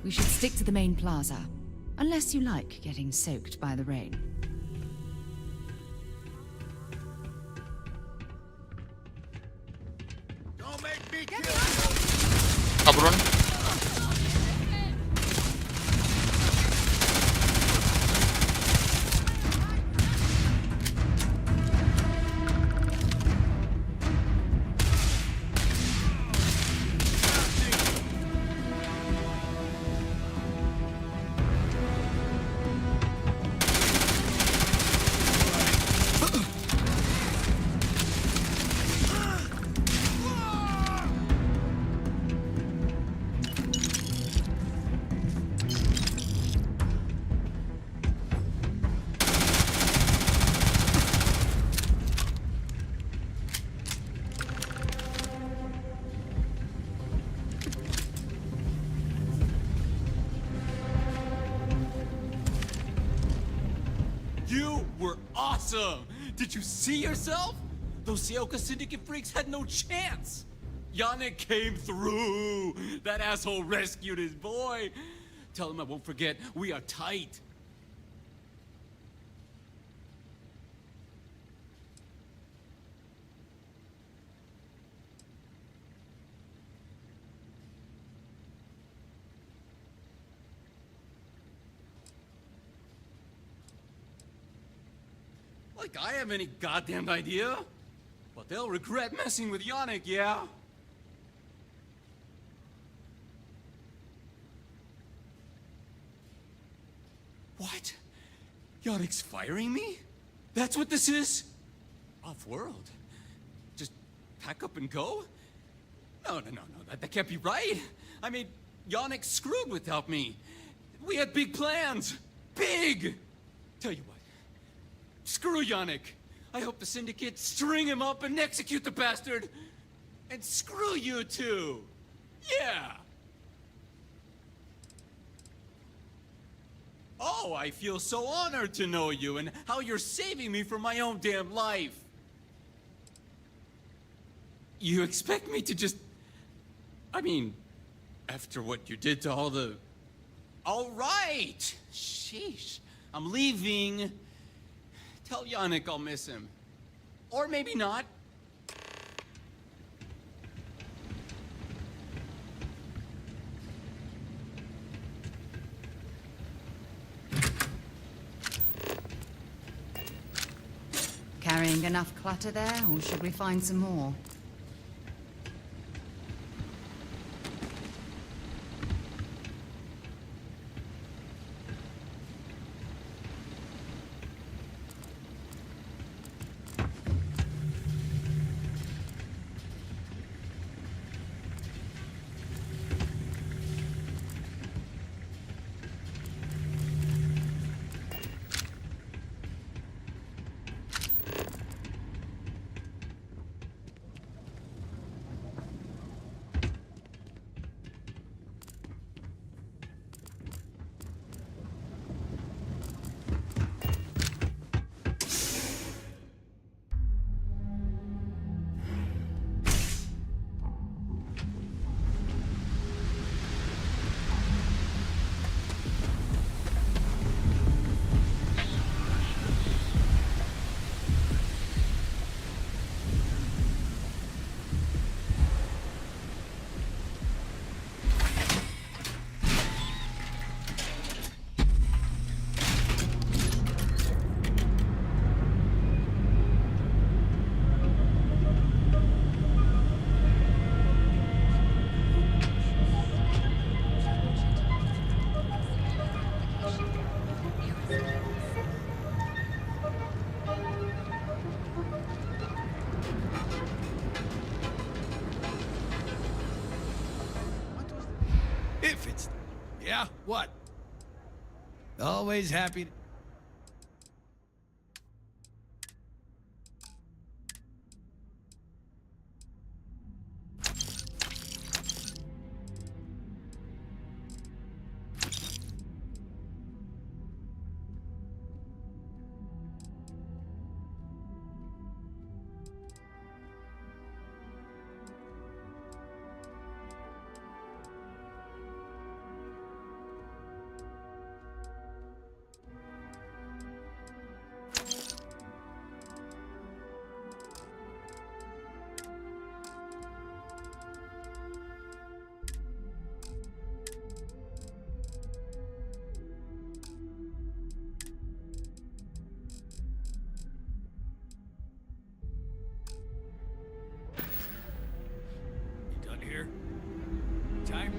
We should stick to the main plaza. Unless you like getting soaked by the rain. Don't make me kill Kabron. You were awesome! Did you see yourself? Those Seoka Syndicate freaks had no chance! Yannick came through! That asshole rescued his boy! Tell him I won't forget, we are tight! Like I have any goddamn idea. But they'll regret messing with Yannick, yeah? What? Yannick's firing me? That's what this is? Off-world? Just pack up and go? No, that can't be right. I mean, Yannick's screwed without me. We had big plans. Big! Tell you what. Screw Yannick. I hope the Syndicate string him up and execute the bastard. And screw you too. Yeah. Oh, I feel so honored to know you and how you're saving me from my own damn life. You expect me to just... I mean, after what you did to all the... All right. Sheesh. I'm leaving. Tell Yannick I'll miss him. Or maybe not. Carrying enough clutter there, or should we find some more? Yeah, what? Always happy to...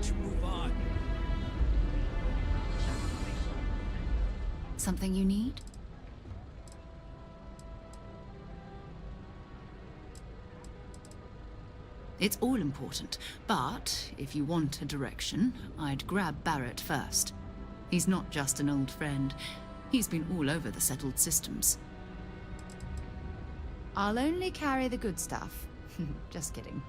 Should move on. Something you need? It's all important, but if you want a direction, I'd grab Barrett first. He's not just an old friend. He's been all over the settled systems. I'll only carry the good stuff. Just kidding.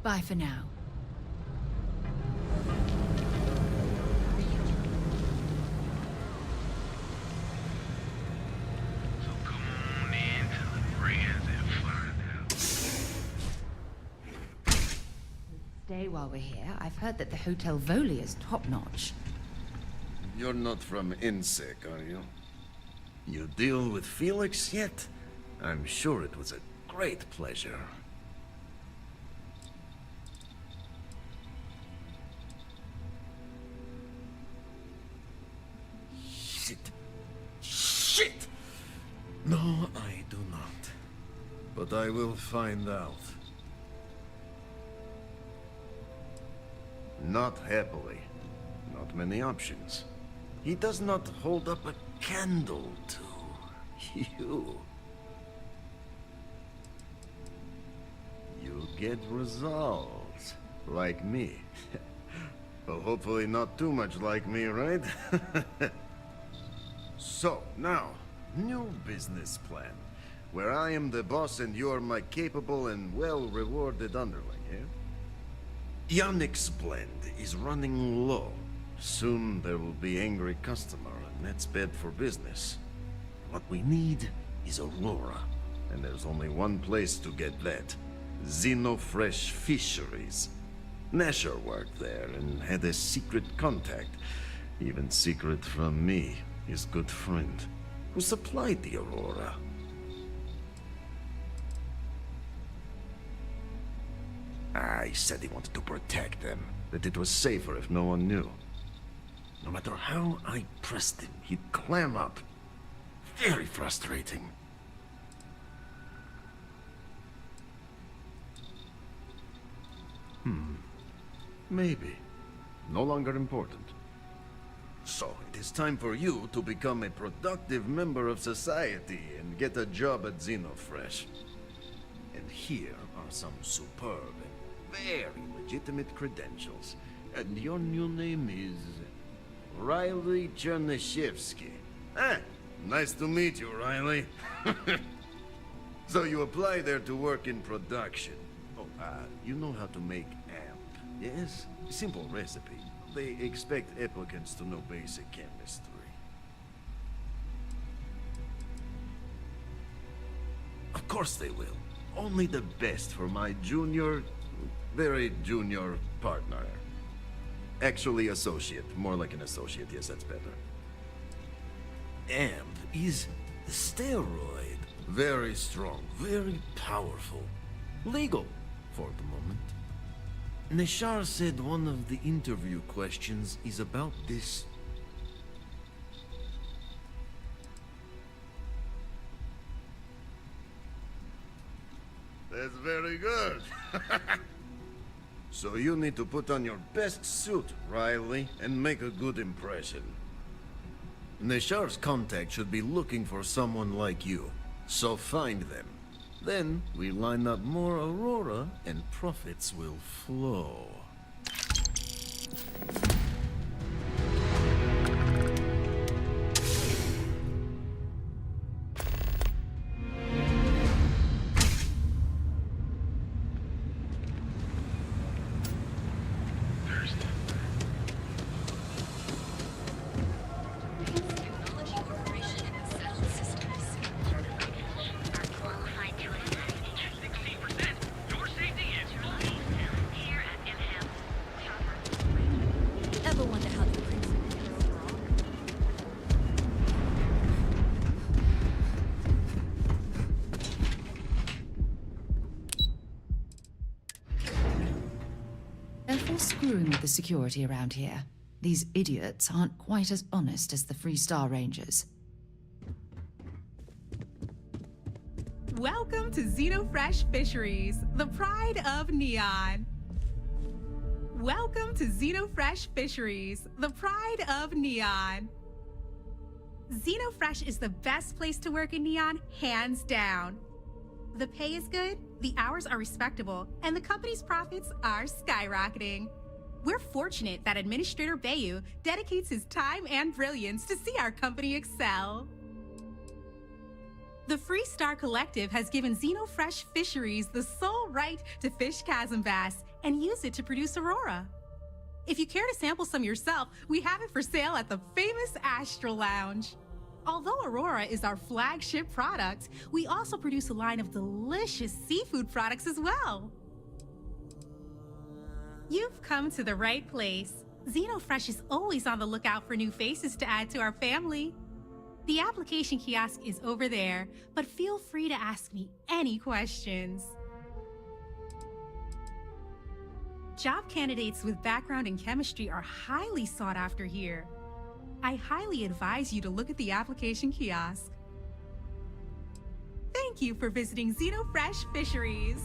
Bye for now. So come on in to the brands and find out. Stay while we're here. I've heard that the Hotel Voli is top-notch. You're not from INSEC, are you? You deal with Felix yet? I'm sure it was a great pleasure. Shit! No, I do not. But I will find out. Not happily. Not many options. He does not hold up a candle to you. You get results. Like me. Well, hopefully not too much like me, right? So, now, new business plan. Where I am the boss and you are my capable and well-rewarded underling, yeah? Yannick's blend is running low. Soon there will be angry customer, and that's bad for business. What we need is Aurora, and there's only one place to get that. Xenofresh Fisheries. Nasher worked there and had a secret contact. Even secret from me, his good friend, who supplied the Aurora. He said he wanted to protect them, that it was safer if no one knew. No matter how I pressed him, he'd clam up. Very frustrating. Maybe. No longer important. So, it is time for you to become a productive member of society and get a job at Xenofresh. And here are some superb and very legitimate credentials. And your new name is... Riley Chernyshevsky. Nice to meet you, Riley. So you apply there to work in production. Oh, you know how to make amp, yes? Simple recipe. They expect applicants to know basic chemistry. Of course they will. Only the best for my junior, very junior partner. Actually associate. More like an associate, yes, that's better. Amp is the steroid. Very strong, very powerful. Legal, for the moment. Neshar said one of the interview questions is about this. That's very good. So you need to put on your best suit, Riley, and make a good impression. Neshar's contact should be looking for someone like you. So find them. Then we line up more Aurora and profits will flow. Ever wonder how the prince Careful screwing with the security around here. These idiots aren't quite as honest as the Free Star Rangers. Welcome to Xenofresh Fisheries, the pride of Neon. Welcome to Xenofresh Fisheries, the pride of Neon. Xenofresh is the best place to work in Neon, hands down. The pay is good, the hours are respectable, and the company's profits are skyrocketing. We're fortunate that Administrator Bayu dedicates his time and brilliance to see our company excel. The Free Star Collective has given Xenofresh Fisheries the sole right to fish chasm bass and use it to produce Aurora. If you care to sample some yourself, we have it for sale at the famous Astral Lounge. Although Aurora is our flagship product, we also produce a line of delicious seafood products as well. You've come to the right place. Xenofresh is always on the lookout for new faces to add to our family. The application kiosk is over there, but feel free to ask me any questions. Job candidates with background in chemistry are highly sought after here. I highly advise you to look at the application kiosk. Thank you for visiting Xenofresh Fisheries.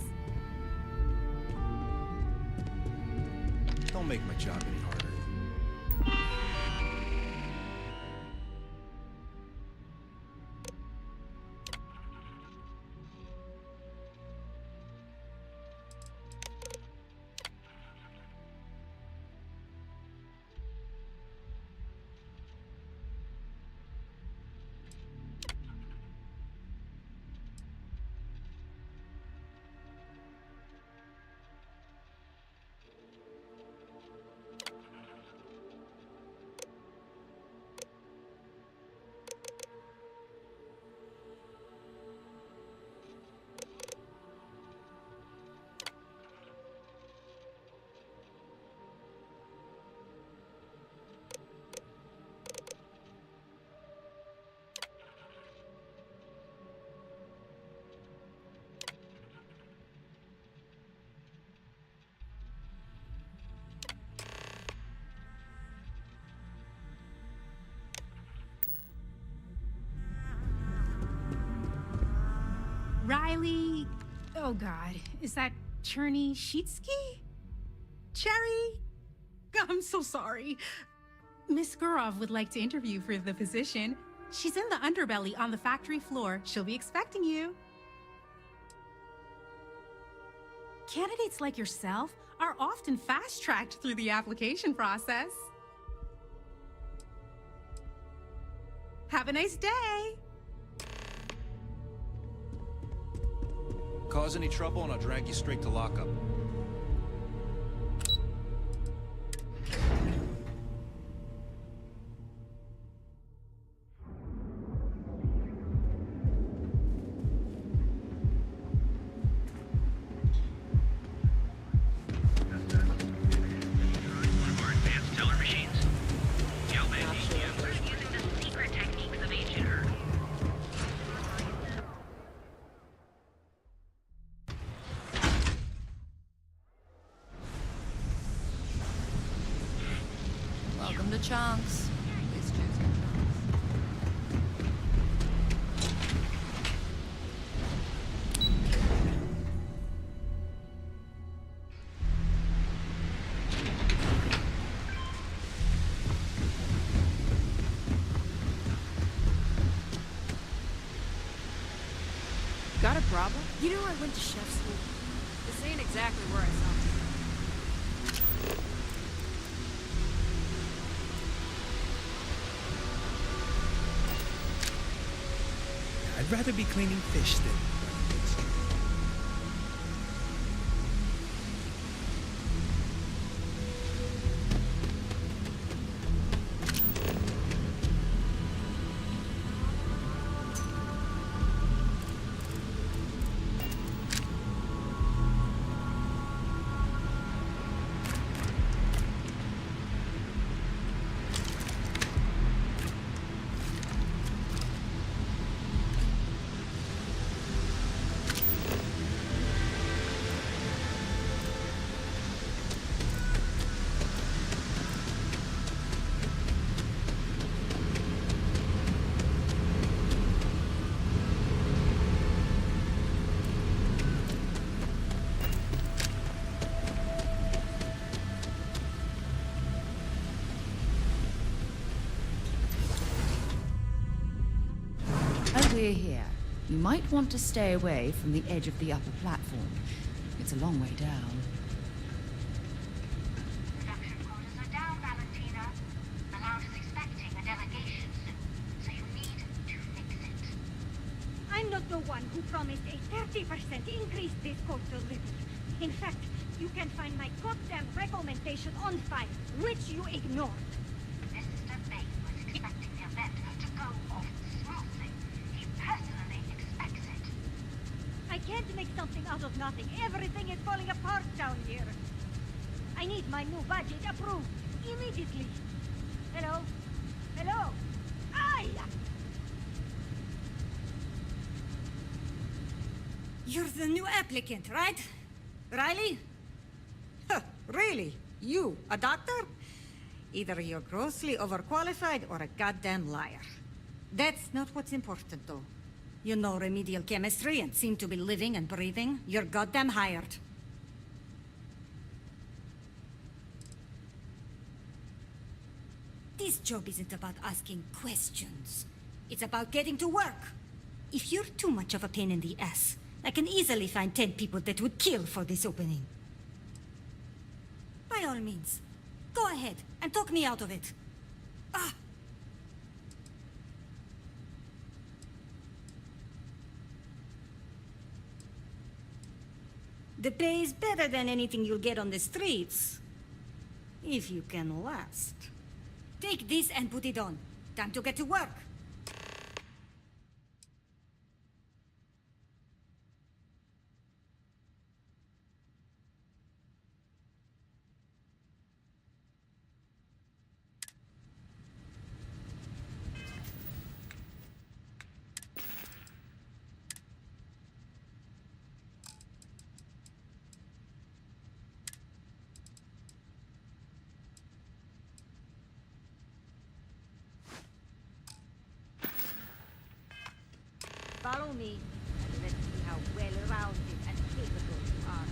Don't make my job any harder. Riley, oh God, is that Cherny-Sheetsky? Cherry? I'm so sorry. Miss Gurov would like to interview for the position. She's in the underbelly on the factory floor. She'll be expecting you. Candidates like yourself are often fast-tracked through the application process. Have a nice day. Cause any trouble and I'll drag you straight to lockup. Welcome to Chunks. Please choose your Got a problem? You know, I went to chef school. This ain't exactly where I saw it. I'd rather be cleaning fish than running things. As we're here, you might want to stay away from the edge of the upper platform. It's a long way down. Production quotas are down, Valentina. The lounge is expecting a delegation soon, so you need to fix it. I'm not the one who promised a 30% increase this coastal living. In fact, you can find my goddamn recommendation on file, which you ignored. Mr. Bain was expecting the event to go off smoothly. He personally expects it. I can't make something out of nothing. Everything is falling apart down here. I need my new budget approved immediately. Hello? Hello? Aye! You're the new applicant, right? Riley? Huh, really? You, a doctor? Either you're grossly overqualified or a goddamn liar. That's not what's important, though. You know remedial chemistry and seem to be living and breathing. You're goddamn hired. This job isn't about asking questions. It's about getting to work. If you're too much of a pain in the ass, I can easily find 10 people that would kill for this opening. By all means, go ahead and talk me out of it. Ah! The pay is better than anything you'll get on the streets. If you can last. Take this and put it on. Time to get to work. Follow me, and let's see how well-rounded and capable you are.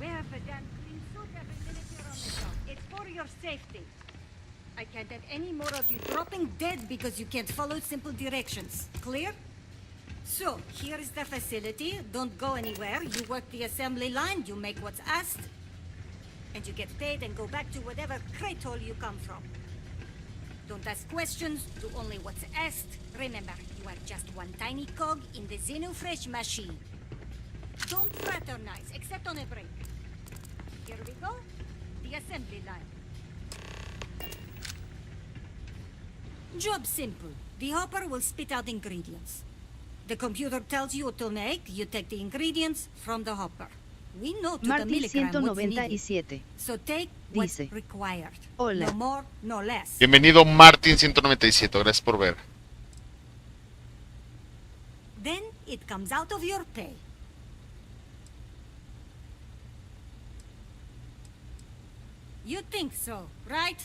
Wear the damn clean suit every minute you're on the job. It's for your safety. I can't have any more of you dropping dead because you can't follow simple directions. Clear? So, here is the facility. Don't go anywhere. You work the assembly line, you make what's asked, and you get paid and go back to whatever crate hole you come from. Don't ask questions, do only what's asked. Remember, you are just one tiny cog in the Xenofresh machine. Don't fraternize, except on a break. Here we go. The assembly line. Job simple. The hopper will spit out ingredients. The computer tells you what to make, you take the ingredients from the hopper. We know to the Martin milligram what's needed. 197. So take what's Dice, required. hola. No more, no less. Bienvenido Martin 197, gracias por ver. Then it comes out of your pay. You think so, right?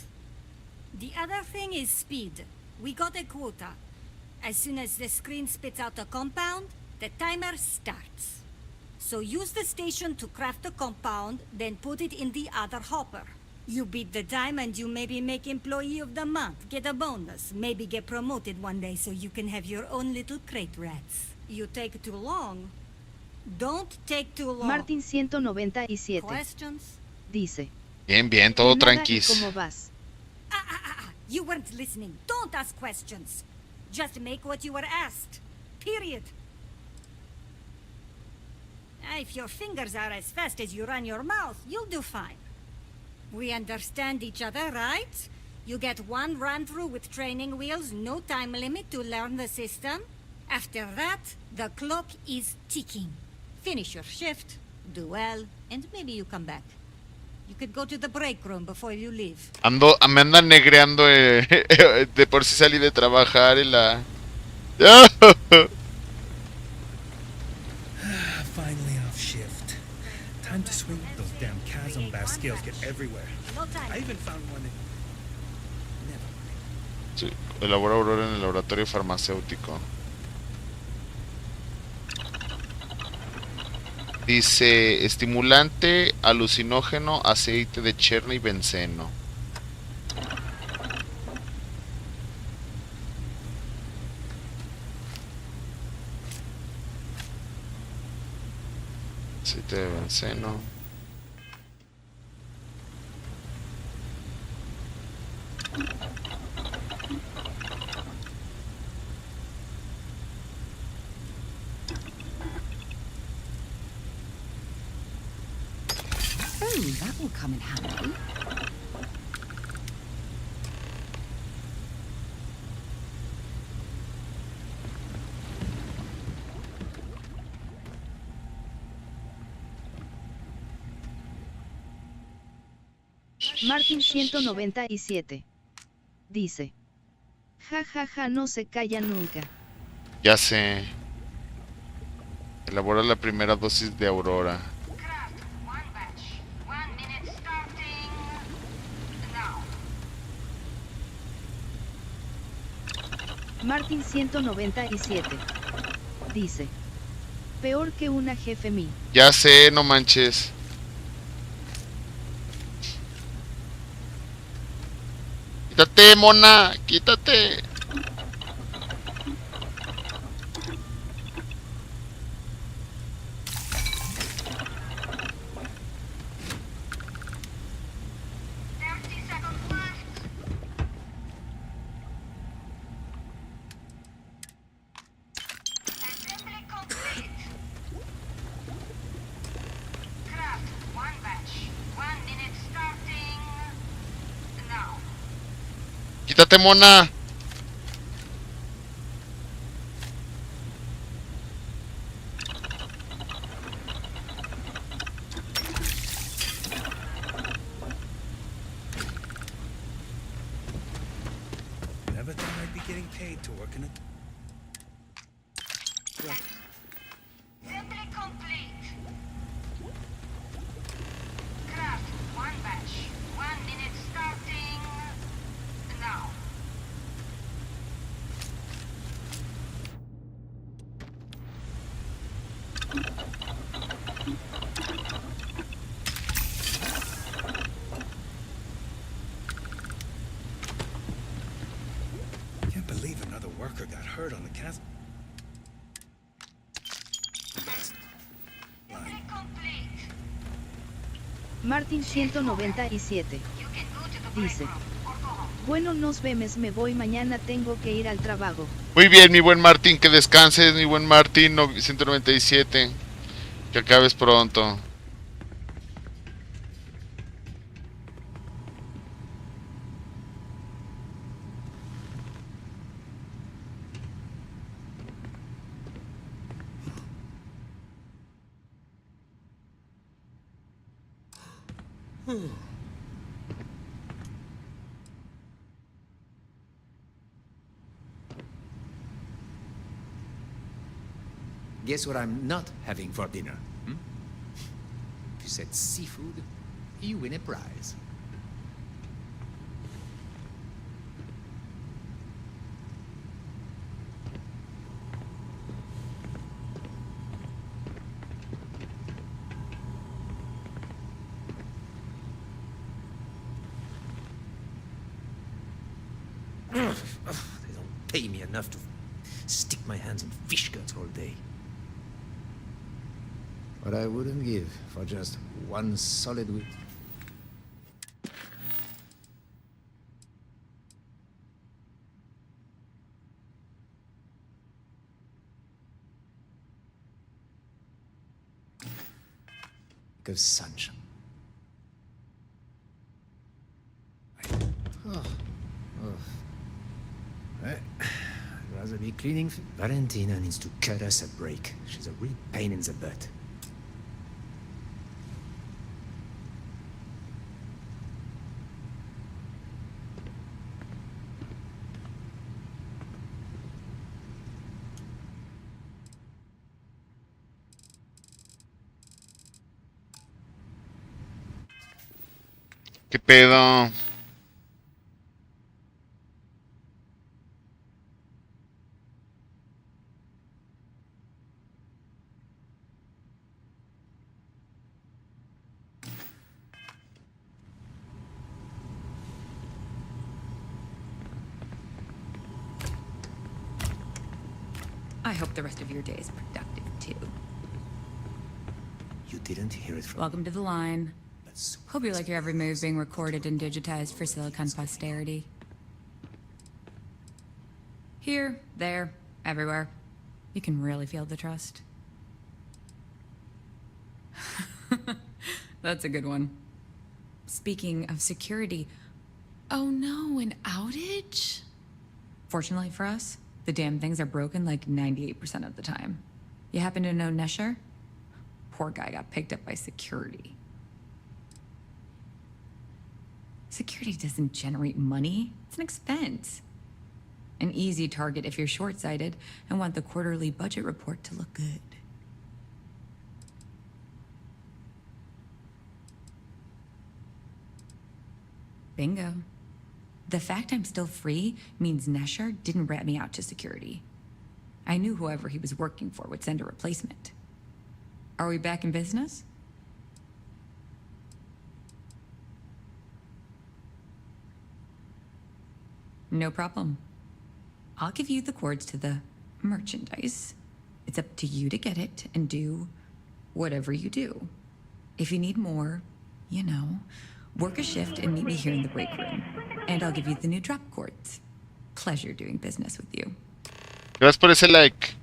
The other thing is speed. We got a quota. As soon as the screen spits out a compound, the timer starts. So use the station to craft the compound, then put it in the other hopper. You beat the time and you maybe make Employee of the Month, get a bonus, maybe get promoted one day so you can have your own little crate rats. You take too long. Don't take too long. Martin 197. Questions? Dice. Bien, bien, todo Nada, ¿y tranquis. cómo vas? You weren't listening. Don't ask questions. Just make what you were asked. Period. If your fingers are as fast as you run your mouth, you'll do fine. We understand each other, right? You get one run-through with training wheels, no time limit to learn the system. After that, the clock is ticking. Finish your shift, do well, and maybe you come back. You could go to the break room before you leave. Me andan negreando, de por sí salí de trabajar y la... Finally off shift. Time to swing. Those damn chasm bass scales get everywhere. No time. I even found one in... Never mind. Sí, elabora Aurora en el laboratorio farmacéutico. Dice, estimulante, alucinógeno, aceite de cherno y benceno. Aceite de benceno. Oh, that will come in handy. Martin 197. Dice. Ja ja ja, no se calla nunca. Ya sé. Elabora la primera dosis de Aurora. Craft one batch. 1 minute starting now. Martin 197. Dice. Peor que una jefe mí. Ya sé, no manches. Quítate, mona, quítate. Assembly complete. Craft one batch. 1 minute starting now. Quítate, mona. Never thought I'd be getting paid to work in a... Assembly complete. Craft one batch. 1 minute starting now. Can't believe another worker got hurt on the chasm. Assembly complete. Martin 197. You can go to the break Dice. room or go home. Bueno, nos vemos, me voy mañana, tengo que ir al trabajo. Muy bien, mi buen Martín, que descanses, mi buen Martín 197. Que acabes pronto. Guess what I'm not having for dinner? Hmm? If you said seafood, you win a prize. pay me enough to stick my hands in fish guts all day. What I wouldn't give for just one solid week. Of sunshine. I'd rather be cleaning. Valentina needs to cut us a break. She's a real pain in the butt. ¿Qué pedo? I hope the rest of your day is productive, too. You didn't hear it from... Welcome to the line. Hope you like your every move being recorded and digitized for Silicon posterity. Here, there, everywhere. You can really feel the trust. That's a good one. Speaking of security, oh no, an outage? Fortunately for us, the damn things are broken like 98% of the time. You happen to know Nesher? Poor guy got picked up by security. Security doesn't generate money. It's an expense. An easy target if you're short-sighted and want the quarterly budget report to look good. Bingo. The fact I'm still free means Nesher didn't rat me out to security. I knew whoever he was working for would send a replacement. Are we back in business? No problem. I'll give you the cords to the merchandise. It's up to you to get it and do whatever you do. If you need more, you know, work a shift and meet me here in the break room. And I'll give you the new drop cords. Pleasure doing business with you. Gracias por ese like.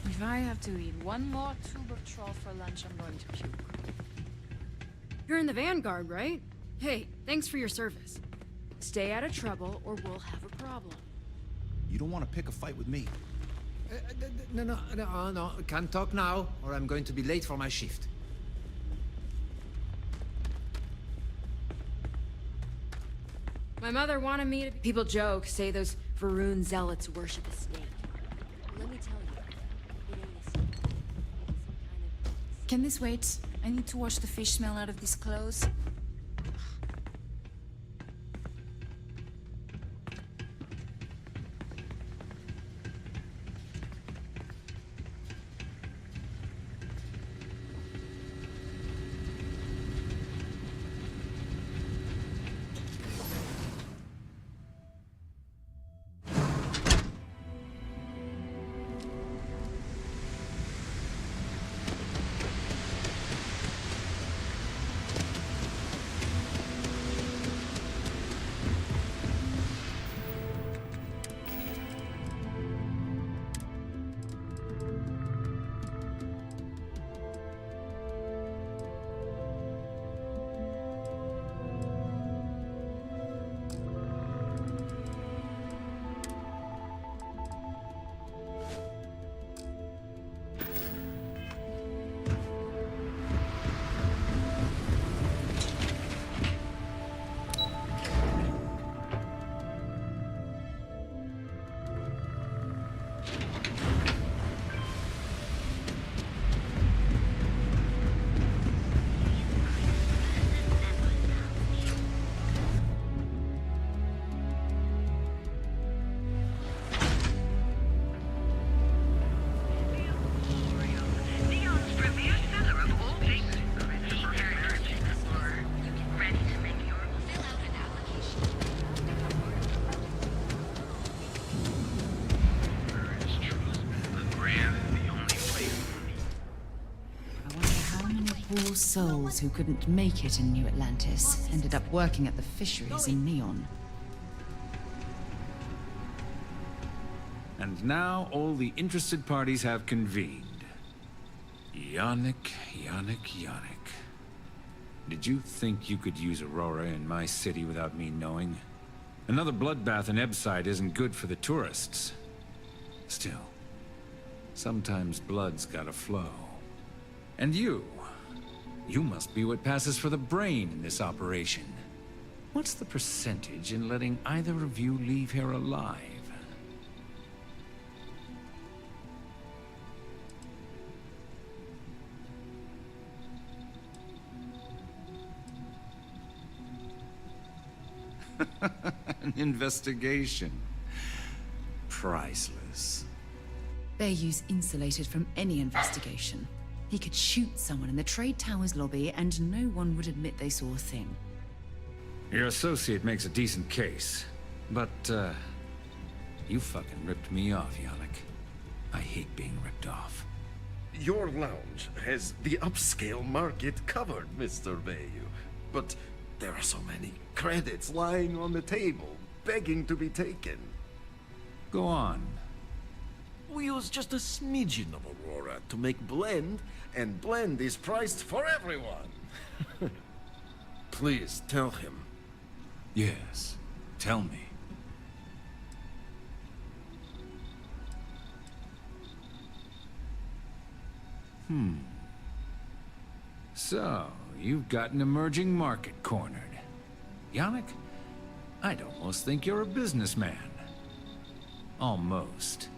If I have to eat one more tube of troll for lunch, I'm going to puke. You're in the Vanguard, right? Hey, thanks for your service. Stay out of trouble or we'll have a problem. You don't want to pick a fight with me. No. Can't talk now, or I'm going to be late for my shift. My mother wanted me to... People joke, say those Varun zealots worship a snake. Let me tell you, it ain't a snake. It's some kind of... Can this wait? I need to wash the fish smell out of these clothes. Lost souls who couldn't make it in New Atlantis ended up working at the fisheries in Neon. And now all the interested parties have convened. Yannick. Did you think you could use Aurora in my city without me knowing? Another bloodbath in Ebside isn't good for the tourists. Still, sometimes blood's gotta flow. And you must be what passes for the brain in this operation. What's the percentage in letting either of you leave here alive? An investigation. Priceless. Their use insulated from any investigation. He could shoot someone in the Trade Tower's lobby and no one would admit they saw a thing. Your associate makes a decent case, but, you fucking ripped me off, Yannick. I hate being ripped off. Your lounge has the upscale market covered, Mr. Bayou. But there are so many credits lying on the table, begging to be taken. Go on. We use just a smidgen of Aurora to make blend, and blend is priced for everyone. Please tell him. Yes, tell me. So, you've got an emerging market cornered. Yannick, I'd almost think you're a businessman. Almost.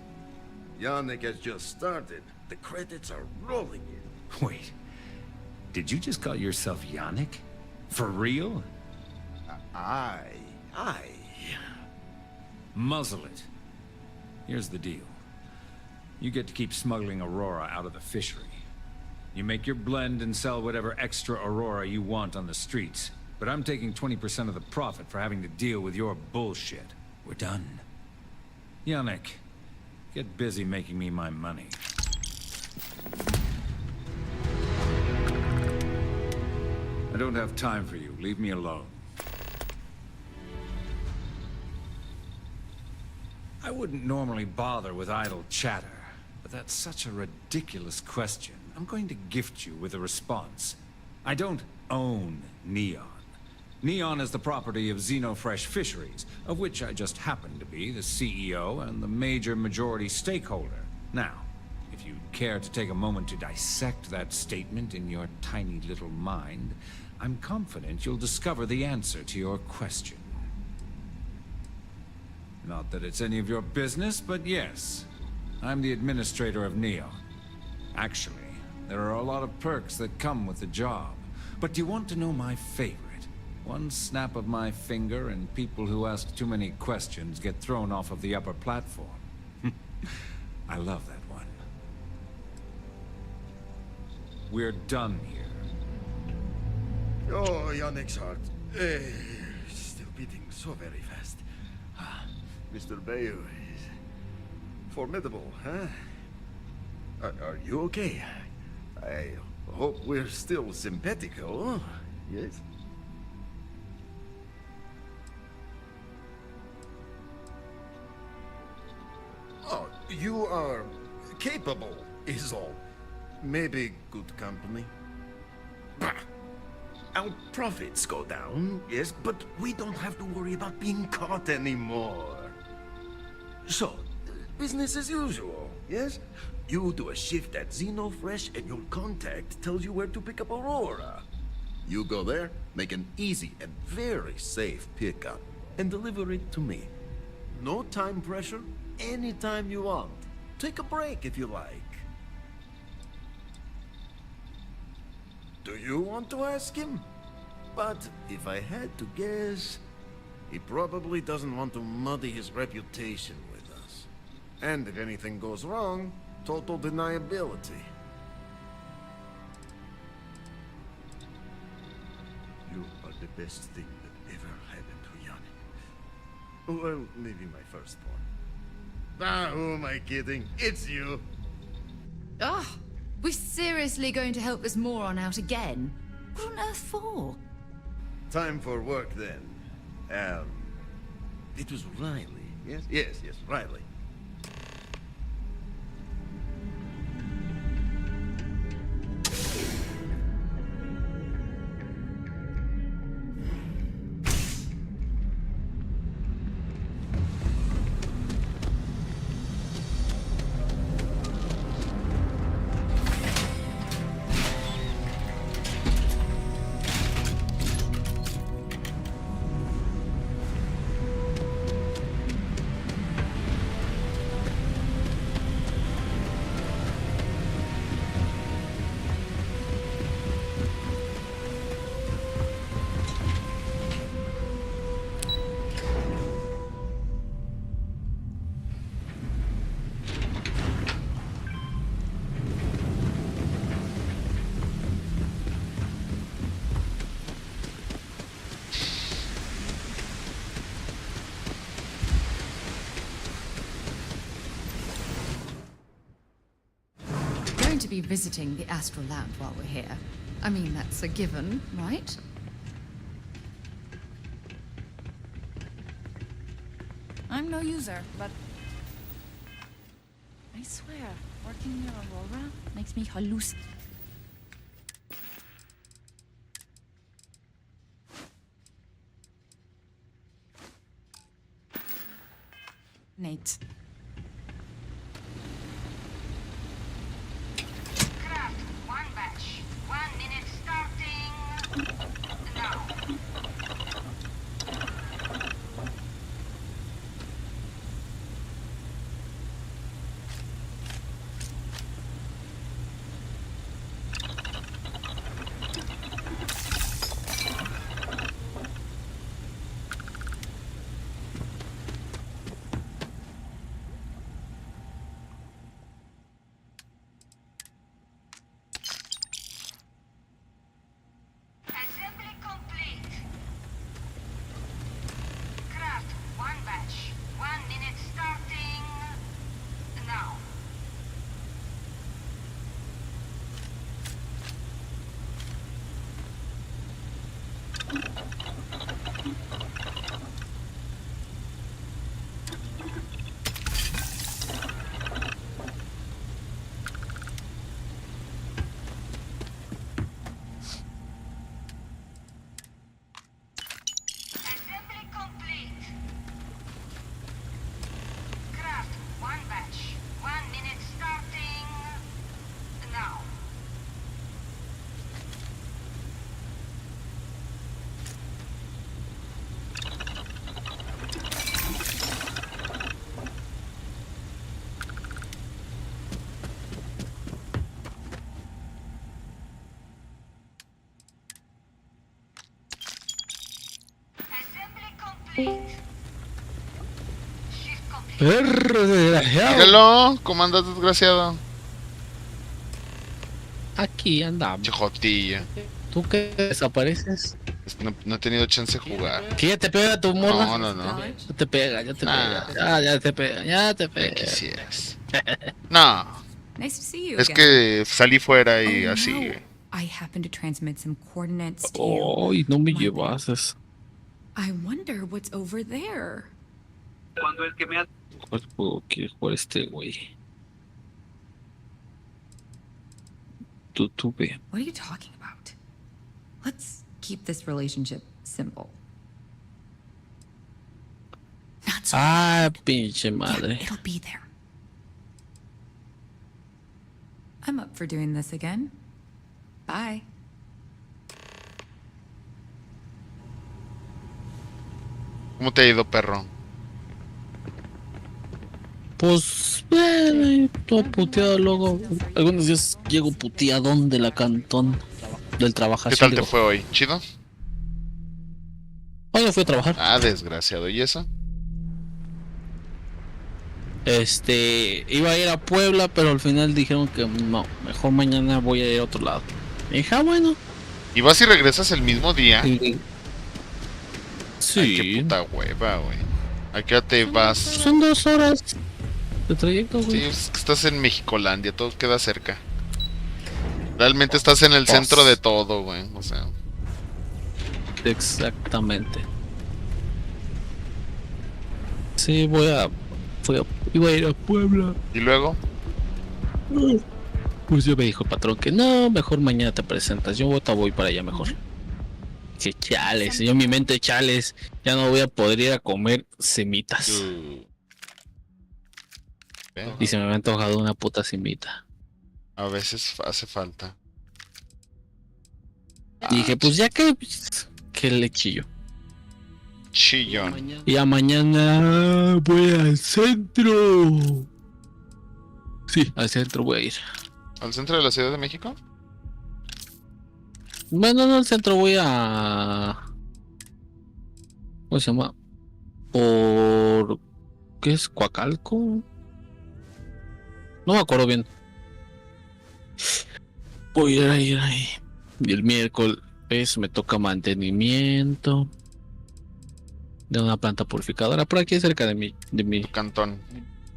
Yannick has just started. The credits are rolling in. Wait, did you just call yourself Yannick? For real? Aye. Muzzle it. Here's the deal. You get to keep smuggling Aurora out of the fishery. You make your blend and sell whatever extra Aurora you want on the streets. But I'm taking 20% of the profit for having to deal with your bullshit. We're done. Yannick, get busy making me my money. I don't have time for you. Leave me alone. I wouldn't normally bother with idle chatter, but that's such a ridiculous question. I'm going to gift you with a response. I don't own Neon. Neon is the property of Xenofresh Fisheries, of which I just happen to be the CEO and the major majority stakeholder. Now, if you'd care to take a moment to dissect that statement in your tiny little mind, I'm confident you'll discover the answer to your question. Not that it's any of your business, but yes, I'm the administrator of Neon. Actually, there are a lot of perks that come with the job. But do you want to know my favorite? One snap of my finger and people who ask too many questions get thrown off of the upper platform. I love that one. We're done here. Oh, Yannick's heart. Still beating so very fast. Mr. Bayou is formidable, huh? Are you okay? I hope we're still simpatico, yes? Oh, you are capable, is all. Maybe good company. Bah! Our profits go down, yes, but we don't have to worry about being caught anymore. So, business as usual, yes? You do a shift at Xenofresh and your contact tells you where to pick up Aurora. You go there, make an easy and very safe pickup, and deliver it to me. No time pressure, anytime you want. Take a break if you like. Do you want to ask him? But if I had to guess, he probably doesn't want to muddy his reputation with us. And if anything goes wrong, total deniability. You are the best thing that ever happened to Yannick. Well, maybe my firstborn. Ah, who am I kidding? It's you. Ah, We're seriously going to help this moron out again? What on earth for? Time for work then. It was Riley. Yes, Riley. To be visiting the astral lamp while we're here. I mean, that's a given, right? I'm no user, but I swear, working near Aurora makes me hallucinate. Nate. Craft, one batch. 1 minute starting now. Assembly complete. Craft, one batch. 1 minute starting now. Assembly complete. Craft, one batch. 1 minute starting now. Assembly complete. Shift complete. Perro desgraciado. Míralo, ¿cómo andas, desgraciado? Aquí andamos. Chijotilla. ¿Tú qué desapareces? No he tenido chance de jugar. ¿Que ya te pega tu morra? No. Ya te pega, ya te Nah. pega. Ya te pega, ya te pega. Quisieras. No. Nice to see you Es again. que salí fuera y Oh, así. no. I happen to transmit some coordinates to Ay, no me llevases. I wonder what's over there. ¿Cuál juego quieres jugar este güey? Tú ve. What are you talking about? Let's keep this relationship simple. Not so Ah, pinche madre. It'll be there. I'm up for doing this again. Bye. ¿Cómo te ha ido, perro? Pues, todo puteado luego. Algunos días llego puteadón de la cantón del trabajar. ¿Qué tal te fue hoy? ¿Chido? Hoy no fui a trabajar. Ah, desgraciado. ¿Y eso? Iba a ir a Puebla, pero al final dijeron que no, mejor mañana voy a ir a otro lado. Me dije, bueno. ¿Y vas y regresas el mismo día? Sí. Ay, qué puta hueva, güey. ¿A qué hora te vas? Son 2 horas de trayecto, güey. Sí, es que estás en Mexicolandia, todo queda cerca. Realmente estás en el Pues, centro de todo, güey. O sea. Exactamente. Sí, iba a ir a Puebla. ¿Y luego? Pues yo me dijo el patrón que no, mejor mañana te presentas. Yo voy para allá mejor. Que chales, yo en mi mente chales, ya no voy a poder ir a comer semitas. Y se me ha antojado una puta semita. A veces hace falta. Dije, pues ya que le chillo. Chillón. Y a mañana voy al centro. Sí, al centro voy a ir. ¿Al centro de la Ciudad de México? Bueno, no al centro, voy a... ¿Cómo se llama? Por... ¿Qué es? ¿Coacalco? No me acuerdo bien. Voy a ir ahí. Y el miércoles me toca mantenimiento de una planta purificadora por aquí cerca de mi Tu cantón.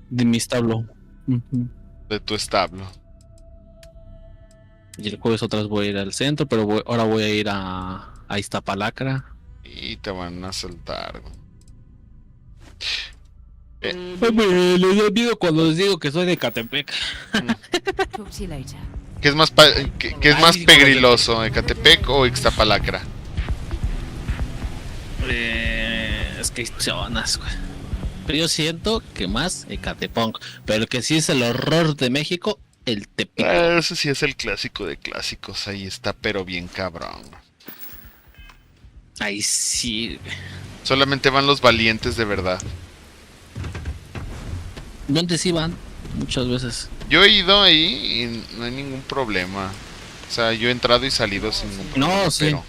De mi establo. De tu establo. Y el jueves otras voy a ir al centro, pero ahora voy a ir a Iztapalacra. Y te van a soltar, güey. Les da miedo cuando les digo que soy de Catepec. ¿Qué es más, qué es más pegriloso, Ecatepec o Ixtapalacra? Es que hay zonas, güey. Pero yo siento que más Ecatepec. Pero que sí es el horror de México, el Tepic. Ese sí es el clásico de clásicos. Ahí está, pero bien cabrón. Ahí sí. Solamente van los valientes de verdad. ¿Dónde sí van? Muchas veces. Yo he ido ahí y no hay ningún problema. O sea, yo he entrado y salido sin ningún problema. No, sí. Pero...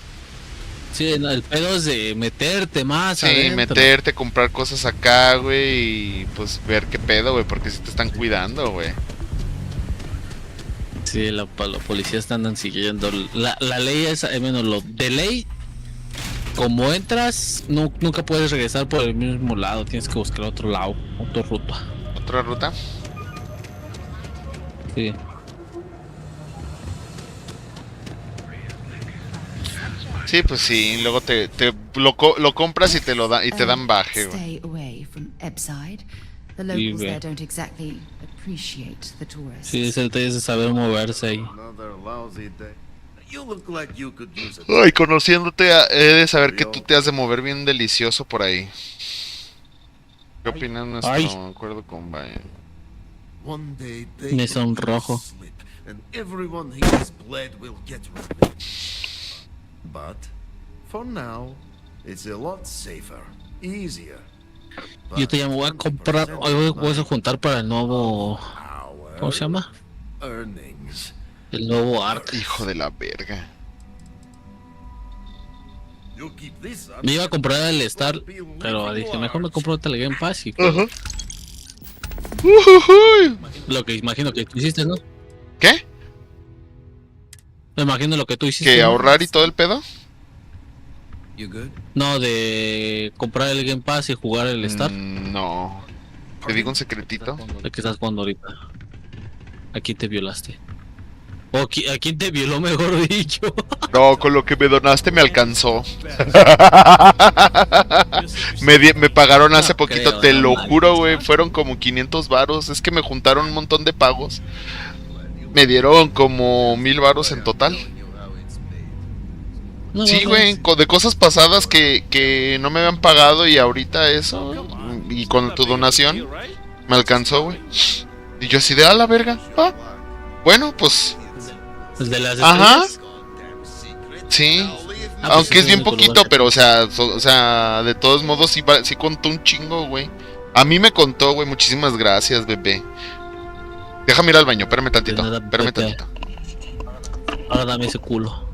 Sí, no, el pedo es de meterte más. Sí, adentro. meterte, comprar cosas acá, güey, y pues ver qué pedo, güey, porque si te están cuidando, güey. Sí, los policías andan siguiendo. La ley es, menos lo de ley, como entras, nunca puedes regresar por el mismo lado, tienes que buscar otro lado, otra ruta. ¿Otra ruta? Sí. Sí, pues sí, luego lo compras y te lo da y te dan baje, güey. Stay away from Ebside. The locals there don't exactly appreciate the tourists. Sí, es el de saber moverse ahí. Ay, conociéndote, he de saber que tú te has de mover bien delicioso por ahí. ¿Qué opinas nuestro acuerdo con Bayern? Me sonrojo. But for now, it's a lot safer, easier. Yo te llamo, voy a comprar, hoy voy a juntar para el nuevo, ¿cómo se llama? El nuevo arc. Hijo de la verga. Me iba a comprar el Star, pero dije, mejor me compro el Telegram Pass y lo que imagino que tú hiciste, ¿no? ¿Qué? Me imagino lo que tú hiciste. ¿Que ¿no? ahorrar y todo el pedo? No, de comprar el Game Pass y jugar el Star. No. ¿Te digo un secretito? ¿De qué estás jugando ahorita? ¿A quién te violaste? ¿O a quién te violó, mejor dicho? No, con lo que me donaste me alcanzó. me pagaron hace poquito, creo, te no lo mames. juro, güey. Fueron como 500 varos. Es que me juntaron un montón de pagos. Me dieron como 1000 varos en total. No, Sí, güey, de cosas pasadas que no me habían pagado y ahorita eso. Y con tu donación me alcanzó, güey. Y yo así de a la verga. Ah, bueno, pues. ¿El de las Ajá. estrellas? Sí. Pues Aunque es el bien único poquito, lugar. pero o sea, de todos modos sí contó un chingo, güey. A mí me contó, güey, muchísimas gracias, bebé. Déjame ir al baño, espérame tantito. nada, Espérame vete. tantito. Ahora dame ese culo.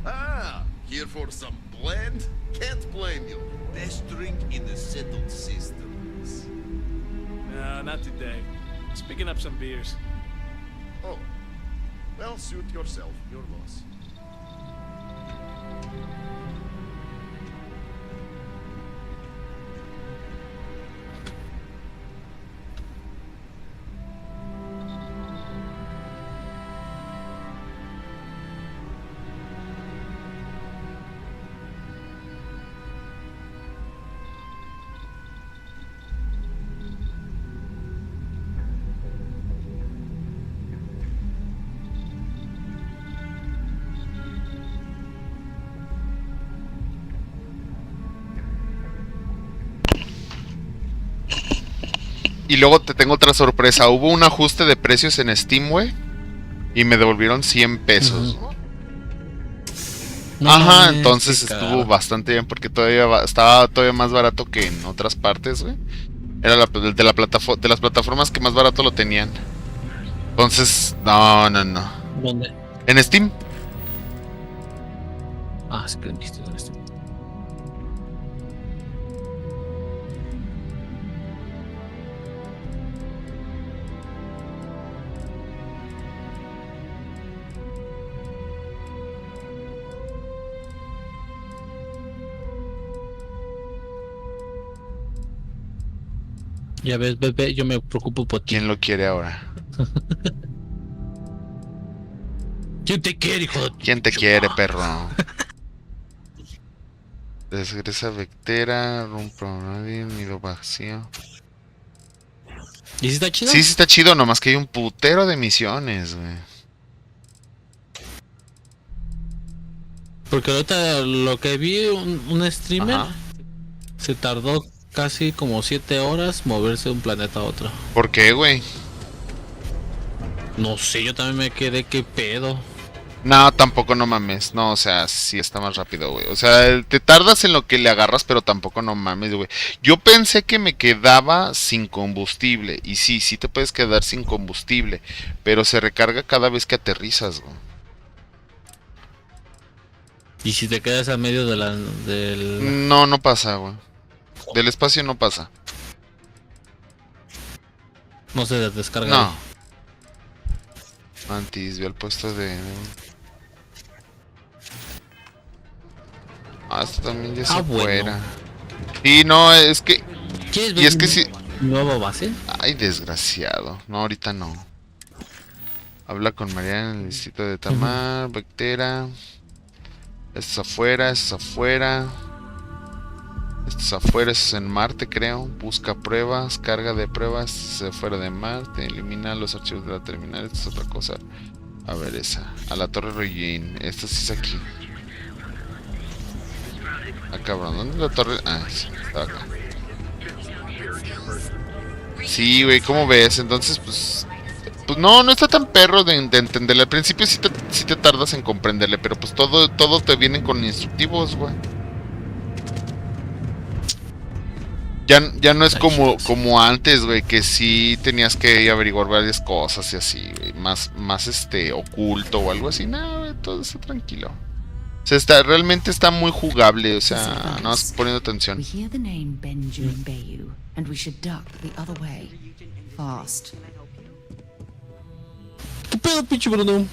Ah, here for some blend? Can't blame you. Best drink in the settled systems. No, not today. Just picking up some beers. Oh, well, suit yourself, your boss. Y luego te tengo otra sorpresa. Hubo un ajuste de precios en Steam, güey. Y me devolvieron 100 pesos. No Ajá, mames, entonces qué estuvo caro. bastante bien porque todavía estaba todavía más barato que en otras partes, güey. Era de las plataformas que más barato lo tenían. Entonces, no. ¿Dónde? En Steam. Ah, sí que viste en este. Ya ves, bebé, yo me preocupo por ti. ¿Quién lo quiere ahora? ¿Quién te quiere, hijo de tu ¿Quién te chupa? quiere, perro? Desgresa vectera, rompo nadie, nido vacío. ¿Y si está chido? Sí, está chido, nomás que hay un putero de misiones, güey. Porque ahorita lo que vi, un streamer Ajá. se tardó casi como 7 horas moverse de un planeta a otro. ¿Por qué, güey? No sé, yo también me quedé, qué pedo. No, tampoco no mames. No, o sea, sí está más rápido, güey. O sea, te tardas en lo que le agarras, pero tampoco no mames, güey. Yo pensé que me quedaba sin combustible. Y sí te puedes quedar sin combustible. Pero se recarga cada vez que aterrizas, güey. ¿Y si te quedas a medio de del... No pasa, güey. Del espacio no pasa. No se descarga? No. Mantis, ve al puesto de... Ah, esto también ya se fuera. Y no, es que... ¿Quieres y es que sí... ¿Nueva base? Ay, desgraciado. No, ahorita no. Habla con Mariana en el distrito de Tamar, Vectera. Esto es afuera, esto es afuera. Esto es afuera, esto es en Marte, creo. Busca pruebas, carga de pruebas. Esto es afuera de Marte. Elimina los archivos de la terminal. Esto es otra cosa. A ver, esa. A la Torre Regine. Esto sí es aquí. Ah, cabrón, ¿dónde es la torre? Ah, sí, estaba acá. Sí, güey, ¿cómo ves? Entonces, pues no está tan perro de entenderle. Al principio sí te tardas en comprenderle, pero pues todo te vienen con instructivos, güey. Ya no es como antes, güey, que sí tenías que averiguar varias cosas y así, güey. Más oculto o algo así. No, güey, todo está tranquilo. O sea, realmente está muy jugable, o sea, nada más poniendo atención. We hear the name Benjamin Bayou, and we should duck the other way. Fast. ¿Qué pedo, pinche Bruno?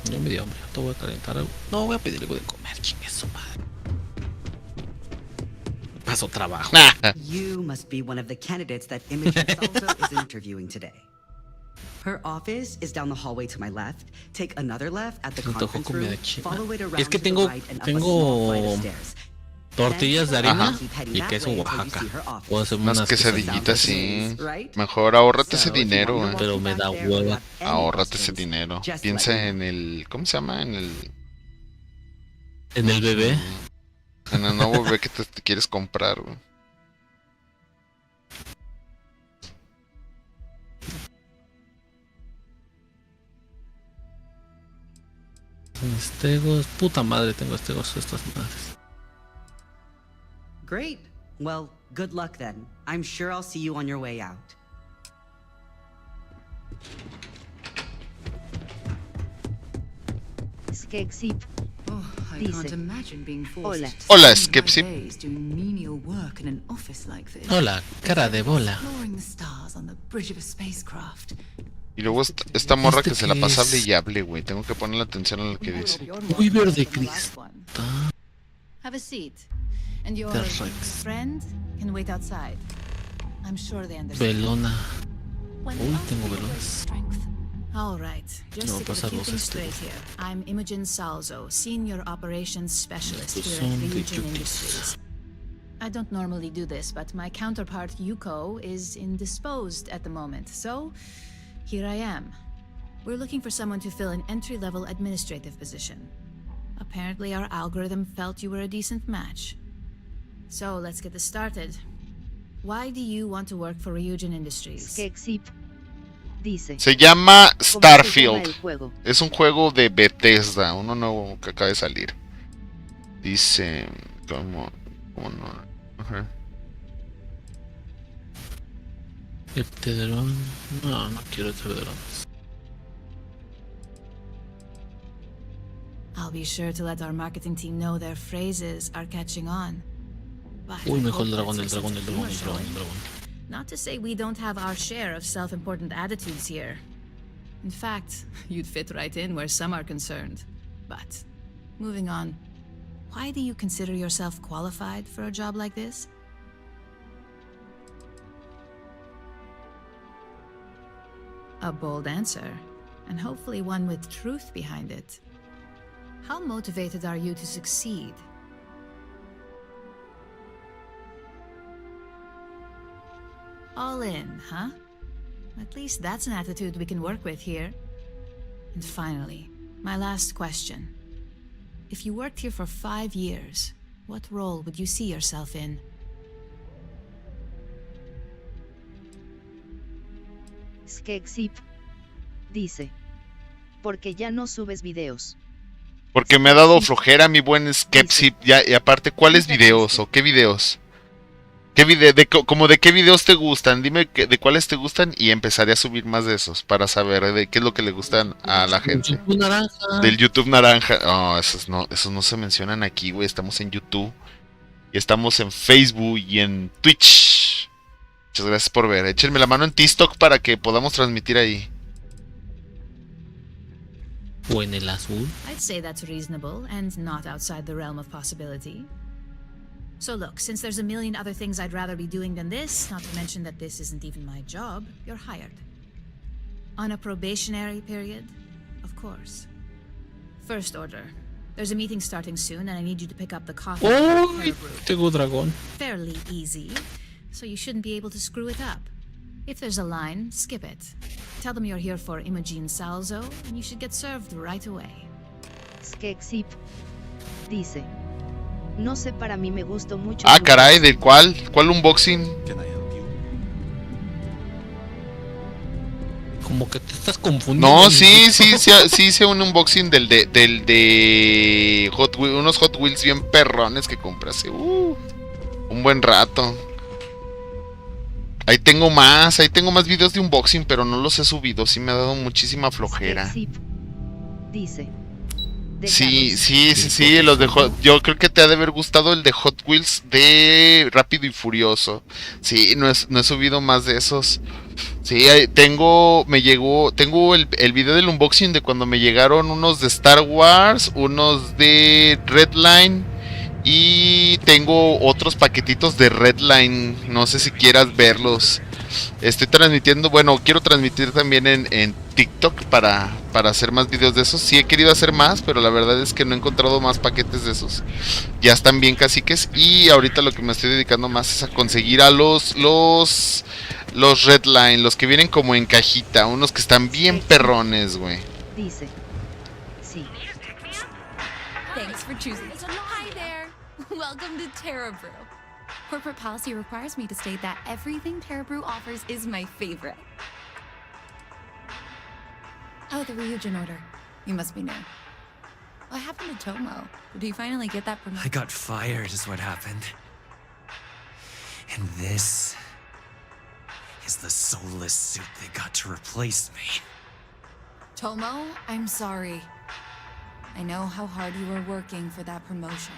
Ya me dio hambre, te voy a calentar algo. No, voy a pedir algo de comer, chingue su madre. Paso trabajo. You must be one of the candidates that Imogen Salzo is interviewing today. Her office is down the hallway to my left. Take another left at the conference room. Follow it around Es que to the right and up a small flight of stairs. Tortillas de harina y queso Oaxaca. Puedo hacer unas quesadillitas, sí. Mejor ahórrate ese dinero, güey. Pero me da hueva. Ahórrate ese dinero. Piensa en el... ¿Cómo se llama? En el bebé. En el nuevo bebé que te quieres comprar, güey. Estegos, puta madre, tengo estegos estas madres. Great. Well, good luck then. I'm sure I'll see you on your way out. Skexip. Oh, I can't imagine being forced to Hola, spend my Skepsip. days doing menial work in an office like this. Hola, cara de bola. Exploring the stars on the bridge of a spacecraft. Y luego esta morra que se la pasa hable y hable, güey. Tengo que ponerle atención a lo que dice. Muy verde cristal. Have a seat. And your Rex. friend can wait outside. I'm sure they understand. Velona. Uy, tengo velonas. All right. Just No, to get a pasar few los things estegos. straight here. I'm Imogen Salzo, Senior Operations Specialist here at Son de Ryujin chutis. Industries. I don't normally do this, but my counterpart Yuko is indisposed at the moment, so here I am. We're looking for someone to fill an entry-level administrative position. Apparently our algorithm felt you were a decent match. So let's get this started. Why do you want to work for Ryujin Industries? Dice. Se llama ¿Cómo se llama el Starfield. juego? Es un juego de Bethesda, uno nuevo que acaba de salir. Dice, ¿cómo no? Ajá. El Tederón. No, no quiero Tederón. I'll be sure to let our marketing team know their phrases are catching on. But Uy, I mejor el hope dragón, that's el your dragón, sense el of dragón, humor el dragón, el showing. dragón. Not to say we don't have our share of self-important attitudes here. In fact, you'd fit right in where some are concerned. But, moving on, why do you consider yourself qualified for a job like this? A bold answer, and hopefully one with truth behind it. How motivated are you to succeed? All in, huh? At least that's an attitude we can work with here. And finally, my last question. If you worked here for 5 years, what role would you see yourself in? Skexip. Dice. Porque ya no subes videos. Porque me ha dado flojera mi buen Skepsip. Ya, y aparte, ¿cuáles videos o qué videos? ¿Como de qué videos te gustan? Dime de cuáles te gustan y empezaré a subir más de esos para saber de qué es lo que le gustan a la gente. YouTube naranja. Del YouTube naranja. Oh, esos no se mencionan aquí, güey. Estamos en YouTube. Y estamos en Facebook y en Twitch. Muchas gracias por ver. Échenme la mano en TikTok para que podamos transmitir ahí. O en el azul. I'd say that's reasonable and not outside the realm of possibility. So look, since there's a million other things I'd rather be doing than this, not to mention that this isn't even my job, you're hired. On a probationary period, of course. First order. There's a meeting starting soon and I need you to pick up the coffee. Uy, tengo dragón. Fairly easy, so you shouldn't be able to screw it up. If there's a line, skip it. Tell them you're here for Imogen Salzo, and you should get served right away. Skexip. Dice. No sé, para mí me gustó mucho. Ah, caray, ¿de cuál? ¿Cuál unboxing? Como que te estás confundiendo. No, sí hice un unboxing del de Hot Wheels, unos Hot Wheels bien perrones que compré hace un buen rato. Ahí tengo más videos de unboxing, pero no los he subido, sí me ha dado muchísima flojera. Dice. Sí, los de yo creo que te ha de haber gustado el de Hot Wheels de Rápido y Furioso. Sí, no he subido más de esos. Sí, tengo el video del unboxing de cuando me llegaron unos de Star Wars, unos de Redline y tengo otros paquetitos de Redline, no sé si quieras verlos. Estoy transmitiendo, quiero transmitir también en TikTok para hacer más videos de esos. Sí he querido hacer más, pero la verdad es que no he encontrado más paquetes de esos. Ya están bien caciques y ahorita lo que me estoy dedicando más es a conseguir a los Redline, los que vienen como en cajita, unos que están bien perrones, güey. Dice. Sí. Thanks for choosing. Hi there. Welcome to Terra Brew. Corporate policy requires me to state that everything Terra Brew offers is my favorite. Oh, the Ryujin order. You must be new. What happened to Tomo? Did he finally get that promotion? I got fired is what happened. And this is the soulless suit they got to replace me. Tomo, I'm sorry. I know how hard you were working for that promotion.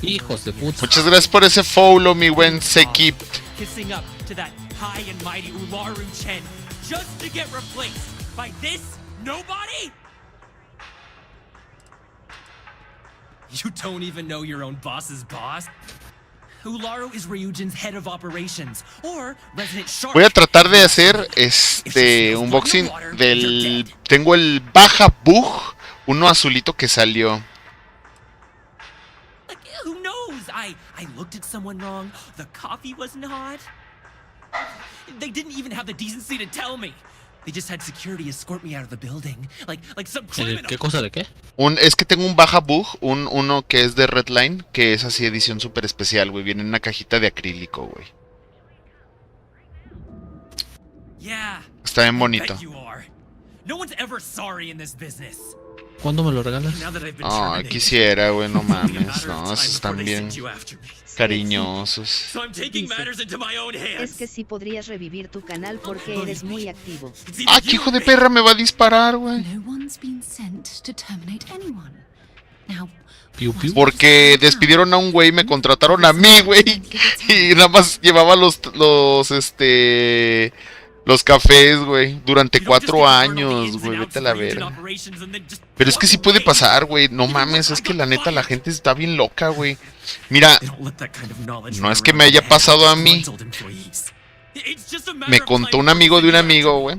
Hijos de puta. Muchas gracias por ese follow, mi buen Sekip. Kissing up to that high and mighty Ularu Chen just to get replaced by this nobody? You don't even know your own boss's boss? Ularu is Ryujin's head of operations, or resident shark. Voy a tratar de hacer unboxing del... Tengo el Baja Bug, uno azulito que salió. Who knows? I looked at someone wrong. The coffee wasn't hot. They didn't even have the decency to tell me. They just had security escort me out of the building, like some criminal. ¿Qué cosa de qué? Es que tengo un Baja Bug, uno que es de Redline, que es así edición super especial, güey. Viene en una cajita de acrílico, güey. Yeah. Está bien I bonito. bet you are. No one's ever sorry in this business. ¿Cuándo me lo regalas? Now that I've been Ah, terminated, quisiera, güey, no it's only a mames. matter of No, time esos before están they bien send you after me. cariñosos. So I'm taking matters into my own hands. Es que sí podrías revivir tu canal porque eres muy activo. ¡Ah, qué hijo de perra! Me va a disparar, güey. No one's been sent to terminate anyone. Now, Porque despidieron a un güey y me contrataron a mí, güey. Y nada más llevaba los cafés, güey. Durante 4 años, güey. Vete a la verga. Pero es que sí puede pasar, güey. No mames, es que la neta la gente está bien loca, güey. Mira, no es que me haya pasado a mí. Me contó un amigo de un amigo, güey,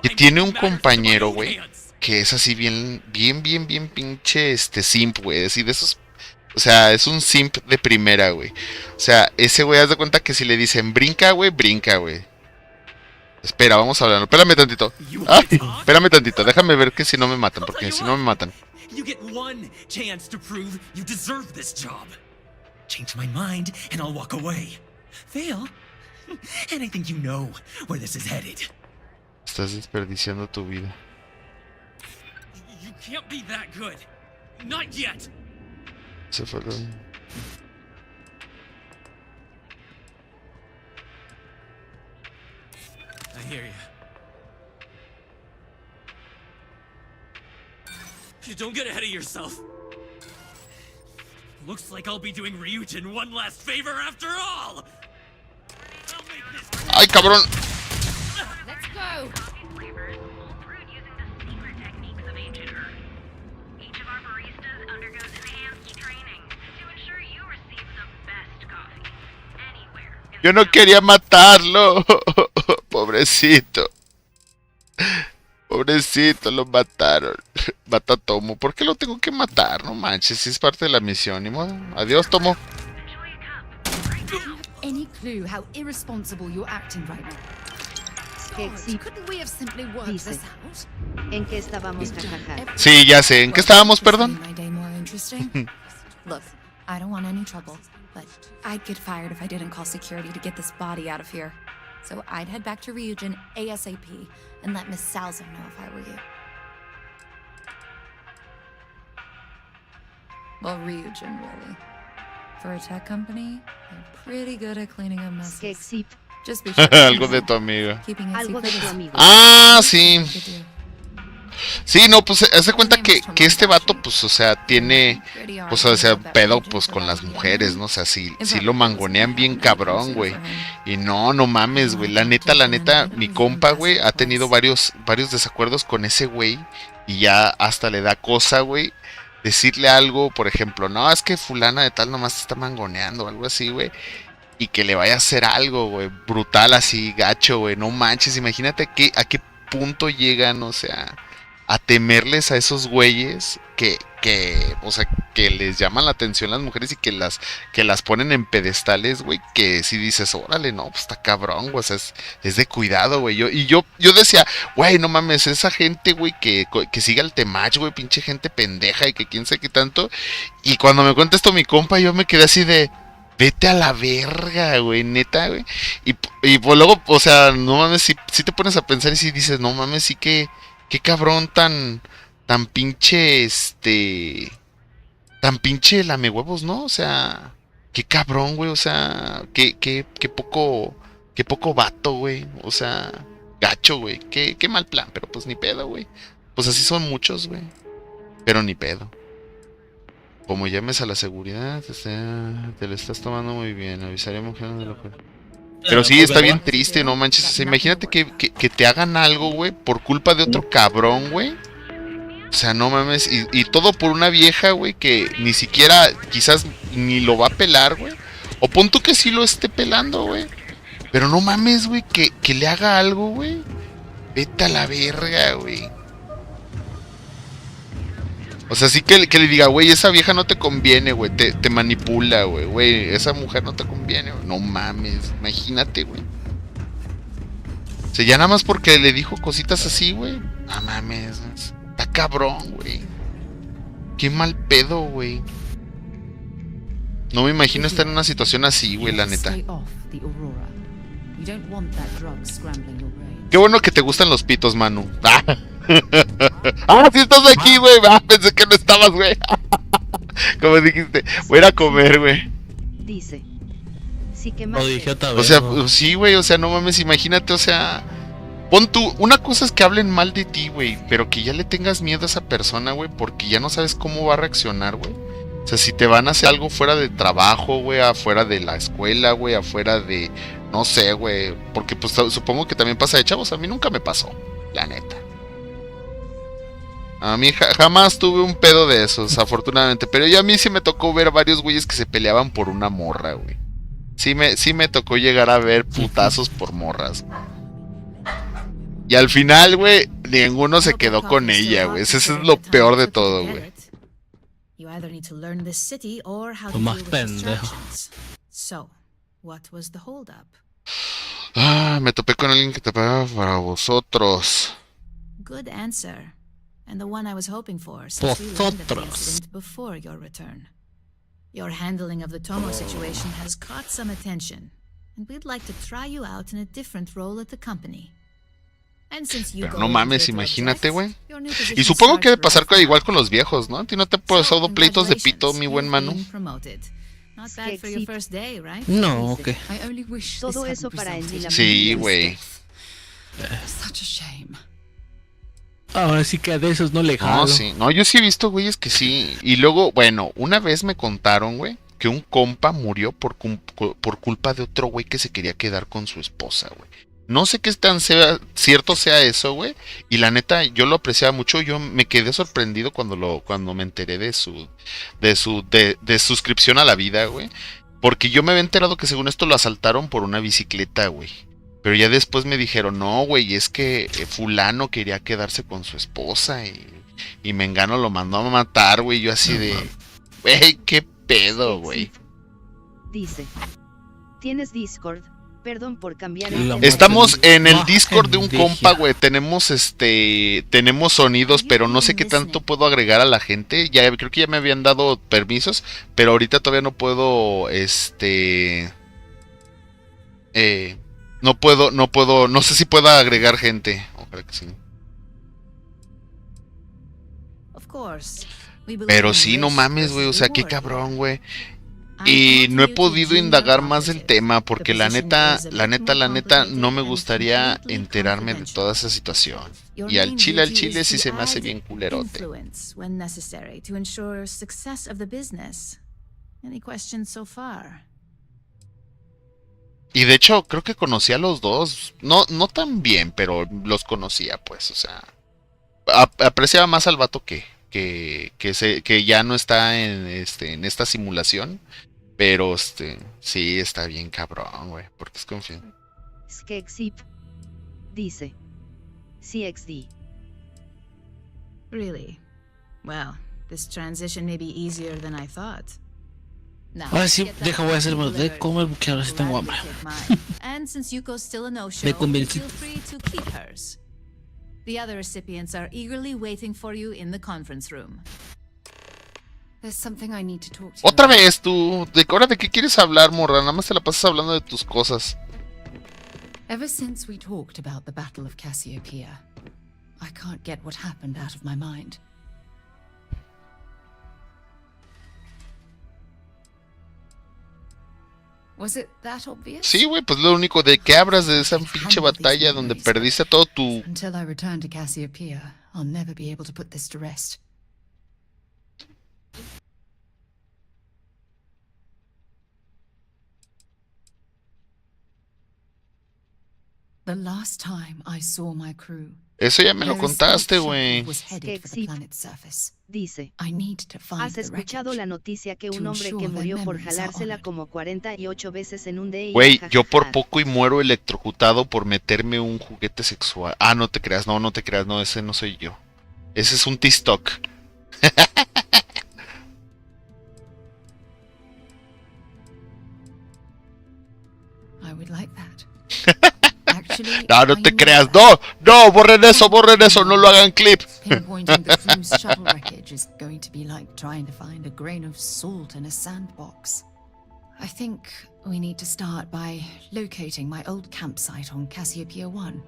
que tiene un compañero, güey, que es así bien pinche simp, güey, así de esos, o sea, es un simp de primera, güey. O sea, ese güey, haz de cuenta que si le dicen brinca, güey, brinca, güey. Espera, vamos a hablarlo. Espérame tantito. Ay, espérame tantito, déjame ver que si no me matan, porque si no me matan. You get one chance to prove you deserve this job. Change my mind and I'll walk away. Fail, and I think you know where this is headed. Estás desperdiciando tu vida. You can't be that good. Not yet. Se fue lo... I hear you. Don't get ahead of yourself. Looks like I'll be doing Ryujin one last favor after all. ¡Ay, cabrón! Let's go. Yo no quería matarlo. Pobrecito. Pobrecito, lo mataron. Mata a Tomo. ¿Por qué lo tengo que matar? No manches, si es parte de la misión. Ni modo. Adiós, Tomo. any clue how irresponsible you're acting right now? Couldn't we have simply worked this out? ¿En qué estábamos, jajaja? Sí, ya sé. ¿En qué estábamos, perdón? My day more interesting. Look, I don't want any trouble, but I'd get fired if I didn't call security to get this body out of here. So I'd head back to Ryujin ASAP and let Miss Salza know if I were you. Well, Ryujin, really. For a tech company, they're pretty good at cleaning up messes. Just be sure Algo de tu amigo. Algo de tu amigo. Ah, sí. Sí, no, pues hace cuenta que este vato, pues, o sea, tiene, pues, o sea, pedo, pues, con las mujeres, ¿no? O sea, sí lo mangonean bien cabrón, güey. Y no mames, güey. La neta, mi compa, güey, ha tenido varios desacuerdos con ese güey. Y ya hasta le da cosa, güey, decirle algo, por ejemplo, no, es que fulana de tal nomás te está mangoneando, algo así, güey. Y que le vaya a hacer algo, güey, brutal así, gacho, güey. No manches, imagínate a qué punto llegan, o sea, a temerles a esos güeyes que, o sea, que les llaman la atención las mujeres y que las ponen en pedestales, güey, que si dices, órale, no, pues está cabrón, güey, o sea, es de cuidado, güey. Yo decía, güey, no mames, esa gente, güey, que siga el temach, güey, pinche gente pendeja y que quién sabe qué tanto. Y cuando me cuenta esto mi compa, yo me quedé así de, vete a la verga, güey, neta, güey. Y pues luego, o sea, no mames, si te pones a pensar y si dices, no mames, sí que qué cabrón tan pinche, tan pinche lamehuevos, ¿no? O sea, qué cabrón, güey, o sea, qué poco vato, güey, o sea, gacho, güey, qué mal plan, pero pues ni pedo, güey. Pues así son muchos, güey, pero ni pedo. Como llames a la seguridad, te lo estás tomando muy bien, avisaremos que no te lo puedo. Pero sí, está bien triste, no manches. O sea, imagínate que te hagan algo, güey, por culpa de otro cabrón, güey. O sea, no mames. Y todo por una vieja, güey, que ni siquiera, quizás ni lo va a pelar, güey. O pon tú que sí lo esté pelando, güey. Pero no mames, güey, que le haga algo, güey. Vete a la verga, güey. O sea, sí que le diga, güey, esa vieja no te conviene, güey, te manipula, güey, esa mujer no te conviene, güey. No mames, imagínate, güey. O sea, ya nada más porque le dijo cositas así, güey. No mames, está cabrón, güey. Qué mal pedo, güey. No me imagino estar en una situación así, güey, la neta. You don't want that drug scrambling your brain. Qué bueno que te gustan los pitos, Manu. Ah, sí estás aquí, güey. Ah, pensé que no estabas, güey. Como dijiste, voy a ir a comer, güey. Dice. Sí que más. O sea, sí, güey, o sea, no mames, imagínate, o sea, pon tú, una cosa es que hablen mal de ti, güey, pero que ya le tengas miedo a esa persona, güey, porque ya no sabes cómo va a reaccionar, güey. O sea, si te van a hacer algo fuera de trabajo, güey, afuera de la escuela, güey, afuera de, no sé, güey, porque pues supongo que también pasa de chavos, a mí nunca me pasó, la neta. A mí jamás tuve un pedo de esos, afortunadamente, pero ya a mí sí me tocó ver varios güeyes que se peleaban por una morra, güey. Sí me tocó llegar a ver putazos por morras, güey. Y al final, güey, ninguno se quedó con ella, güey. Eso es lo peor de todo, güey. You either need to learn this city or how Lo to más deal with pendejo. distractions. So, what was the holdup? Ah, me topé con alguien que te pagaba para vosotros. Good answer. And the one I was hoping for, since we learned of the incident before your return. Your handling of the Tomo situation has caught some attention, and we'd like to try you out in a different role at the company. And since you Pero go no into mames, it to imagínate, object, güey. your new Y position supongo que starts debe pasar right igual con los viejos, ¿no? ¿A ti no te ha pasado pleitos de pito, mi buen Manu? being promoted. Not bad for your first day, right? No, ok. I only wish Todo this eso hadn't para resulted Elvira. in Sí, Leo's güey. death. Such a shame. Ahora sí que a de esos no le jalo. No, sí. No, yo sí he visto güeyes que sí. Y luego, bueno, una vez me contaron, güey, que un compa murió por culpa de otro güey que se quería quedar con su esposa, güey. No sé qué tan cierto sea eso, güey. Y la neta, yo lo apreciaba mucho. Yo me quedé sorprendido cuando me enteré de su suscripción a la vida, güey. Porque yo me había enterado que según esto lo asaltaron por una bicicleta, güey. Pero ya después me dijeron, no, güey, es que fulano quería quedarse con su esposa y Mengano lo mandó a matar, güey. Yo así de, güey, qué pedo, güey. Dice. ¿Tienes Discord? Perdón por cambiar Estamos en el Discord de un compa, güey. Tenemos sonidos, pero no sé qué tanto puedo agregar a la gente. Ya creo que ya me habían dado permisos, pero ahorita todavía no puedo, no sé si pueda agregar gente. Ojalá que sí. Pero sí, no mames, güey, o sea, qué cabrón, güey. Y no he podido indagar más del tema porque la neta, no me gustaría enterarme de toda esa situación. Y al chile sí se me hace bien culerote. Y de hecho, creo que conocí a los dos. No tan bien, pero los conocía, pues, o sea. Apreciaba más al vato que ya no está en esta simulación. Pero sí está bien cabrón, güey, porque es confiante. Skexip dice CXD. Really? Well, this transition may be easier than I thought. Ahora sí, voy a hacerme de comer porque ahora sí tengo hambre. And since Yuko's still a no-show, Me convencí. feel free to keep hers. The other recipients are eagerly waiting for you in the conference room. There's something I need to talk to you Otra about. vez tú, ahora de qué quieres hablar, morra, nada más te la pasas hablando de tus cosas. Ever since we talked about the Battle of Cassiopeia, I can't get what happened out of my mind. Was it that obvious? Sí, güey, pues lo único de que hablas de esa pinche batalla donde perdiste todo tu... Until I return to Cassiopeia, I'll never be able to put this to rest. The last time I saw my crew, Eso ya me lo their contaste, escape güey. ship was headed for the planet's surface. Dice. I need to find ¿Has the escuchado wreckage la noticia que un to hombre ensure que their murió por memories are jalársela honored? como 48 veces en un día? Güey, yo por poco y muero electrocutado por meterme un juguete sexual. Ah, no te creas, no te creas, no, ese no soy yo. Ese es un T-Stock. I would like that. Actually, No I te know creas, that. no, borren eso, no lo hagan clip. Pinpointing the crew's shuttle wreckage is going to be like trying to find a grain of salt in a sandbox. I think we need to start by locating my old campsite on Cassiopeia 1.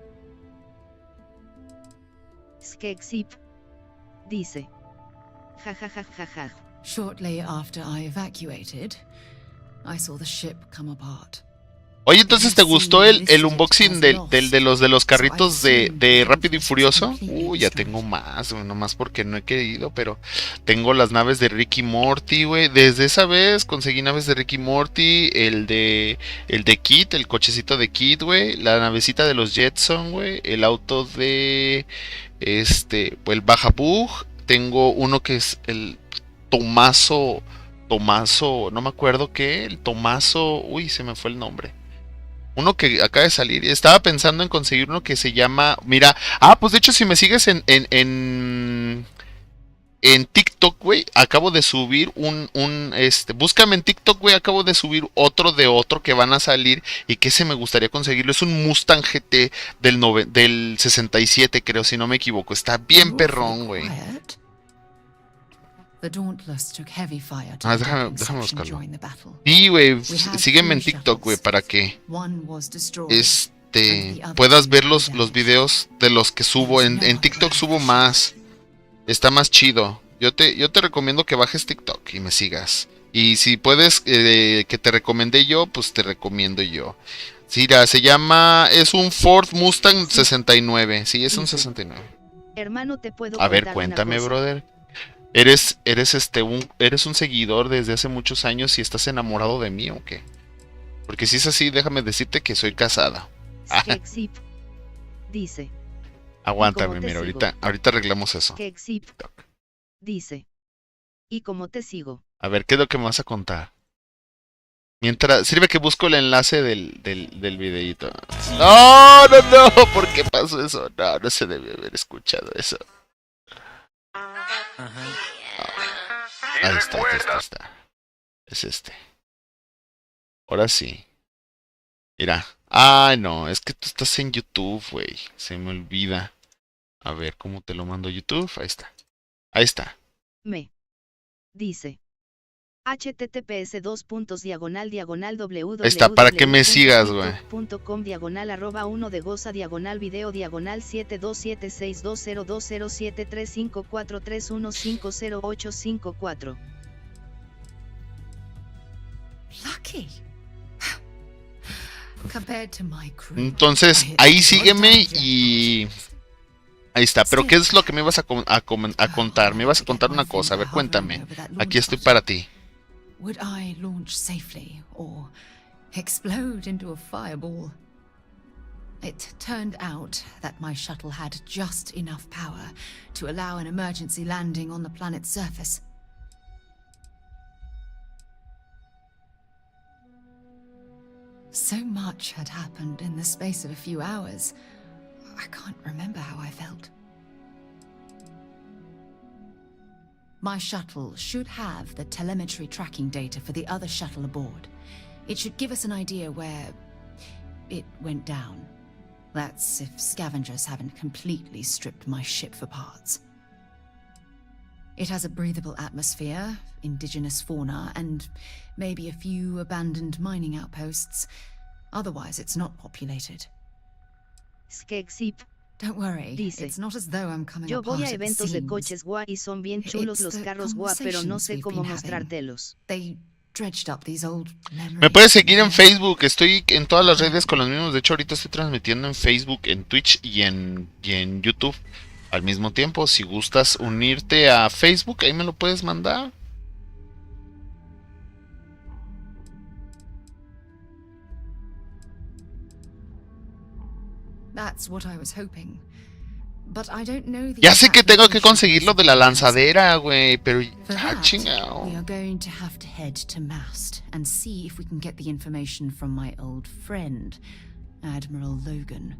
Skexip. Dice. Jajajajaja. Shortly after I evacuated, I saw the ship come apart. Oye, entonces, ¿te gustó el unboxing de los carritos de Rápido y Furioso? Ya tengo más, güey, nomás porque no he querido, pero tengo las naves de Rick y Morty, güey. Desde esa vez conseguí naves de Rick y Morty, el de Kit, el cochecito de Kit, güey, la navecita de los Jetson, güey, el auto de el Bajabug. Tengo uno que es el Tomaso, no me acuerdo qué, el Tomaso, uy, se me fue el nombre. Uno que acaba de salir. Estaba pensando en conseguir uno que se llama. Mira. Pues de hecho, si me sigues en TikTok, güey. Acabo de subir búscame en TikTok, güey. Acabo de subir otro que van a salir. Y que ese me gustaría conseguirlo. Es un Mustang GT del 67, creo, si no me equivoco. Está bien perrón, güey. Déjame buscarlo. Sí, güey, sígueme en TikTok, güey, para que puedas ver los videos de los que subo. En TikTok subo más. Está más chido. Yo te recomiendo que bajes TikTok y me sigas. Y si puedes que te recomendé yo, pues te recomiendo yo. Sí, se llama, es un Ford Mustang 69. Sí, es un 69. Hermano, te puedo A ver, contar cuéntame, una cosa. brother. ¿Eres un seguidor desde hace muchos años y estás enamorado de mí o qué? Porque si es así, déjame decirte que soy casada. Skexip. Dice. Aguántame, mira, ahorita arreglamos eso. Skexip. Dice. ¿Y cómo te sigo? A ver, ¿qué es lo que me vas a contar? Mientras, sirve que busco el enlace del videíto. No, ¿por qué pasó eso? No se debe haber escuchado eso. Ahí está. Es este. Ahora sí. Mira. Ay, no, es que tú estás en YouTube, güey. Se me olvida. A ver, ¿cómo te lo mando a YouTube? Ahí está. Dice. https://www. Ahí está, para que me sigas, güey. .com/1 de goza /video /727200735431543150854. Lucky. Compared to my crew. Entonces, ahí sígueme y... Ahí está, pero ¿qué es lo que me ibas a contar? Me ibas a contar una cosa, a ver, cuéntame. Aquí estoy para ti. Would I launch safely or explode into a fireball? It turned out that my shuttle had just enough power to allow an emergency landing on the planet's surface. So much had happened in the space of a few hours. I can't remember how I felt. My shuttle should have the telemetry tracking data for the other shuttle aboard. It should give us an idea where it went down. That's if scavengers haven't completely stripped my ship for parts. It has a breathable atmosphere, indigenous fauna, and maybe a few abandoned mining outposts. Otherwise, it's not populated. Skexip. Don't worry, Dice, it's not as though I'm coming yo apart voy a at the eventos de seams. coches guá y son bien chulos It's los the carros guá, pero no sé conversations cómo we've been having. mostrártelos. They dredged up these old memories. Me puedes seguir en Facebook, estoy en todas las redes con los mismos. De hecho, ahorita estoy transmitiendo en Facebook, en Twitch y en YouTube al mismo tiempo. Si gustas unirte a Facebook, ahí me lo puedes mandar. That's what I was hoping. But I don't know the Ya sé que exact tengo que location conseguir lo of de la the lanzadera, güey, pero... For Ah, that, chingao. we are going to have to head to Mast and see if we can get the information from my old friend, Admiral Logan.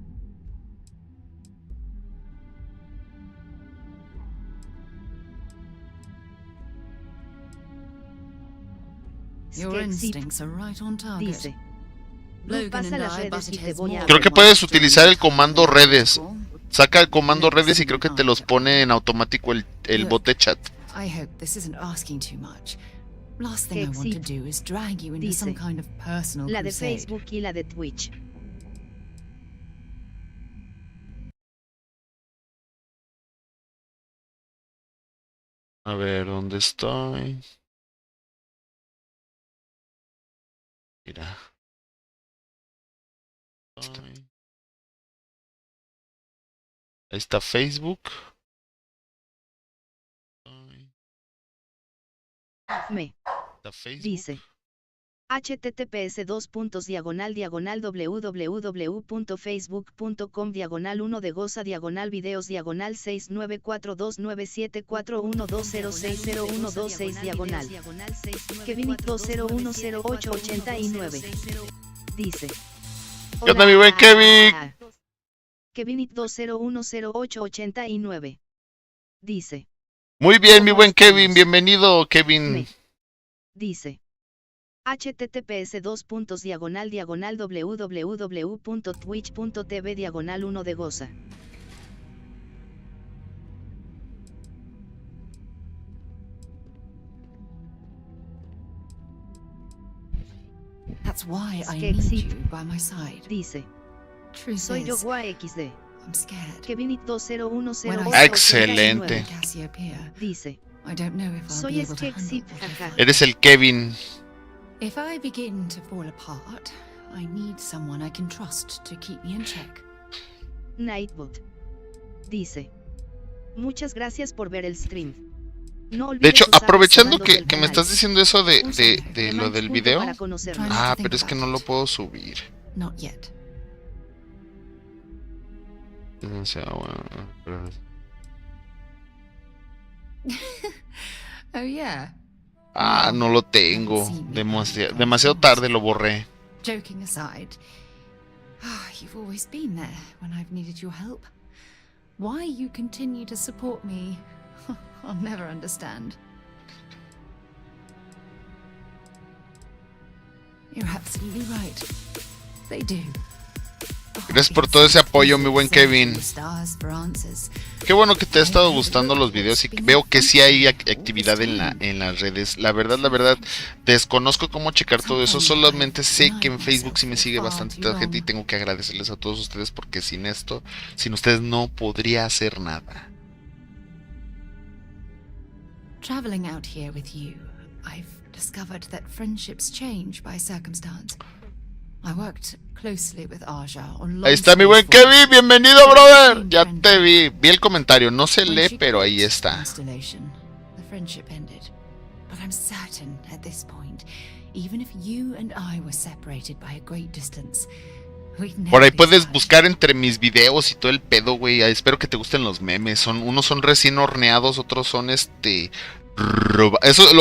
Your instincts are right on target. Dice. Logan Pasa and las I redes butted y te heads voy a more Creo que than puedes once utilizar el during comando redes. Saca el comando Makes redes y creo que te los pone en automático el bot de chat. I hope this isn't asking too much, Last thing I want to do is drag you into some kind of personal La de crusade. Facebook y la de Twitch. A ver, ¿dónde estoy? Mira. Ahí está Facebook. Está Facebook. Dice. https://www.facebook.com/1 de goza/videos 694297412060126 Kevinit20108889 dice. ¿Qué onda, mi buen Kevin? Kevinit20108889 dice. Muy bien, mi buen Kevin, bienvenido, Kevin. Dice. https://www.twitch.tv/1 de goza. That's why I need you by my side. Dice. Truth Soy yo is, XD. I'm scared. Kevinit20108889 Excelente. dice. I don't know if I'll Soy be able to handle Skexit, whatever. jaja. Eres el Kevin. If I begin to fall apart, I need someone I can trust to keep me in check. Nightbot dice. Muchas gracias por ver el stream. No olvides De hecho, usar los aprovechando comandos que del me canal. estás diciendo eso de lo del punto video. para conocernos. Ah, pero es que no lo puedo subir. Not yet. O sea, bueno, pero- Oh yeah. Ah, no lo tengo. Demasiado tarde lo borré. Joking aside, you've always been there when I've needed your help. Why you continue to support me, I'll never understand. You're absolutely right. They do. Gracias por todo ese apoyo, mi buen Kevin. Stars for answers. Qué bueno que te ha estado gustando los videos y veo que sí hay actividad en las redes. La verdad, desconozco cómo checar todo eso. Solamente sé que en Facebook sí me sigue bastante gente y tengo que agradecerles a todos ustedes porque sin ustedes no podría hacer nada. Traveling out here with you, I've discovered that friendships change by circumstance. I worked closely with Aja on Ahí está mi buen Kevin, bienvenido, brother. Ya te vi el comentario, no se lee, pero ahí está. The friendship ended, but I'm certain at this point, even if you and I were separated by a great distance, we'd never Por ahí be puedes buscar entre mis videos y todo el pedo, güey. Espero que te gusten los memes. Unos son recién horneados, otros son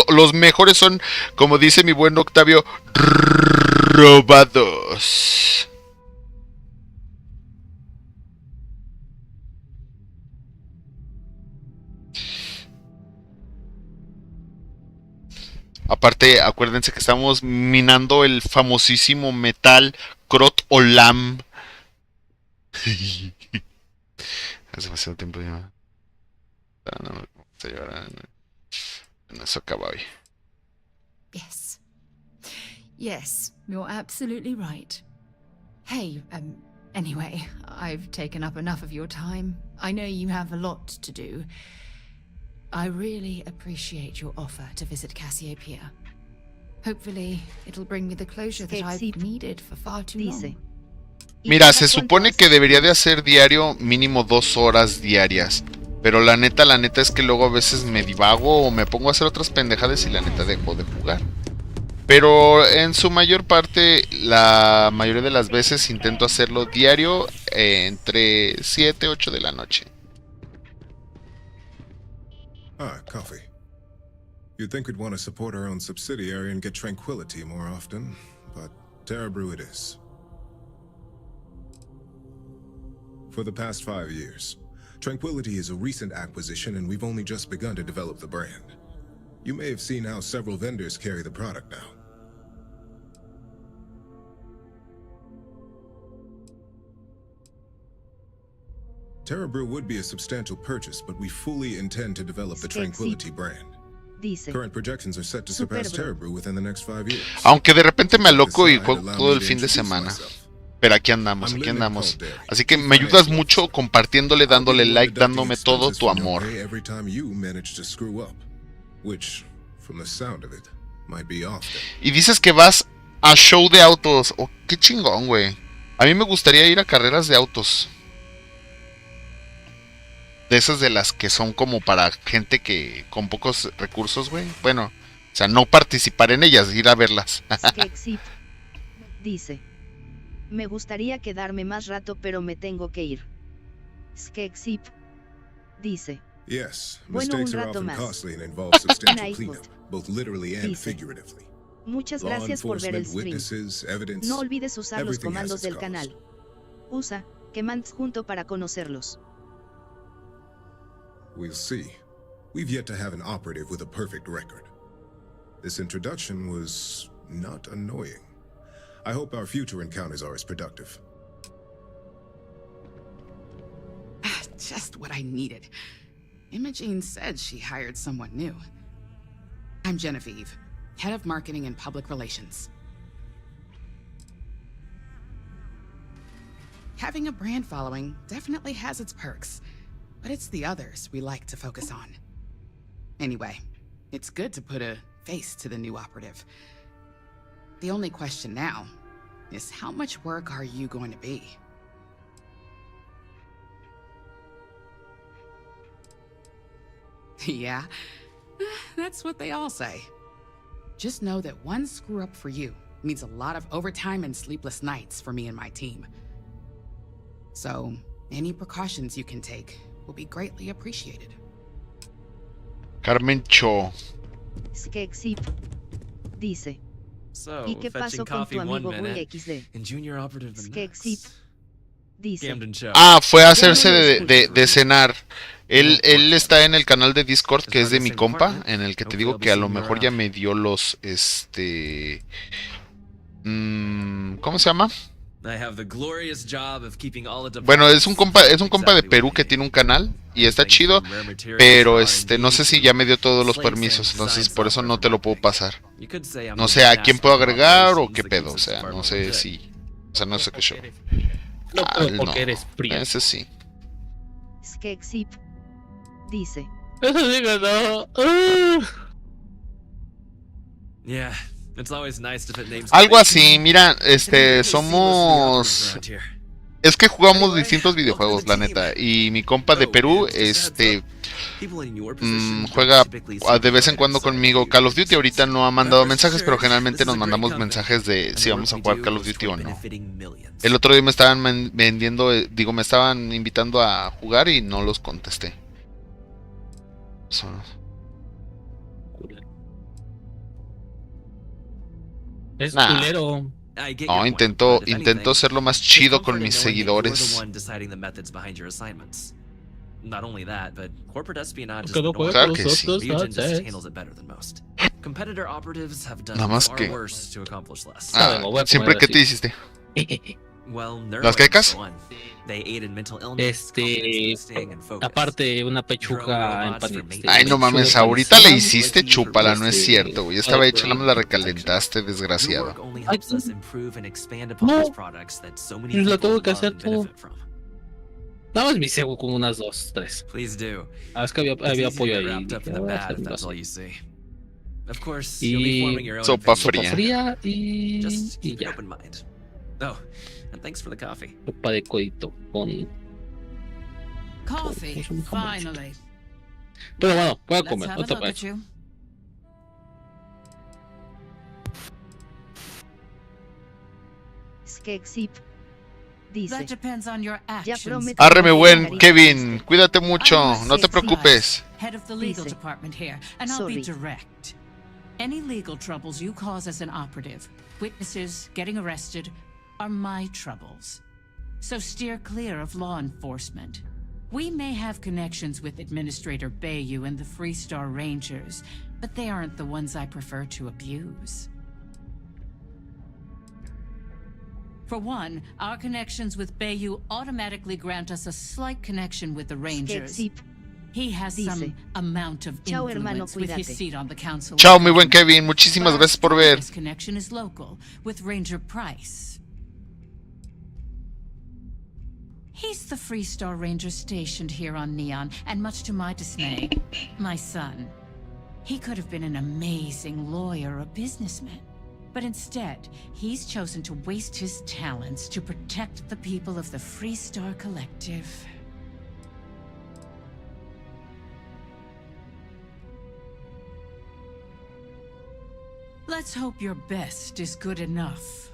los mejores son, como dice mi buen Octavio, robados. Aparte, acuérdense que estamos minando el famosísimo metal Crot Olam. Hace demasiado tiempo ya. No, eso acaba hoy. Yes, you're absolutely right. Hey, anyway, I've taken up enough of your time. I know you have a lot to do. I really appreciate your offer to visit Cassiopeia. Hopefully, it'll bring me the closure that I've needed for far too long. Mira, se supone que debería de hacer diario mínimo 2 horas diarias. Pero la neta es que luego a veces me divago o me pongo a hacer otras pendejadas y la neta dejo de jugar. Pero en su mayor parte, la mayoría de las veces intento hacerlo diario entre 7 y 8 de la noche. Ah, coffee. You'd think we'd want to support our own subsidiary and get tranquility more often, but Terra Brew it is. For the past 5 years, Tranquility is a recent acquisition and we've only just begun to develop the brand. You may have seen how several vendors carry the product now. Terra Brew would be a substantial purchase, but we fully intend to develop the Tranquility brand. Dice. Current projections are set to surpass Terebrew within the next 5 years. Aunque de repente me aloco y juego todo el fin de semana. Pero aquí andamos, aquí andamos. Así que me ayudas mucho compartiéndole, dándole like, dándome todo tu amor. Y dices que vas a show de autos. Oh, qué chingón, güey. A mí me gustaría ir a carreras de autos. De esas de las que son como para gente que con pocos recursos, güey. Bueno, o sea, no participar en ellas, ir a verlas. Dice. Me gustaría quedarme más rato, pero me tengo que ir. Skexip. Dice. Yes, Bueno, un mistakes are rato often más. costly and involve substantial cleanup, both literally and Dice. figuratively. Muchas Law gracias por ver el enforcement, stream. witnesses, evidence, No olvides usar los everything has comandos its del cost. canal. Usa commands junto para conocerlos. We'll see. We've yet to have an operative with a perfect record. This introduction was not annoying. I hope our future encounters are as productive. Just what I needed. Imogene said she hired someone new. I'm Genevieve, head of marketing and public relations. Having a brand following definitely has its perks, but it's the others we like to focus on. Anyway, it's good to put a face to the new operative. The only question now is how much work are you going to be? Yeah, that's what they all say. Just know that one screw up for you means a lot of overtime and sleepless nights for me and my team. So, any precautions you can take will be greatly appreciated. Carmen Cho. Skexip. Dice. So, ¿Y qué pasó fetching con coffee tu amigo one minute, Bull XD? and junior operative the Skexip. next. Dice. Camden Show. Ah, fue a hacerse de cenar. Él está en el canal de Discord que es de mi compa, en el que te digo que a lo mejor ya me dio los, ¿cómo se llama? I have the glorious job of keeping all the Bueno, es un compa de Perú que tiene un canal y está chido, pero no sé si ya me dio todos los permisos, entonces por eso no te lo puedo pasar. No sé a quién puedo agregar o qué pedo, o sea, no sé si, o sea, no sé qué show. No, porque eres prieto. Ese sí. Skexip. Dice. Eso digo, no. Yeah, it's always nice to put names. Algo así, mira, somos... Es que jugamos distintos videojuegos, la neta. Y mi compa de Perú, juega de vez en cuando conmigo Call of Duty. Ahorita no ha mandado mensajes, pero generalmente nos mandamos mensajes de si vamos a jugar Call of Duty o no. El otro día me estaban me estaban invitando a jugar y no los contesté. Es culero. No, intento ser lo más chido con mis seguidores. Not only that, but corporate espionage is Claro que sí. handles it better than most. Competitor operatives have done Nada más far que... worse to accomplish less. ¿Siempre qué te hiciste? ¿Las quecas? Aparte una pechuga empanizada. Ay, no mames, ahorita le hiciste, chúpala, no es cierto, güey. Estaba hecha, la me la recalentaste, desgraciado. No, lo tengo que hacer todo. Nada más mi cebo como unas 2, 3. Ah, es que había pollo ahí. Y sopa fría. Y ya. Oh, and thanks for the coffee. Sopa de codito con... Coffee, finally. Pero bueno, voy a comer, no te preocupes. Skexip. Dice. Arre, buen Kevin, cuídate mucho, no te preocupes. Head of the legal department here, and I'll be direct. Any legal troubles you cause as an operative, witnesses, getting arrested, are my troubles. So steer clear of law enforcement. We may have connections with Administrator Bayou and the Freestar Rangers, but they aren't the ones I prefer to abuse. For one, our connections with Bayou automatically grant us a slight connection with the Rangers. He has some amount of Chao, hermano, influence with his cuídate. seat on the council. Chao, mi buen Kevin. Muchísimas gracias por ver. This connection is local with Ranger Price. He's the Freestar Ranger stationed here on Neon, and much to my dismay, my son. He could have been an amazing lawyer or businessman, but instead, he's chosen to waste his talents to protect the people of the Freestar Collective. Let's hope your best is good enough.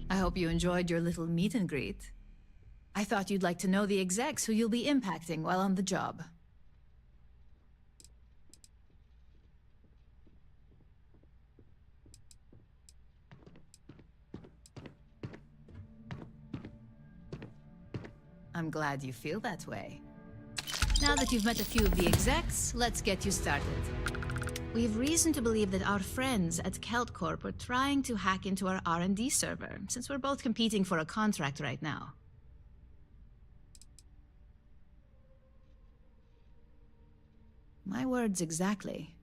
I hope you enjoyed your little meet and greet. I thought you'd like to know the execs who you'll be impacting while on the job. I'm glad you feel that way. Now that you've met a few of the execs, let's get you started. We've reason to believe that our friends at Kelt Corp are trying to hack into our R&D server, since we're both competing for a contract right now. My words exactly.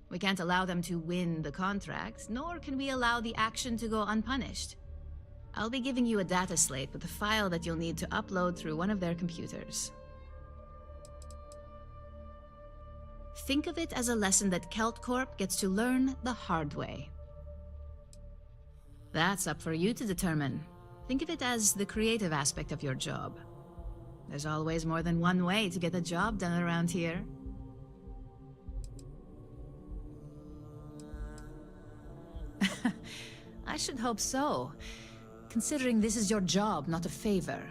We can't allow them to win the contract, nor can we allow the action to go unpunished. I'll be giving you a data slate with a file that you'll need to upload through one of their computers. Think of it as a lesson that Kelt Corp gets to learn the hard way. That's up for you to determine. Think of it as the creative aspect of your job. There's always more than one way to get the job done around here. I should hope so, considering this is your job, not a favor.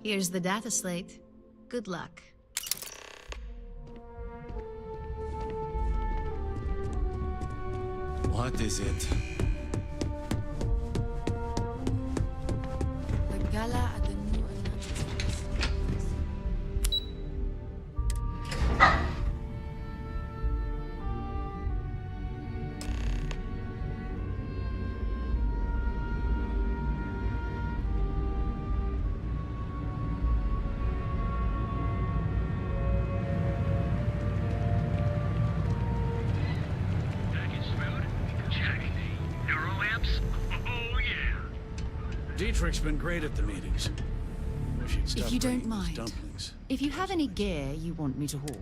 Here's the data slate. Good luck. What is it? The gala at the new Dietrich's been great at the meetings. Wish he'd stop If you don't bringing those mind, dumplings. if you have any gear you want me to haul.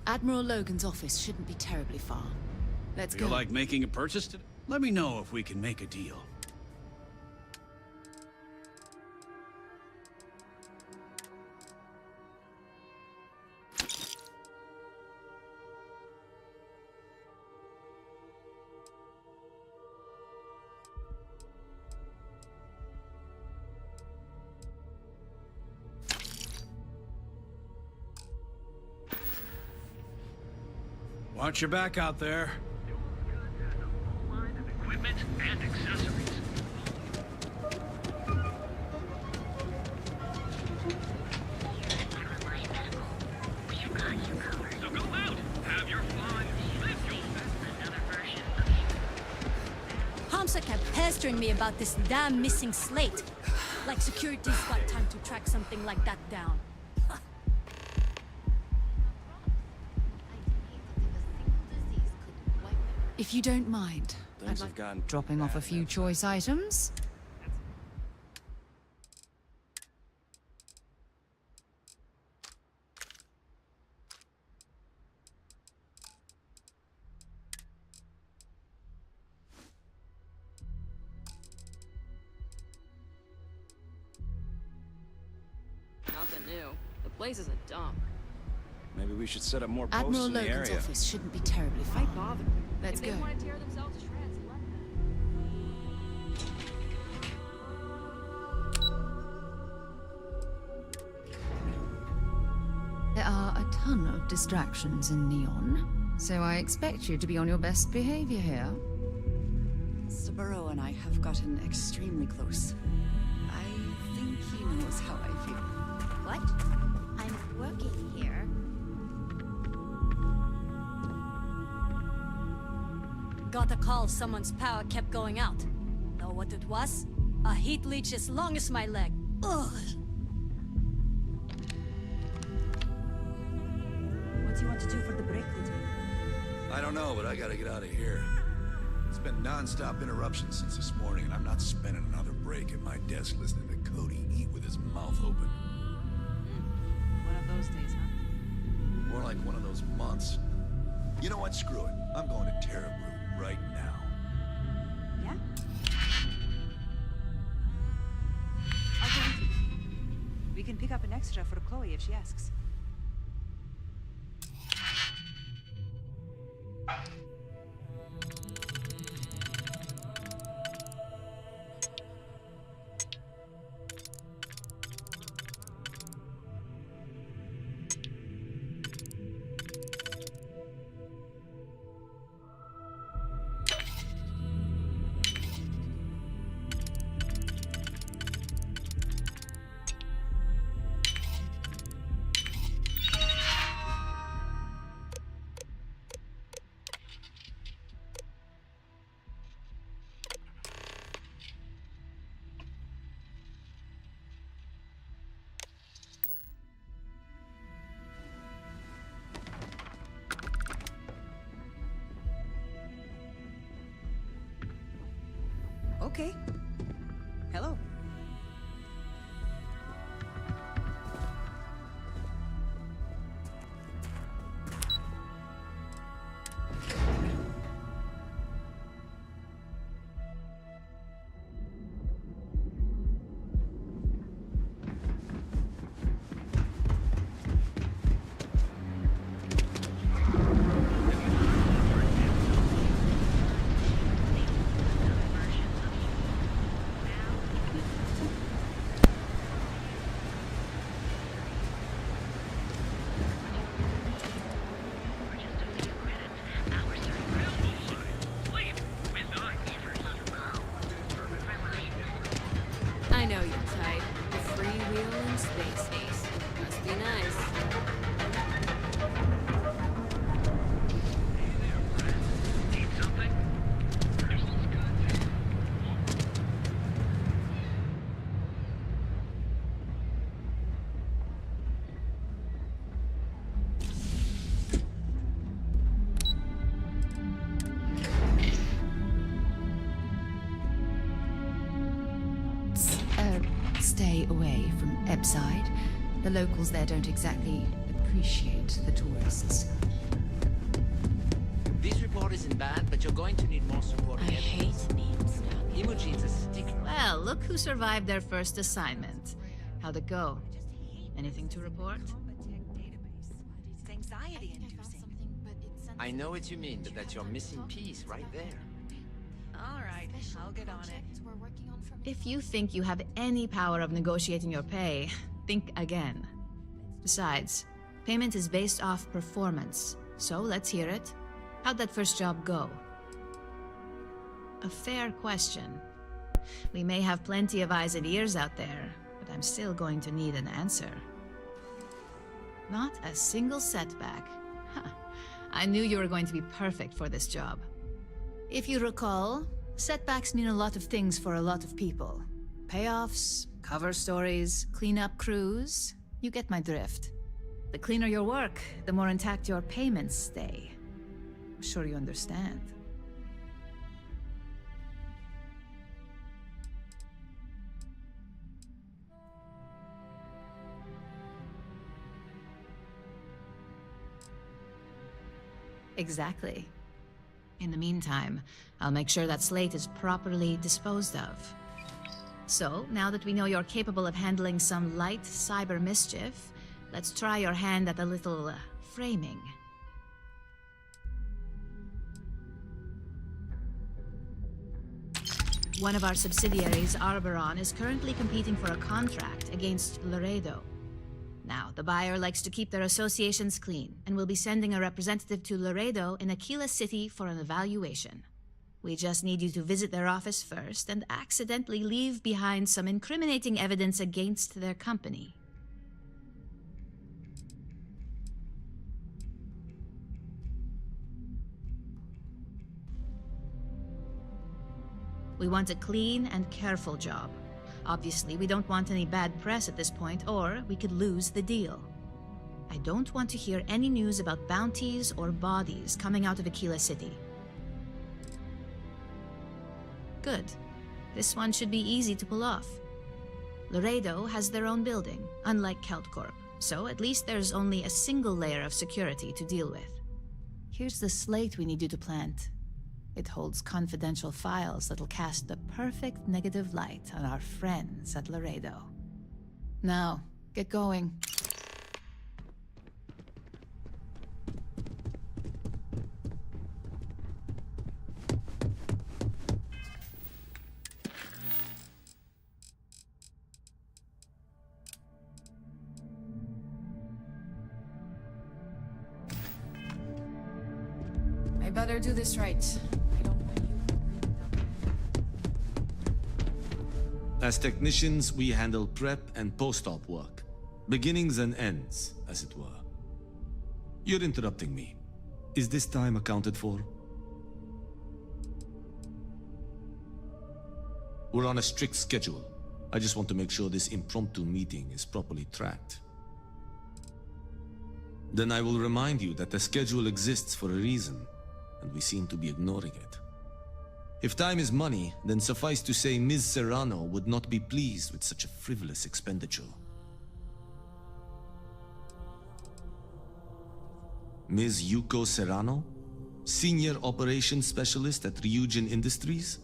Admiral Logan's office shouldn't be terribly far. Let's Feel go. like making a purchase today? Let me know if we can make a deal. Watch your back out there. Equipment and accessories. So go out, have your fun, live your Hamsa kept pestering me about this damn missing slate. Like security's got time to track something like that down. If you don't mind, Things I'd have like gotten dropping off a few choice items. nothing new. The place is a dump. Maybe we should set up more posts Admiral in the Logan's area. office shouldn't be terribly far. Why bother? Let's if go. they want to tear themselves to shreds, let them. There are a ton of distractions in Neon, so I expect you to be on your best behavior here. Saburo and I have gotten extremely close. I think he knows how I feel. What? I'm working here. Got a call someone's power kept going out. Know what it was? A heat leech as long as my leg. Ugh. What do you want to do for the break, Lieutenant? I don't know, but I gotta get out of here. It's been non-stop interruptions since this morning, and I'm not spending another break at my desk listening to Cody eat with his mouth open. One of those days, huh? More like one of those months. You know what? Screw it. I'm going to Terra Brew right now. Yeah? I'll go with you. We can pick up an extra for Chloe if she asks. Okay. Hello. I know you're tight. The freewheel in space. Must be nice. Stay away from Ebside. The locals there don't exactly appreciate the tourists. This report isn't bad, but you're going to need more support. I hate memes now. Imogene's a stickler. Well, look who survived their first assignment. How'd it go? Anything to report? It's anxiety-inducing. I know what you mean, but that's your missing piece right there. All right, I'll get on it. If you think you have any power of negotiating your pay, think again. Besides, payment is based off performance, so let's hear it. How'd that first job go? A fair question. We may have plenty of eyes and ears out there, but I'm still going to need an answer. Not a single setback. Huh. I knew you were going to be perfect for this job. If you recall, setbacks mean a lot of things for a lot of people. Payoffs, cover stories, cleanup crews. You get my drift. The cleaner your work, the more intact your payments stay. I'm sure you understand. Exactly. In the meantime, I'll make sure that slate is properly disposed of. So, now that we know you're capable of handling some light cyber mischief, let's try your hand at a little framing. One of our subsidiaries, Arboron, is currently competing for a contract against Laredo. Now, the buyer likes to keep their associations clean, and will be sending a representative to Laredo in Aquila City for an evaluation. We just need you to visit their office first and accidentally leave behind some incriminating evidence against their company. We want a clean and careful job. Obviously, we don't want any bad press at this point, or we could lose the deal. I don't want to hear any news about bounties or bodies coming out of Aquila City. Good. This one should be easy to pull off. Laredo has their own building, unlike KeltCorp, so at least there's only a single layer of security to deal with. Here's the slate we need you to plant. It holds confidential files that'll cast the perfect negative light on our friends at Laredo. Now, get going. I better do this right. As technicians, we handle prep and post-op work. Beginnings and ends, as it were. You're interrupting me. Is this time accounted for? We're on a strict schedule. I just want to make sure this impromptu meeting is properly tracked. Then I will remind you that the schedule exists for a reason, and we seem to be ignoring it. If time is money, then suffice to say Ms. Serrano would not be pleased with such a frivolous expenditure. Ms. Yuko Serrano? Senior Operations Specialist at Ryujin Industries?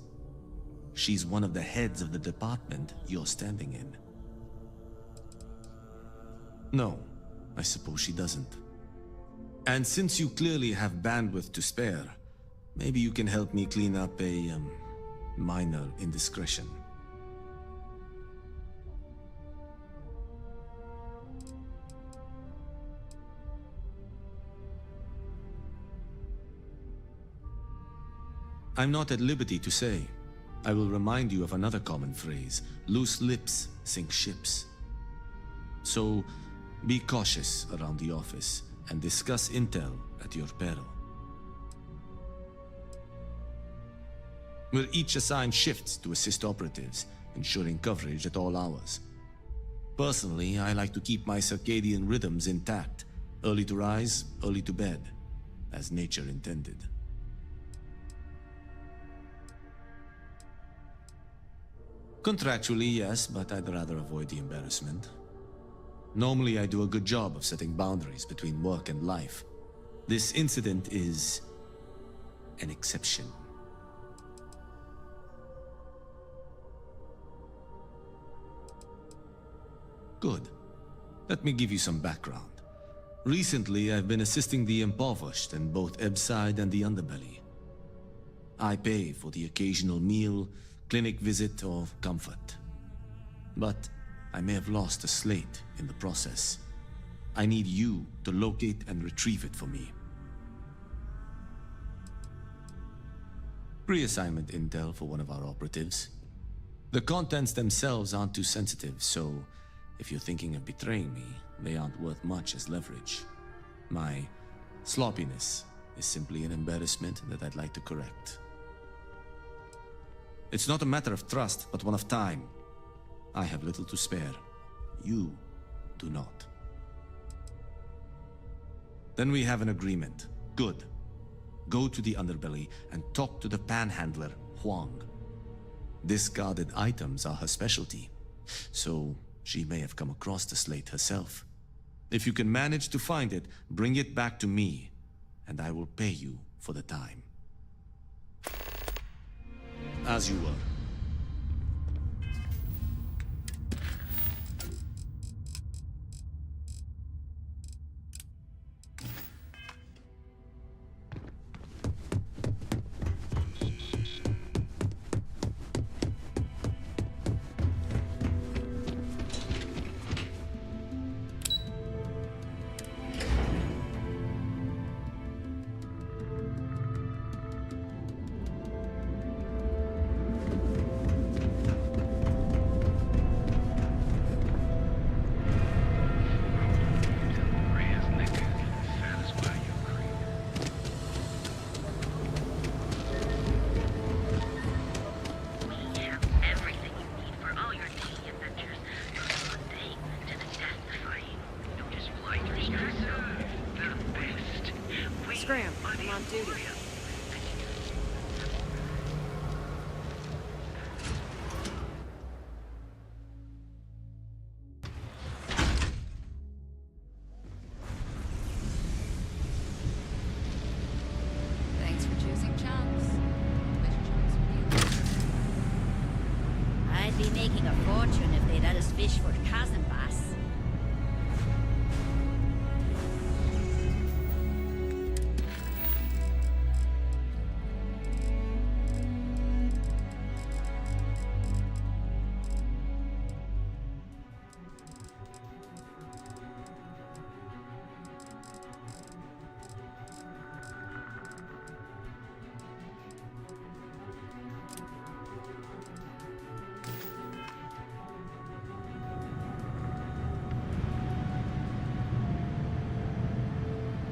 She's one of the heads of the department you're standing in. No, I suppose she doesn't. And since you clearly have bandwidth to spare, maybe you can help me clean up a, minor indiscretion. I'm not at liberty to say. I will remind you of another common phrase: loose lips sink ships. So, be cautious around the office and discuss intel at your peril. We're each assigned shifts to assist operatives, ensuring coverage at all hours. Personally, I like to keep my circadian rhythms intact, early to rise, early to bed, as nature intended. Contractually, yes, but I'd rather avoid the embarrassment. Normally, I do a good job of setting boundaries between work and life. This incident is an exception. Good. Let me give you some background. Recently, I've been assisting the impoverished in both Ebbside and the underbelly. I pay for the occasional meal, clinic visit, or comfort. But I may have lost a slate in the process. I need you to locate and retrieve it for me. Pre-assignment intel for one of our operatives. The contents themselves aren't too sensitive, so if you're thinking of betraying me, they aren't worth much as leverage. My sloppiness is simply an embarrassment that I'd like to correct. It's not a matter of trust, but one of time. I have little to spare. You do not. Then we have an agreement. Good. Go to the underbelly and talk to the panhandler, Huang. Discarded items are her specialty, so she may have come across the slate herself. If you can manage to find it, bring it back to me, and I will pay you for the time. As you were. on duty. Thanks for choosing chumps. I'd be making a fortune if they let us fish for cousin bass.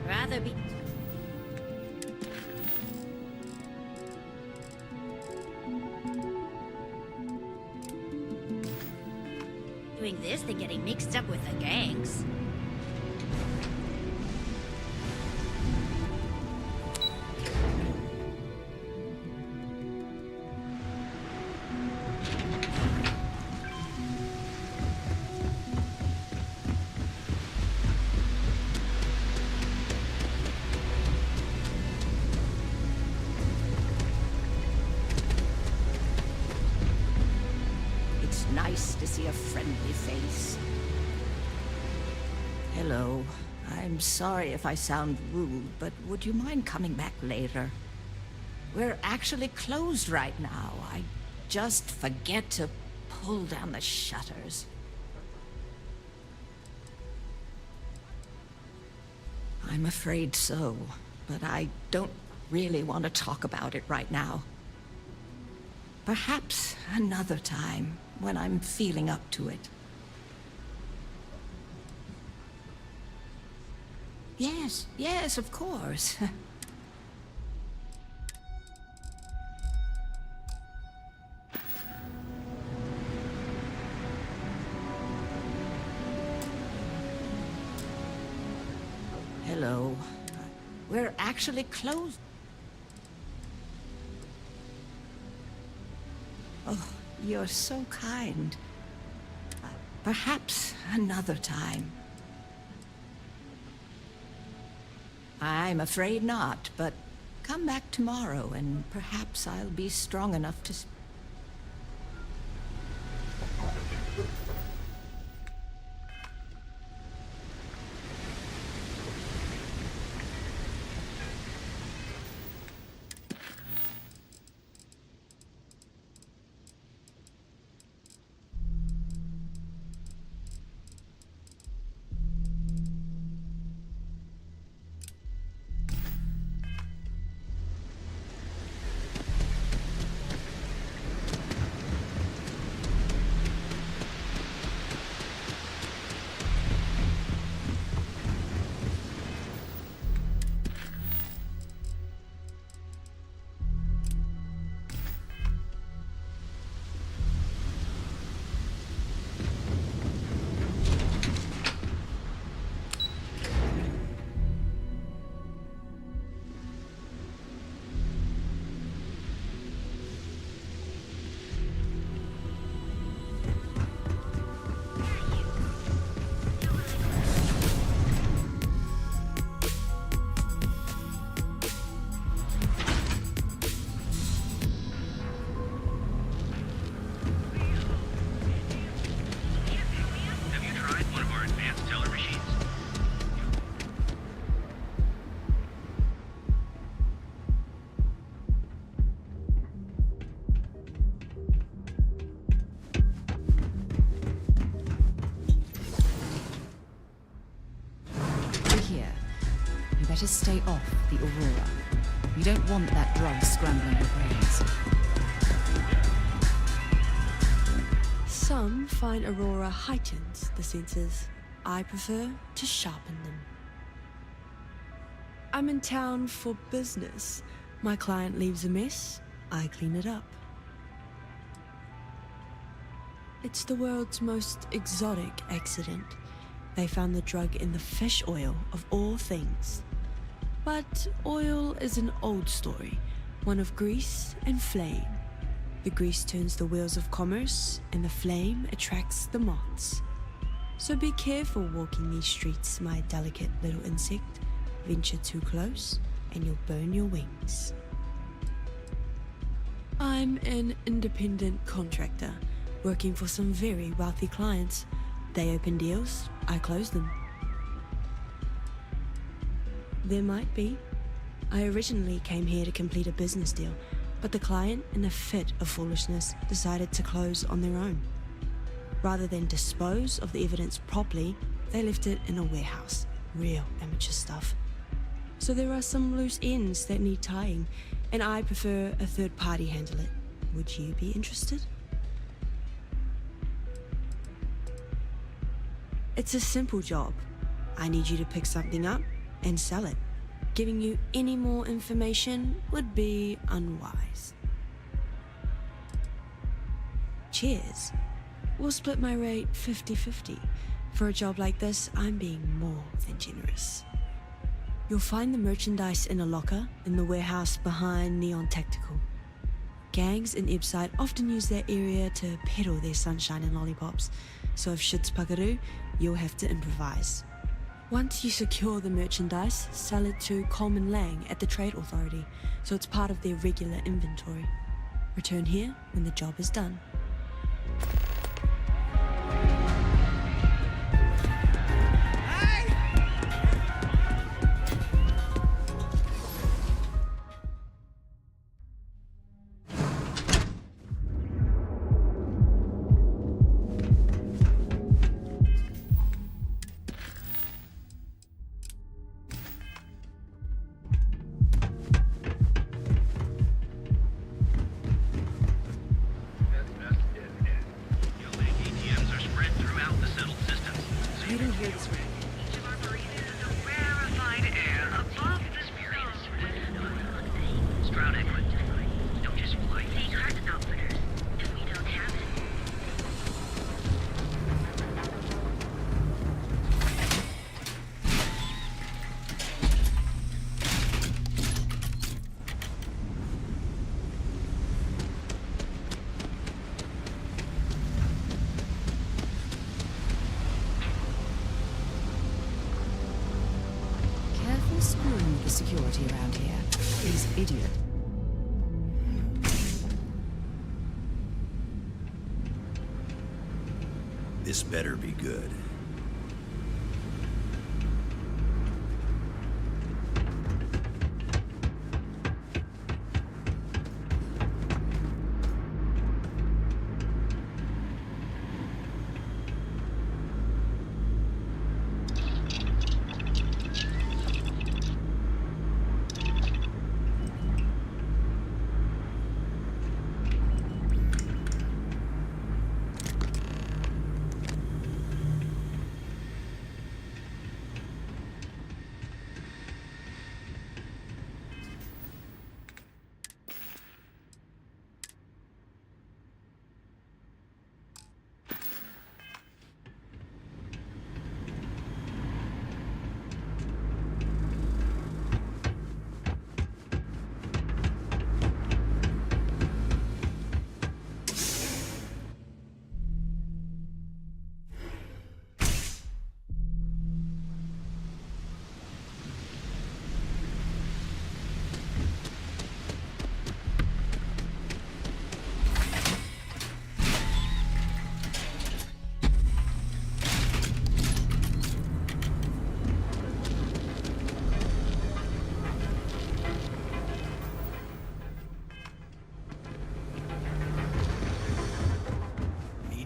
Rather be... doing this than getting mixed up with the gangs. It's nice to see a friendly face. Hello. I'm sorry if I sound rude, but would you mind coming back later? We're actually closed right now. I just forget to pull down the shutters. I'm afraid so, but I don't really want to talk about it right now. Perhaps another time, when I'm feeling up to it. Yes, of course. Hello. We're actually closed. Oh, you're so kind. Perhaps another time. I'm afraid not, but come back tomorrow and perhaps I'll be strong enough to... Better stay off the Aurora. You don't want that drug scrambling your brains. Some find Aurora heightens the senses. I prefer to sharpen them. I'm in town for business. My client leaves a mess, I clean it up. It's the world's most exotic accident. They found the drug in the fish oil of all things. But oil is an old story, one of grease and flame. The grease turns the wheels of commerce, and the flame attracts the moths. So be careful walking these streets, my delicate little insect. Venture too close, and you'll burn your wings. I'm an independent contractor, working for some very wealthy clients. They open deals, I close them. There might be. I originally came here to complete a business deal, but the client, in a fit of foolishness, decided to close on their own. Rather than dispose of the evidence properly, they left it in a warehouse. Real amateur stuff. So there are some loose ends that need tying, and I prefer a third party handle it. Would you be interested? It's a simple job. I need you to pick something up and sell it. Giving you any more information would be unwise. Cheers. We'll split my rate 50-50. For a job like this, I'm being more than generous. You'll find the merchandise in a locker in the warehouse behind Neon Tactical. Gangs in Ebside often use that area to peddle their sunshine and lollipops, so if shit's puckaroo, you'll have to improvise. Once you secure the merchandise, sell it to Coleman Lang at the Trade Authority, so it's part of their regular inventory. Return here when the job is done. Screwing with the security around here. These idiots. This better be good.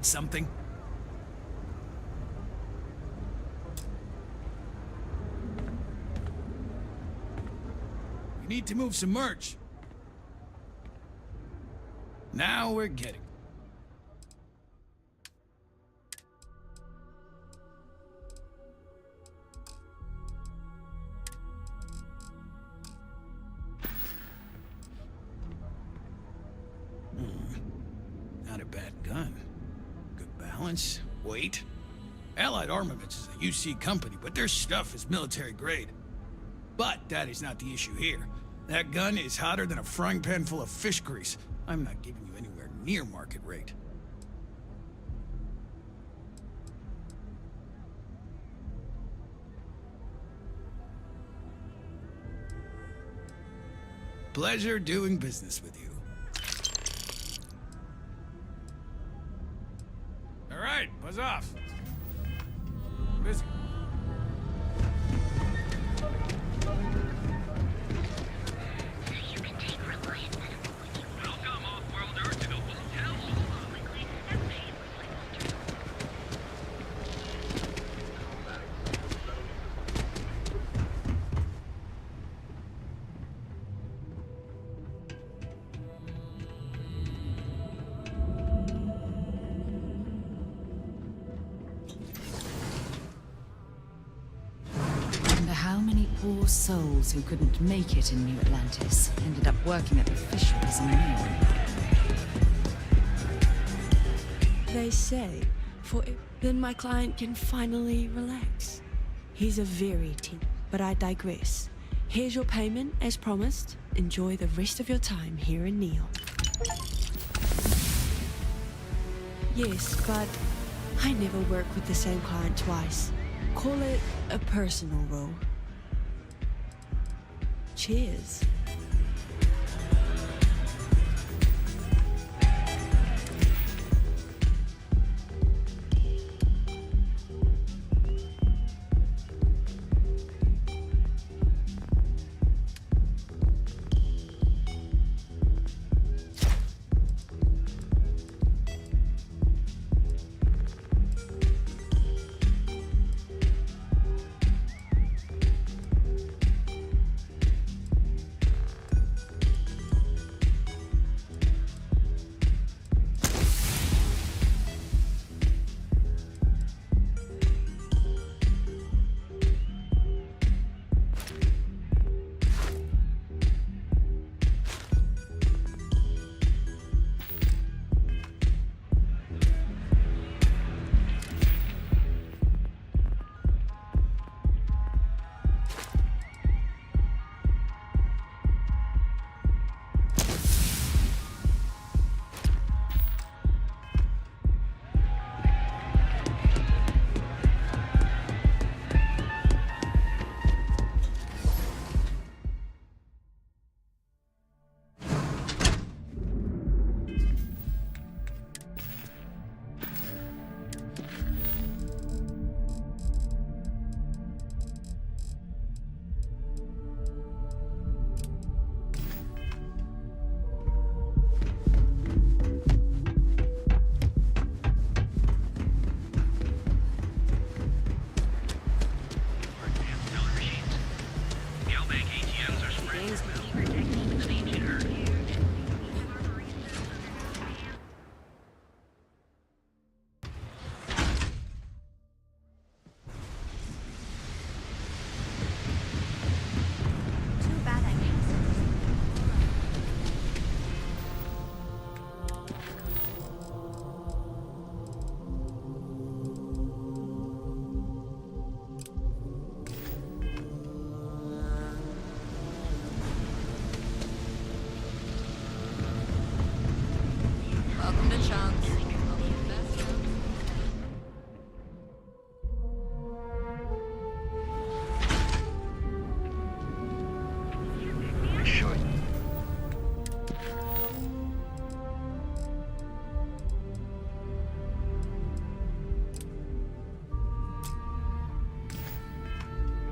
Something? We need to move some merch. Now we're getting. Not a bad gun. Balance, weight. Allied Armaments is a UC company, but their stuff is military grade. But that is not the issue here. That gun is hotter than a frying pan full of fish grease. I'm not giving you anywhere near market rate. Pleasure doing business with you. All right, buzz off. Busy. How many poor souls who couldn't make it in New Atlantis ended up working at the fisheries in Neon? They say, for it, then my client can finally relax. He's a very team, but I digress. Here's your payment, as promised. Enjoy the rest of your time here in Neon. Yes, but I never work with the same client twice. Call it a personal role. Cheers.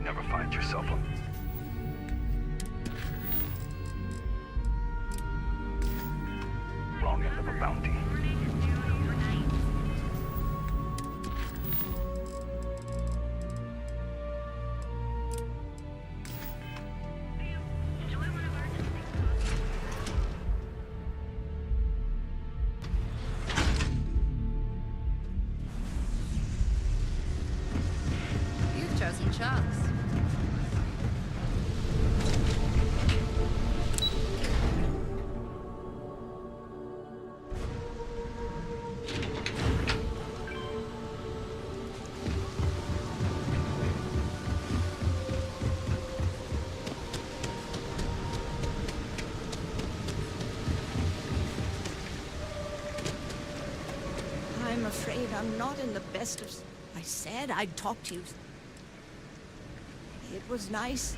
Never find yourself a wrong end of a bounty. You've chosen Chucks. I'm afraid I'm not in the best of... I said I'd talk to you. It was nice.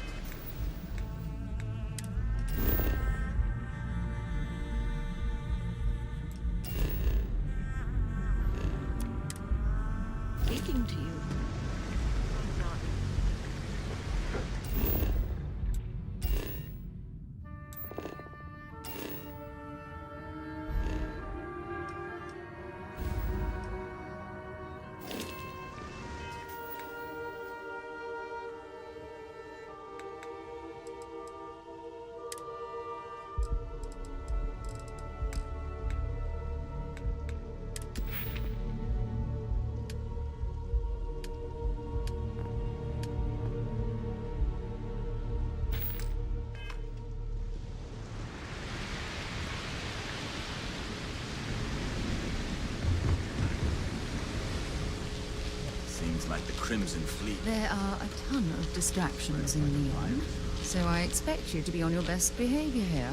Speaking to you. Seems like the Crimson Fleet. There are a ton of distractions in Neon, so I expect you to be on your best behavior here.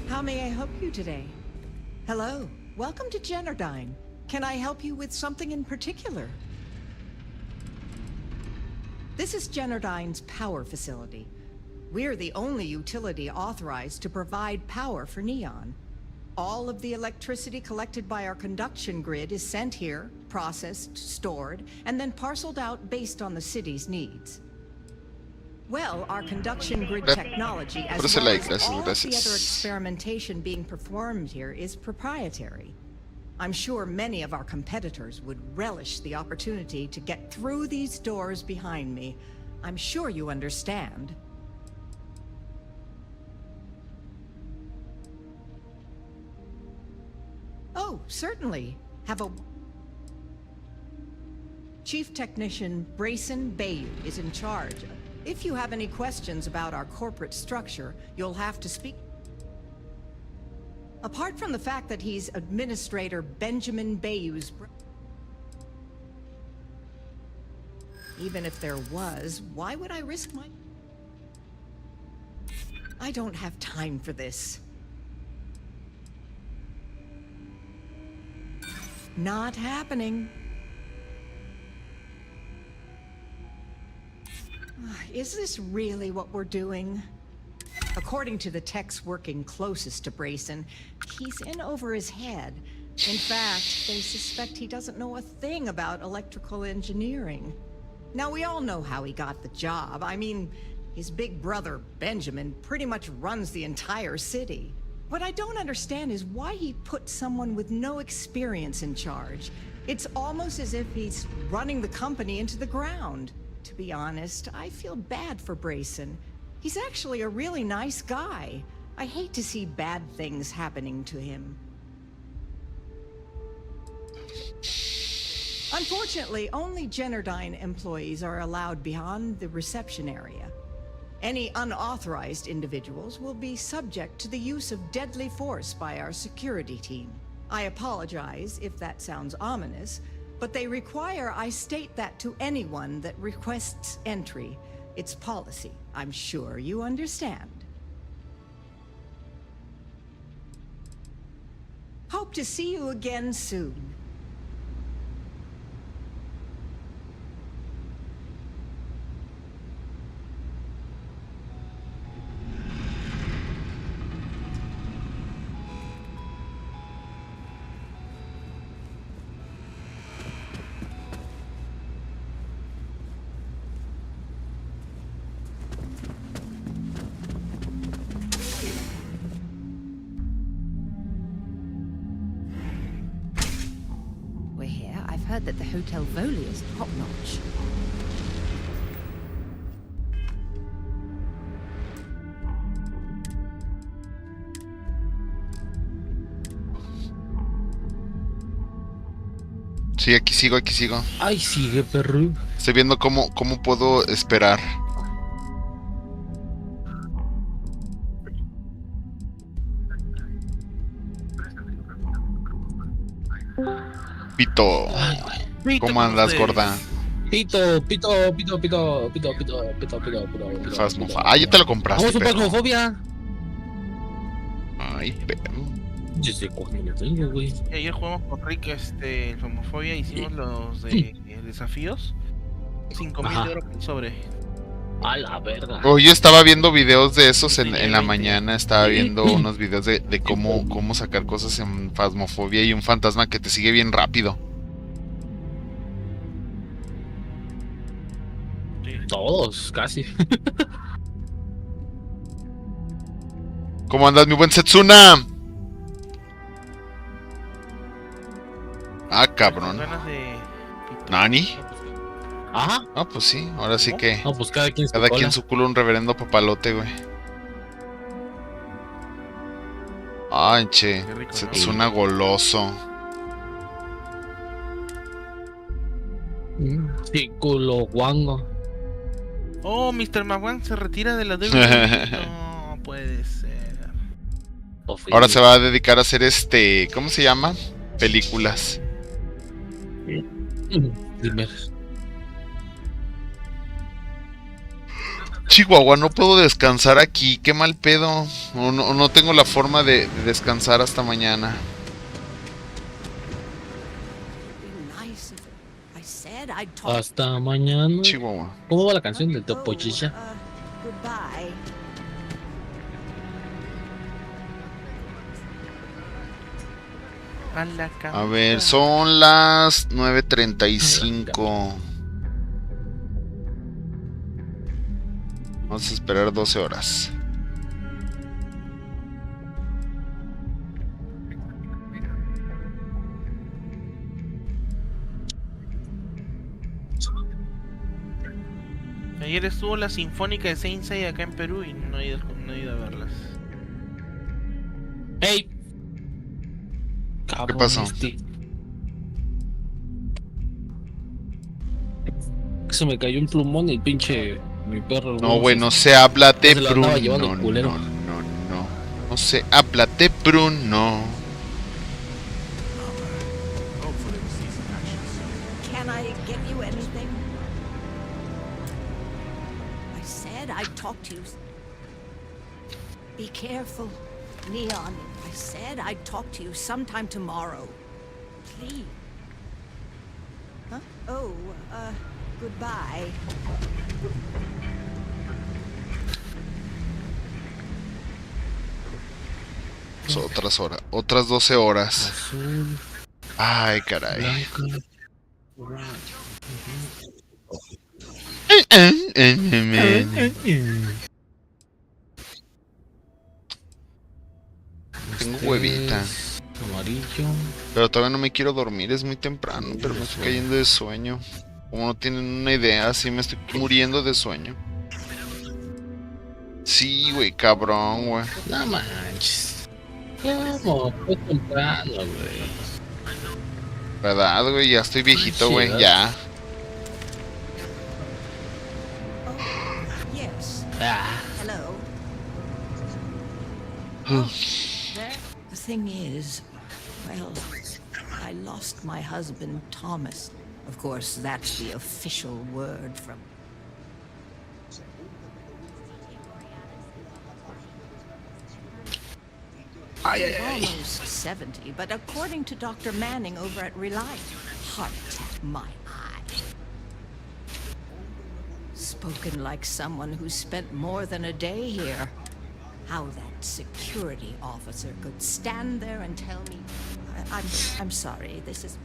How may I help you today? Hello, welcome to Generdyne. Can I help you with something in particular? This is Generdyne's power facility. We're the only utility authorized to provide power for Neon. All of the electricity collected by our conduction grid is sent here, processed, stored, and then parceled out based on the city's needs. Well, our conduction grid technology, as well as all of the other experimentation being performed here, is proprietary. I'm sure many of our competitors would relish the opportunity to get through these doors behind me. I'm sure you understand. Oh, certainly. Have a... Chief Technician Brayson Bayou is in charge. If you have any questions about our corporate structure, you'll have to speak... Apart from the fact that he's Administrator Benjamin Bayou's... Even if there was, why would I risk my... I don't have time for this. Not happening. Is this really what we're doing? According to the techs working closest to Brayson, he's in over his head. In fact, they suspect he doesn't know a thing about electrical engineering. Now, we all know how he got the job. I mean, his big brother, Benjamin, pretty much runs the entire city. What I don't understand is why he put someone with no experience in charge. It's almost as if he's running the company into the ground. To be honest, I feel bad for Brayson. He's actually a really nice guy. I hate to see bad things happening to him. Unfortunately, only Generdyne employees are allowed beyond the reception area. Any unauthorized individuals will be subject to the use of deadly force by our security team. I apologize if that sounds ominous, but they require I state that to anyone that requests entry. It's policy. I'm sure you understand. Hope to see you again soon. Heard that the Hotel Voli is top-notch. Sí, aquí sigo, aquí sigo. Ay, sigue, perro. Estoy viendo cómo puedo esperar. Pito. Ay, güey. ¿Cómo andas, gorda? Pito. Fasmofobia. Ah, ya te lo compraste, Vamos a perro. Fasmofobia. Ay, perro. Yo sé cuándo lo tengo, güey. Ayer jugamos con Rick, el Famofobia, hicimos los de desafíos. 5,000 Ajá. de oro por sobre. A la verga. Hoy yo estaba viendo videos de esos en la mañana. Estaba viendo unos videos de cómo sacar cosas en Fasmofobia y un fantasma que te sigue bien rápido. Todos, casi. ¿Cómo andas, mi buen Setsuna? Ah, cabrón. Ganas de... ¿Nani? Ajá. Ah, pues sí, ahora sí que. No, pues cada quien su culo un reverendo papalote, güey. Ay, che. rico, ¿no? Setsuna goloso. Sí, culo guango. Oh, Mr. Magwan se retira de la deuda. No puede ser. Ahora se va a dedicar a hacer ¿cómo se llama? Películas. Dime. Chihuahua, no puedo descansar aquí, qué mal pedo. No tengo la forma de descansar hasta mañana. Hasta mañana. Chihuahua. ¿Cómo va la canción del Topo Chicha? Goodbye. A ver, son las 9:35. Vamos a esperar 12 horas. Ayer estuvo la Sinfónica de Saint Seiya acá en Perú y no he ido a verlas. ¡Ey! ¿Qué pasó? Se me cayó un plumón y el pinche mi perro. No, güey, no se habla de se lo andaba llevando Bruno. el culero. No se habla de Bruno. Can I get you anything? I said I'd talk to you. Be careful, Neon. I said I'd talk to you sometime tomorrow. Please. Huh? Oh, goodbye. Otras 12 horas. Ay, caray. Tengo huevita. Amarillo. Pero todavía no me quiero dormir, es muy temprano, pero me estoy cayendo de sueño. Como no tienen una idea, así me estoy muriendo de sueño. Sí, güey, cabrón, güey. No manches. ¿Cómo? Fue temprano, güey. ¿Verdad, güey? Ya estoy viejito, güey, ya. Yes. Ah. Hello. The thing is, well, I lost my husband, Thomas. Of course, that's the official word from... Almost 70, but according to Dr. Manning over at Reliance, heart attack, my eye. Spoken like someone who spent more than a day here. How that security officer could stand there and tell me... I'm sorry, this is...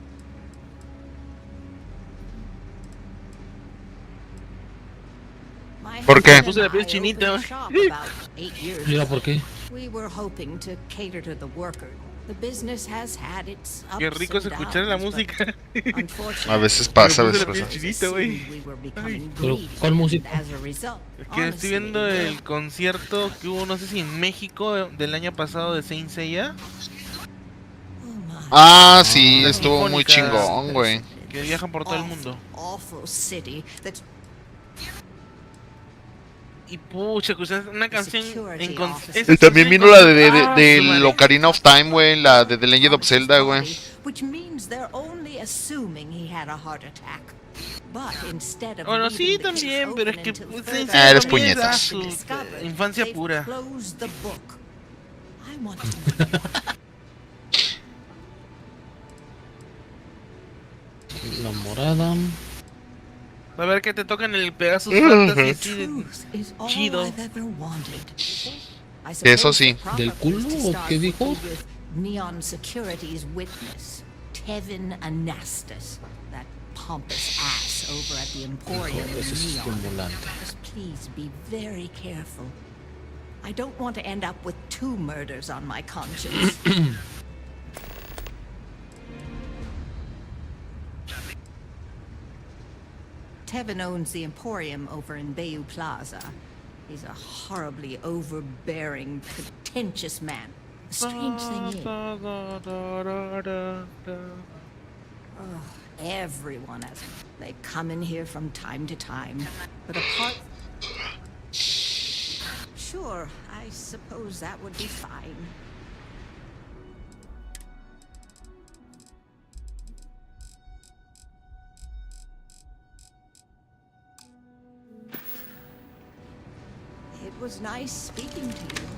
¿Por qué? Puse la piel chinita. Mira, ¿por qué? We were hoping to cater to the worker. The business has had its ups Qué rico es and escuchar la downs, música. but unfortunately, A veces pasa, a Me veces puse la pasa. piel chinita, güey. we were becoming Pero, greedy, ¿cuál música? and as a result, Es que estoy viendo honestly, el concierto que hubo, no sé si en México, del año pasado de Saint Seiya. Ah, sí, La estuvo muy Sinfónica, chingón, güey. Que viajan por todo el mundo. awful city that's Y pucha, escuchas una canción en Y también vino la de Ocarina of Time, güey, la de The Legend of Zelda, güey. which means means they're only assuming he had a heart attack. But instead of Bueno, sí, leaving the case también, pero es open que until pues, further eres también es puñetas. su discovered, infancia they've pura. closed the book. I want to know. La morada. A ver que te tocan el Pegasus Fantasy así de chido. Eso sí. ¿Del culo o qué dijo? Neon Security's witness, Tevin Anastas, that pompous ass over at the Emporium in Neon. Just please be very careful. I don't want to end up with 2 murders on my conscience. Tevin owns the Emporium over in Bayou Plaza. He's a horribly overbearing, pretentious man. The strange thing is, everyone has. They come in here from time to time, but apart. Sure, I suppose that would be fine. It was nice speaking to you.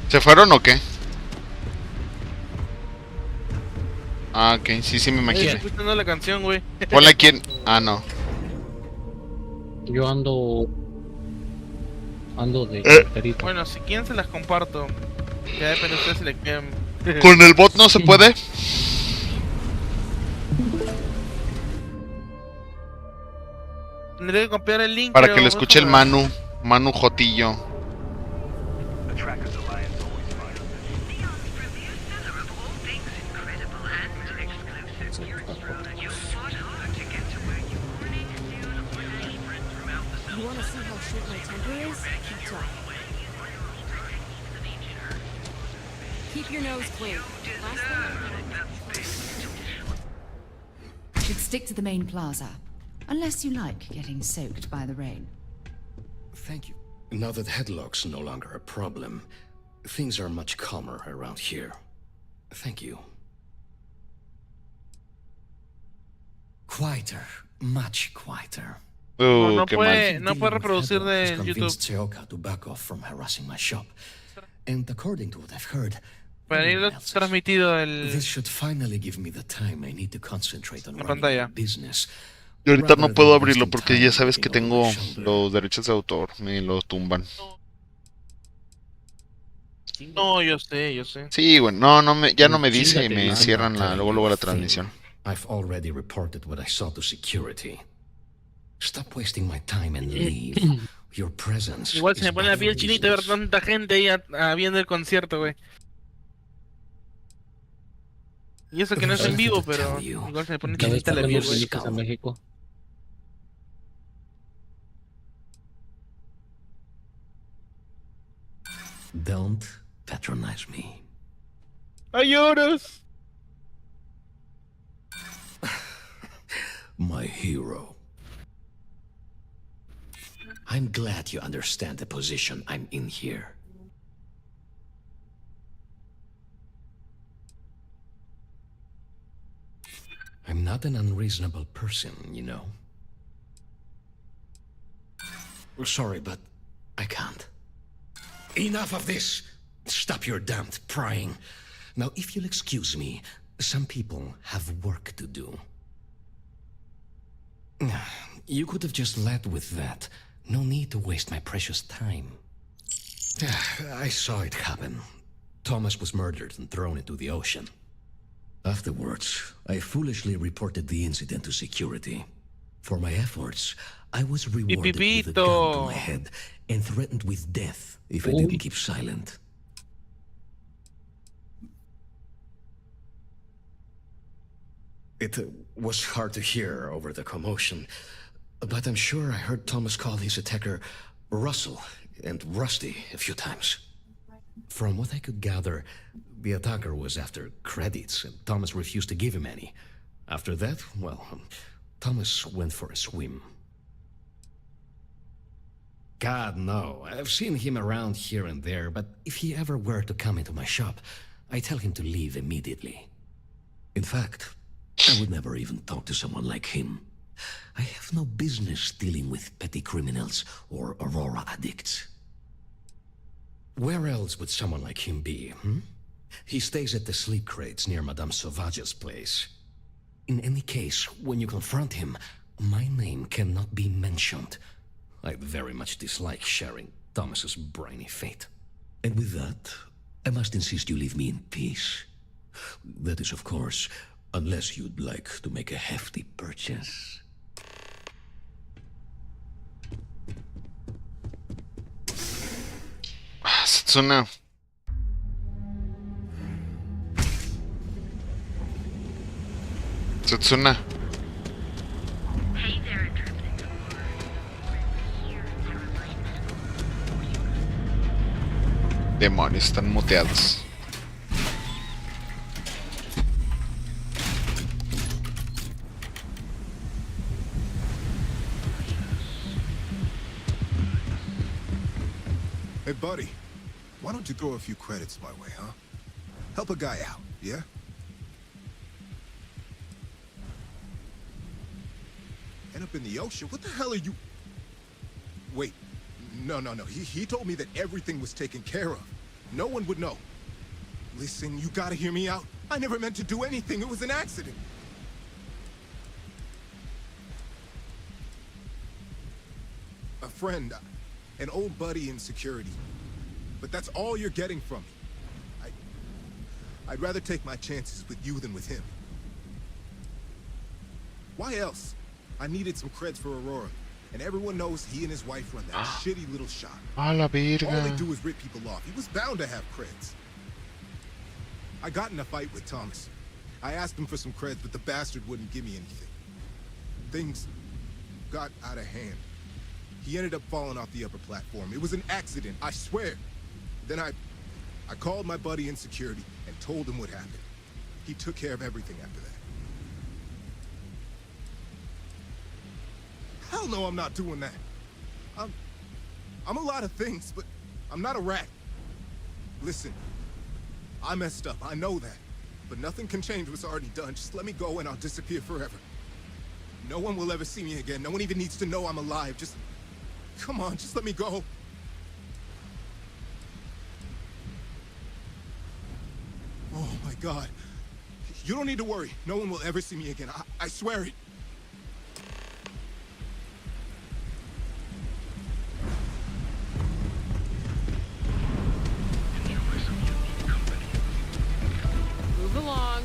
¿Se fueron o qué? Ah, ok, sí, me Estoy imaginé. escuchando la canción, güey. Ponle aquí en... Ah, no. Yo ando de carterito. Bueno, si quieren se las comparto. Ya depende de ustedes si le quieren. ¿Con el bot no se puede? Tendré que copiar el link. Para pero que lo escuche el déjame- Manu Jotillo. The Trackers Alliance always finds You want to see how short my temper is? Keep talking. Keep your nose clean. Last Should stick to the main plaza. Unless you like getting soaked by the rain. Thank you. Now that headlock's no longer a problem, things are much calmer around here. Thank you. Quieter. Much quieter. No qué puede, mal. no puede reproducir de Has YouTube. convinced Teoka to back off from harassing my shop. And according to what I've heard, Para irlo transmitido el this should finally give me the time I need to concentrate on la running pantalla. my business. Y ahorita no rather puedo than abrirlo wasting porque time ya sabes que looking over tengo my shoulder. los derechos de autor. Me lo tumban. No, yo sé. Sí, bueno, ya no me dice y me I'm cierran not telling luego you la a thing. transmisión. I've already reported what I saw to security. Stop wasting my time and leave. Your presence Igual se is me pone la bad piel for chinita ver business. tanta gente ahí viendo el concierto, güey. Y eso que no es en vivo, pero igual se me pone Cada vez chinita la que piel, cuando güey. viniste a México. Don't patronize me. ¡Ay, lloras! My hero. I'm glad you understand the position I'm in here. I'm not an unreasonable person, you know. Sorry, but I can't. Enough of this! Stop your damned prying. Now, if you'll excuse me, some people have work to do. You could have just led with that. No need to waste my precious time. I saw it happen. Thomas was murdered and thrown into the ocean. Afterwards, I foolishly reported the incident to security. For my efforts, I was rewarded with a gun to my head and threatened with death if I didn't keep silent. It was hard to hear over the commotion, but I'm sure I heard Thomas call his attacker Russell and Rusty a few times. From what I could gather, the attacker was after credits, and Thomas refused to give him any. After that, well, Thomas went for a swim. God, no. I've seen him around here and there, but if he ever were to come into my shop, I tell him to leave immediately. In fact, I would never even talk to someone like him. I have no business dealing with petty criminals or Aurora addicts. Where else would someone like him be, He stays at the sleep crates near Madame Sauvage's place. In any case, when you confront him, my name cannot be mentioned. I very much dislike sharing Thomas's briny fate. And with that, I must insist you leave me in peace. That is, of course, unless you'd like to make a hefty purchase. Setsuna. Setsuna. Demonios, están muteados. Hey, buddy. Why don't you throw a few credits my way, huh? Help a guy out, yeah? End up in the ocean? What the hell are you... Wait. No. He told me that everything was taken care of. No one would know. Listen, you gotta hear me out. I never meant to do anything. It was an accident. A friend, an old buddy in security. But that's all you're getting from me. I'd rather take my chances with you than with him. Why else? I needed some creds for Aurora. And everyone knows he and his wife run that shitty little shop. A la virga. All they do is rip people off. He was bound to have creds. I got in a fight with Thomas. I asked him for some creds, but the bastard wouldn't give me anything. Things got out of hand. He ended up falling off the upper platform. It was an accident, I swear. Then I called my buddy in security and told him what happened. He took care of everything after that. Hell no, I'm not doing that. I'm a lot of things, but I'm not a rat. Listen, I messed up, I know that. But nothing can change what's already done. Just let me go and I'll disappear forever. No one will ever see me again. No one even needs to know I'm alive. Just, come on, just let me go. Oh my God. You don't need to worry. No one will ever see me again. I swear it. Move along.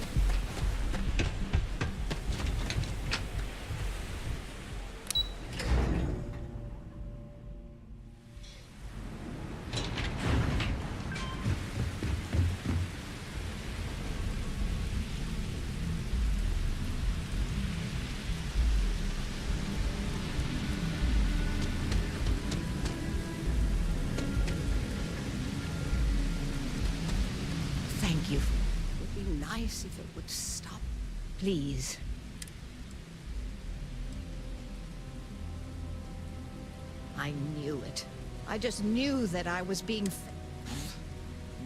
Thank you. It would be nice if it would stop. Please. I knew it. I just knew that I was being...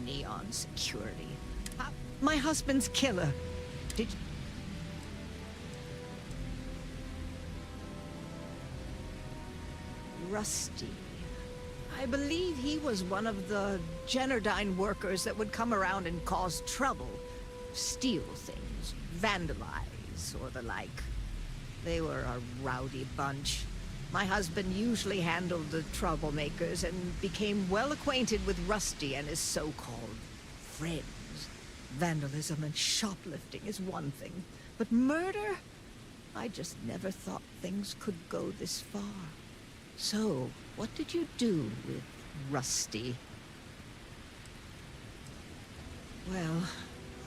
Neon security. My husband's killer. Did you... Rusty. I believe he was one of the Genodyne workers that would come around and cause trouble. Steal things, vandalize, or the like. They were a rowdy bunch. My husband usually handled the troublemakers and became well acquainted with Rusty and his so-called friends. Vandalism and shoplifting is one thing, but murder? I just never thought things could go this far. So, what did you do with Rusty? Well,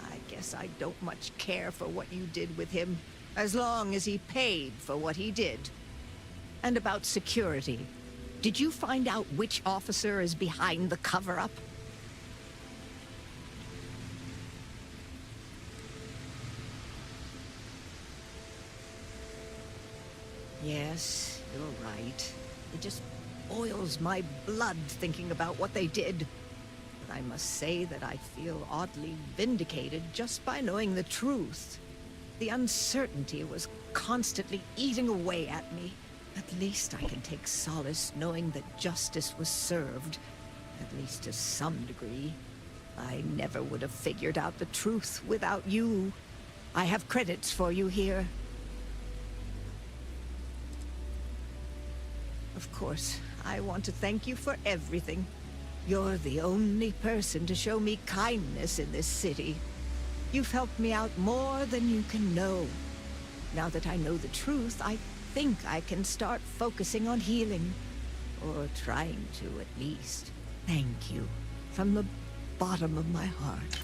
I guess I don't much care for what you did with him, as long as he paid for what he did. And about security, did you find out which officer is behind the cover-up? Yes, you're right. It just boils my blood thinking about what they did. But I must say that I feel oddly vindicated just by knowing the truth. The uncertainty was constantly eating away at me. At least I can take solace knowing that justice was served, at least to some degree. I never would have figured out the truth without you. I have credits for you here. Of course, I want to thank you for everything. You're the only person to show me kindness in this city. You've helped me out more than you can know. Now that I know the truth, I think I can start focusing on healing. Or trying to, at least. Thank you. From the bottom of my heart.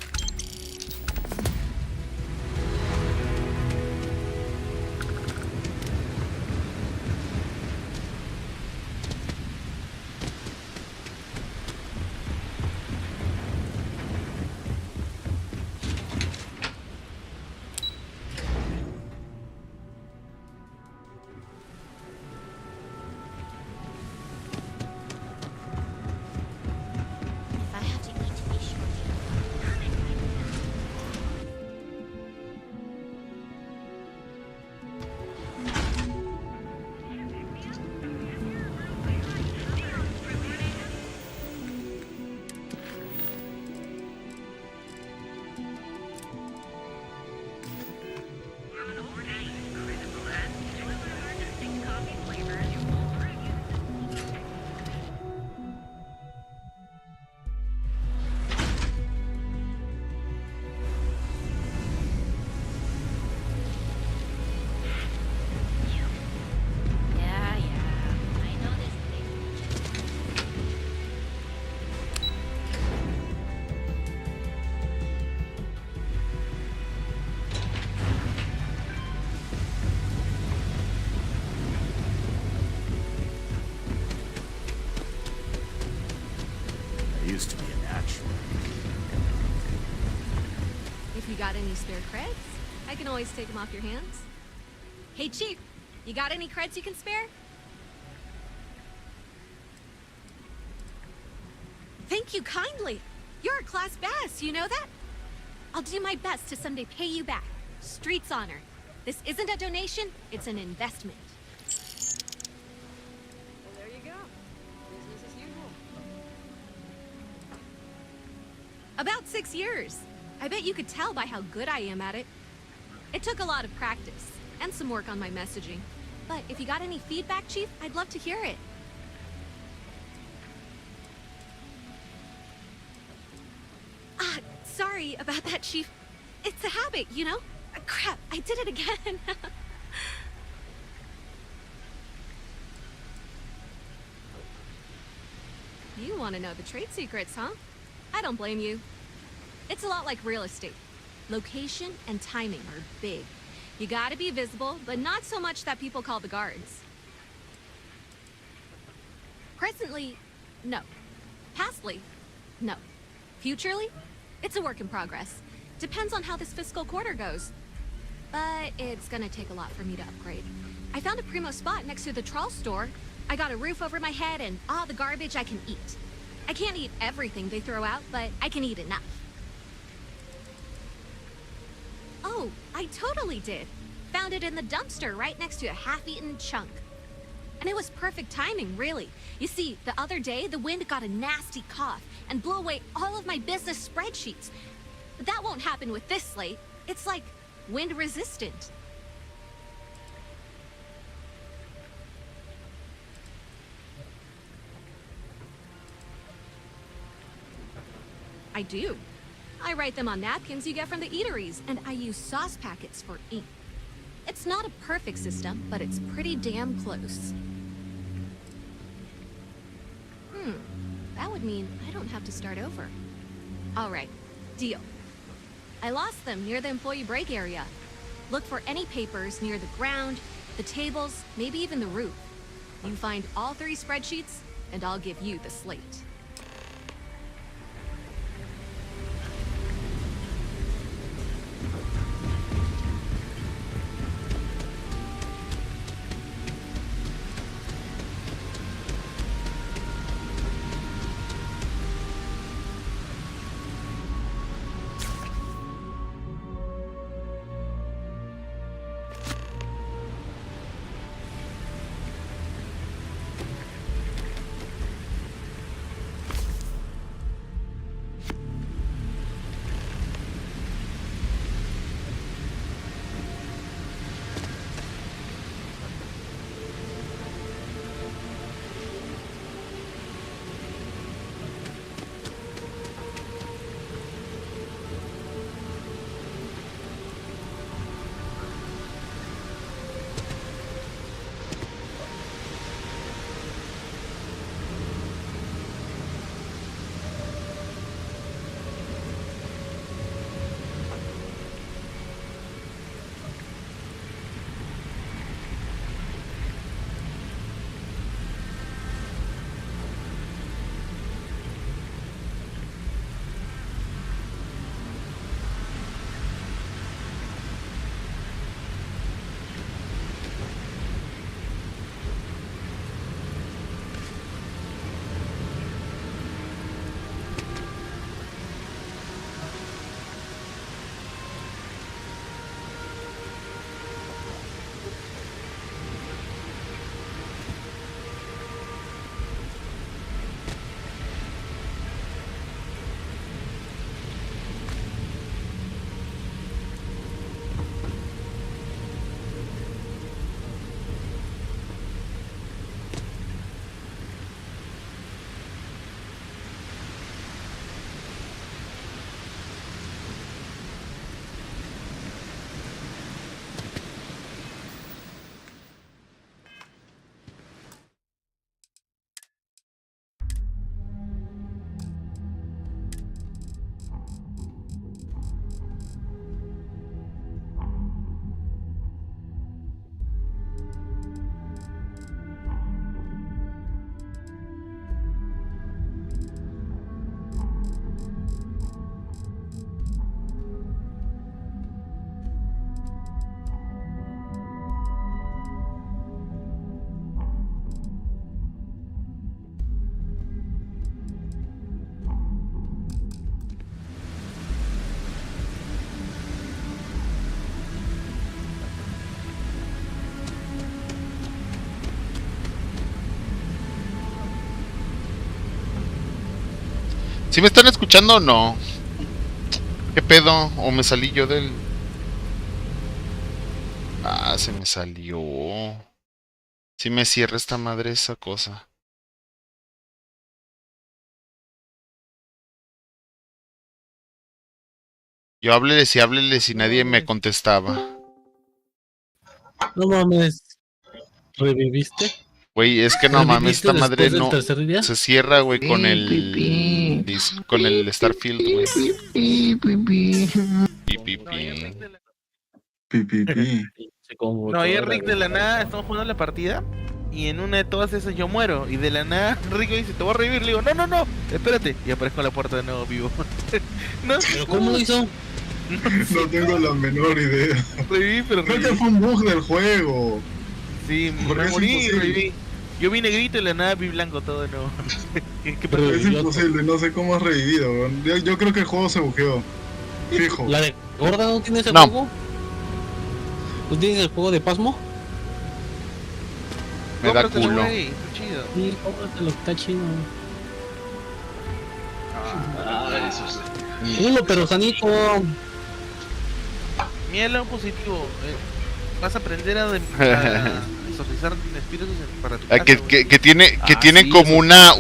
Used to be an action. If you got any spare creds, I can always take them off your hands. Hey, Chief, you got any creds you can spare? Thank you kindly. You're a class bass, you know that? I'll do my best to someday pay you back. Street's honor. This isn't a donation, it's an investment. Well, there you go. Business as usual. About 6 years. I bet you could tell by how good I am at it. It took a lot of practice, and some work on my messaging. But if you got any feedback, Chief, I'd love to hear it. Sorry about that, Chief. It's a habit, you know? Crap, I did it again. You want to know the trade secrets, huh? I don't blame you. It's a lot like real estate. Location and timing are big. You gotta be visible, but not so much that people call the guards. Presently, no. Pastly, no. Futurely, it's a work in progress. Depends on how this fiscal quarter goes. But it's gonna take a lot for me to upgrade. I found a primo spot next to the trawl store. I got a roof over my head and all the garbage I can eat. I can't eat everything they throw out, but I can eat enough. Oh, I totally did. Found it in the dumpster right next to a half-eaten chunk. And it was perfect timing, really. You see, the other day, the wind got a nasty cough and blew away all of my business spreadsheets. But that won't happen with this slate. It's like wind resistant. I do. I write them on napkins you get from the eateries, and I use sauce packets for ink. It's not a perfect system, but it's pretty damn close. That would mean I don't have to start over. All right, deal. I lost them near the employee break area. Look for any papers near the ground, the tables, maybe even the roof. You find all 3 spreadsheets, and I'll give you the slate. ¿Sí me están escuchando o no? ¿Qué pedo? ¿O me salí yo del...? Ah, se me salió. Sí me cierra esta madre esa cosa. Yo hábleles y nadie me contestaba. No mames. ¿Reviviste? Güey, es que no mames, esta madre no día? se cierra, güey, con el con el Starfield, güey. No, ayer Rick de la nada estamos jugando la partida y en una de todas esas yo muero y de la nada Rick dice, te voy a revivir, le digo, no, espérate, y aparezco en la puerta de nuevo vivo. No, ¿Pero cómo lo hizo? No tengo la menor idea. Reviví, pero creo que fue un bug del juego. Sí, me morí y reviví. Yo vi negrito y de la nada vi blanco todo de nuevo. ¿Qué pasó? Es imposible, no sé cómo has revivido, weón. Yo creo que el juego se bugueó. Fijo. ¿La de gorda no tiene ese juego? ¿Tú tienes el juego de Pasmo? Me da culo. Sí, cómpratelo, está chido. Eso Culo, pero sanito. Míralo positivo. Vas a aprender a exorcizar espíritus para tu casa, que tiene como una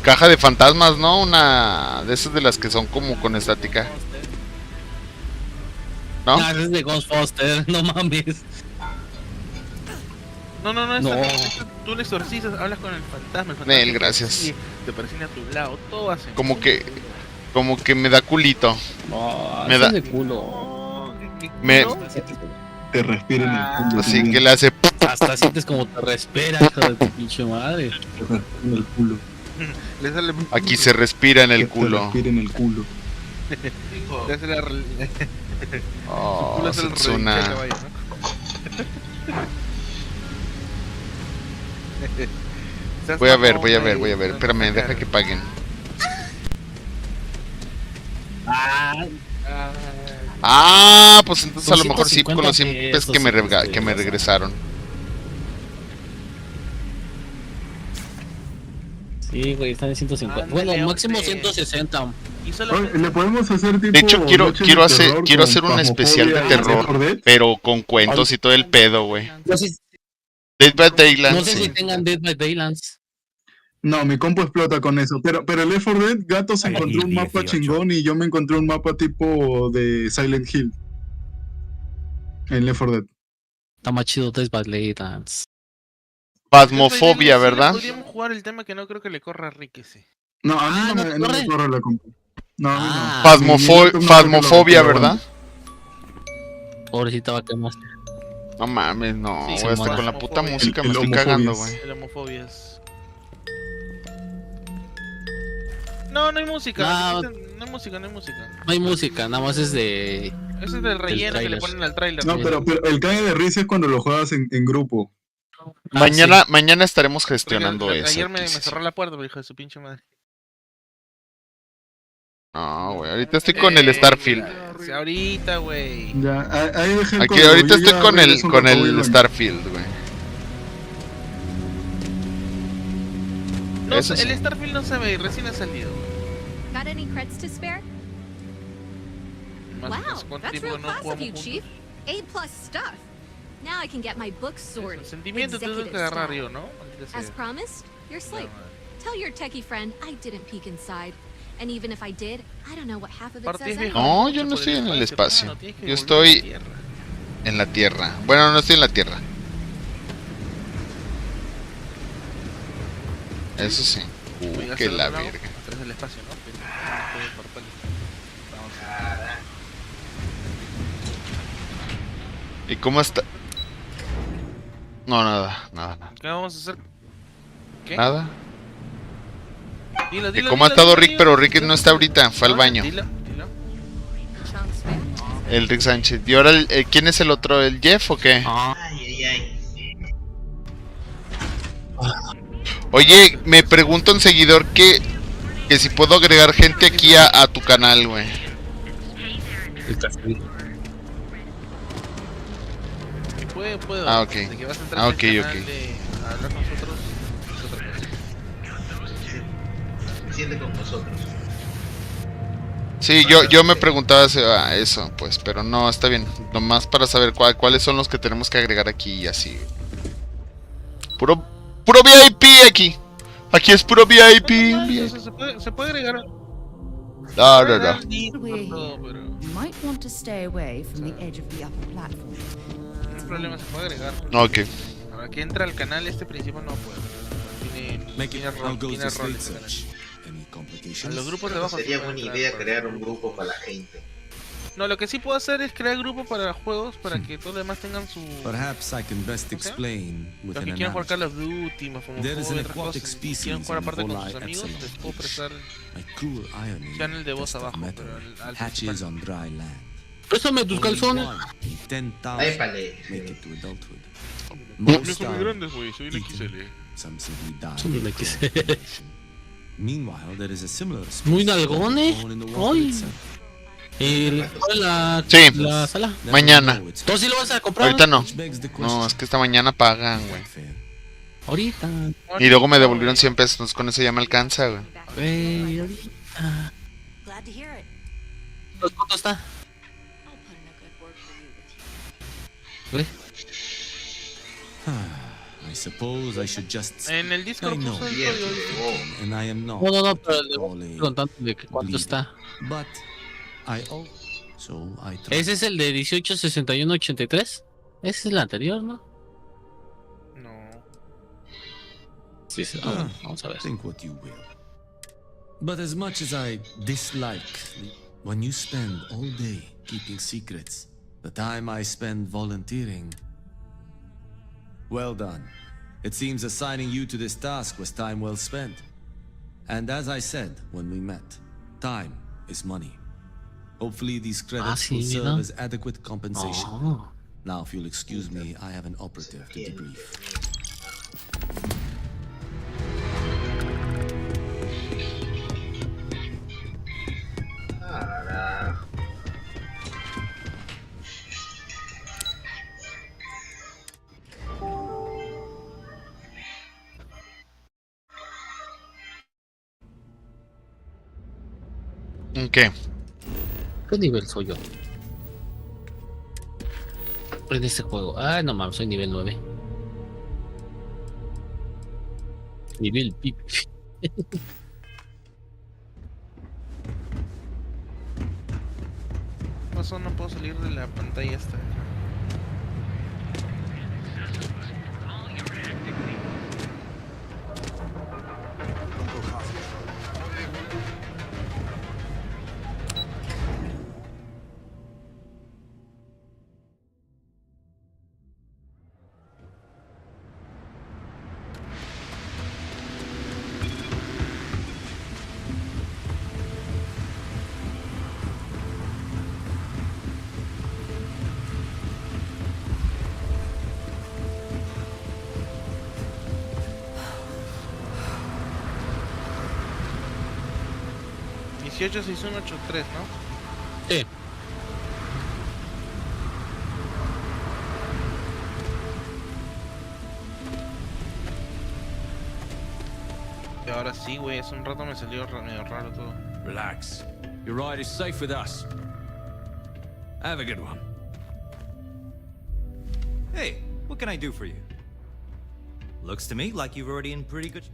caja de fantasmas, ¿no? Una de esas de las que son como con estática. ¿No? Ah, es de Ghostbusters, no mames. No, No. tú le exorcizas, hablas con el fantasma. Nel, gracias. Sí, te parecen a tu lado, todo hace. Como que me da culito. No, me da de culo. Te respira en el culo. Así que le hace. Hasta sientes como te respira, hijo de tu pinche madre. Te respira en el culo. Le sale... Aquí se respira en el Te culo. respira en el culo. Le hace la... Oh, Su culo es el Setsuna. relinche de caballo, ¿no? Voy a ver. Espérame, deja que paguen. Ah, pues entonces a lo mejor sí con los 100 pesos que me regresaron. Sí, güey, están en 150. Bueno, máximo 160. Oye, le podemos hacer tipo. De hecho, quiero noche de hacer terror un con especial de Phasmophobia y terror, Left 4 Dead. pero con cuentos y todo el pedo, güey. No sé, Dead by Daylight, no sé si sí. tengan Dead by Daylight. No, mi compo explota con eso. Pero el Left 4 Dead, Gato se Ahí encontró un mapa 18. chingón y yo me encontré un mapa tipo de Silent Hill. En Left 4 Dead. Está más chido Dead by Daylight. Phasmophobia, ¿verdad? Podríamos jugar el tema que no creo que le corra a Rick ese. No, a mí no me corre la compu. No, a mí no. Phasmophobia, ¿verdad? Pobrecita va a quemar. No mames, no. Sí, Güey, hasta mola. con la puta música El me estoy homofobias. cagando, güey. El homofobia es... No hay música. No. No hay música. No hay música, nada más es de. Ese es del relleno que le ponen al tráiler. No, pero el cae de risa es cuando lo juegas en grupo. Mañana estaremos gestionando Ayer eso. me cerró la puerta, hijo de su pinche madre. No, güey, ahorita estoy con el Starfield. Sí, ahorita, güey. Ya, ahí dejé el Aquí código, ahorita yo estoy ya con regreso un rato, voy al el baño. Starfield, güey. No, Eso el sí. Starfield no se ve, recién ha salido. Got any creds to spare? Más Wow, cuánto that's tiempo real no class of jugamos you, juntos. Chief. A+ stuff. Now I can get my books sorted. Sentimiento tengo que executive agarrar style. yo, ¿no? Maldita sea. As promised, your slate. Tell your techie friend I didn't peek inside. And even if I did, I don't know what half of it Aparte says es anyway. No, yo no estoy en el espacio. Tienes que Yo volver a la estoy Tierra. en la Tierra. Bueno, no estoy en la Tierra. Eso sí. Voy a Que hacer la un lado verga. a través del espacio, ¿no? Pero todo por pali. Vamos ¿Y cómo está? No, nada. ¿Qué vamos a hacer? ¿Qué? Nada. Dilo, ¿Y cómo ha estado Rick? Pero Rick no está ahorita, fue al baño. Dilo. El Rick Sánchez. ¿Y ahora quién es el otro? ¿El Jeff o qué? Oye, me pregunta un seguidor que si puedo agregar gente aquí a tu canal, güey. Puedo. Ah, ok. De que vas a entrar Ah, en el ok, canal ok. de hablar con nosotros es otra cosa. Siente con nosotros. Sí, yo me preguntaba eso, pues, pero no, está bien. Nomás para saber cuáles son los que tenemos que agregar aquí y así. Puro VIP aquí. Aquí es puro VIP. Se puede agregar. No. You might want to stay away from the edge of the upper platform. No hay problema, se puede agregar. Ok. Ahora que entra al canal, este principio no puede. Tiene rol este canal. A los grupos de abajo Sería sí buena pueden idea entrar. crear un grupo para la gente. No, lo que sí puedo hacer es crear grupos para juegos para que todos los demás tengan su... Perhaps I can best ¿cómo se llama? explain with Los an que quieran jugar analogy. Call of Duty, más como There is an otras aquatic cosas, species quieren jugar aparte in con Volai sus amigos, Epsilon, les puedo prestar by cruel irony, channel de voz dust of abajo, metal pero al hatches principal. on dry land. Préstame tus calzones. In 10,000 Épale. make it to adulthood. No Most son muy are grandes, güey, soy un eaten, XL. some simply die. Son un in XL. starvation. Meanwhile, there is a similar Muy species nalgones. born in the water Ay. itself. Sí. La sala. Mañana. ¿Tú sí lo vas a comprar? Ahorita no. No, es que esta mañana pagan, güey. Ahorita. Y luego me devolvieron 100 pesos, entonces con eso ya me alcanza, güey. Güey, ahorita. Glad to hear it. ¿Cuánto está? Güey. suppose I should just... En el Discord I know, puso el código. and I am not. No, pero le voy contando de que cuánto está. But I owe, so I try. ¿Ese es el de 186183? Ese es el anterior, ¿no? No. Sí, sí, vamos a ver. Think what you will. But as much as I dislike when you spend all day keeping secrets, the time I spend volunteering. Well done. It seems assigning you to this task was time well spent. And as I said when we met, time is money. Hopefully these credits will serve as adequate compensation. Now, if you'll excuse me, I have an operative to debrief. ¿Qué? ¿Qué nivel soy yo? En este juego. Ah, no mames, soy nivel 9. Nivel pip. Pasó, no puedo salir de la pantalla esta. $186183, ¿no? Sí. Y ahora sí, güey, hace un rato me salió medio raro todo. Relax. Your ride is safe with us. Have a good one. Hey, what can I do for you? Looks to me like you're already in pretty good...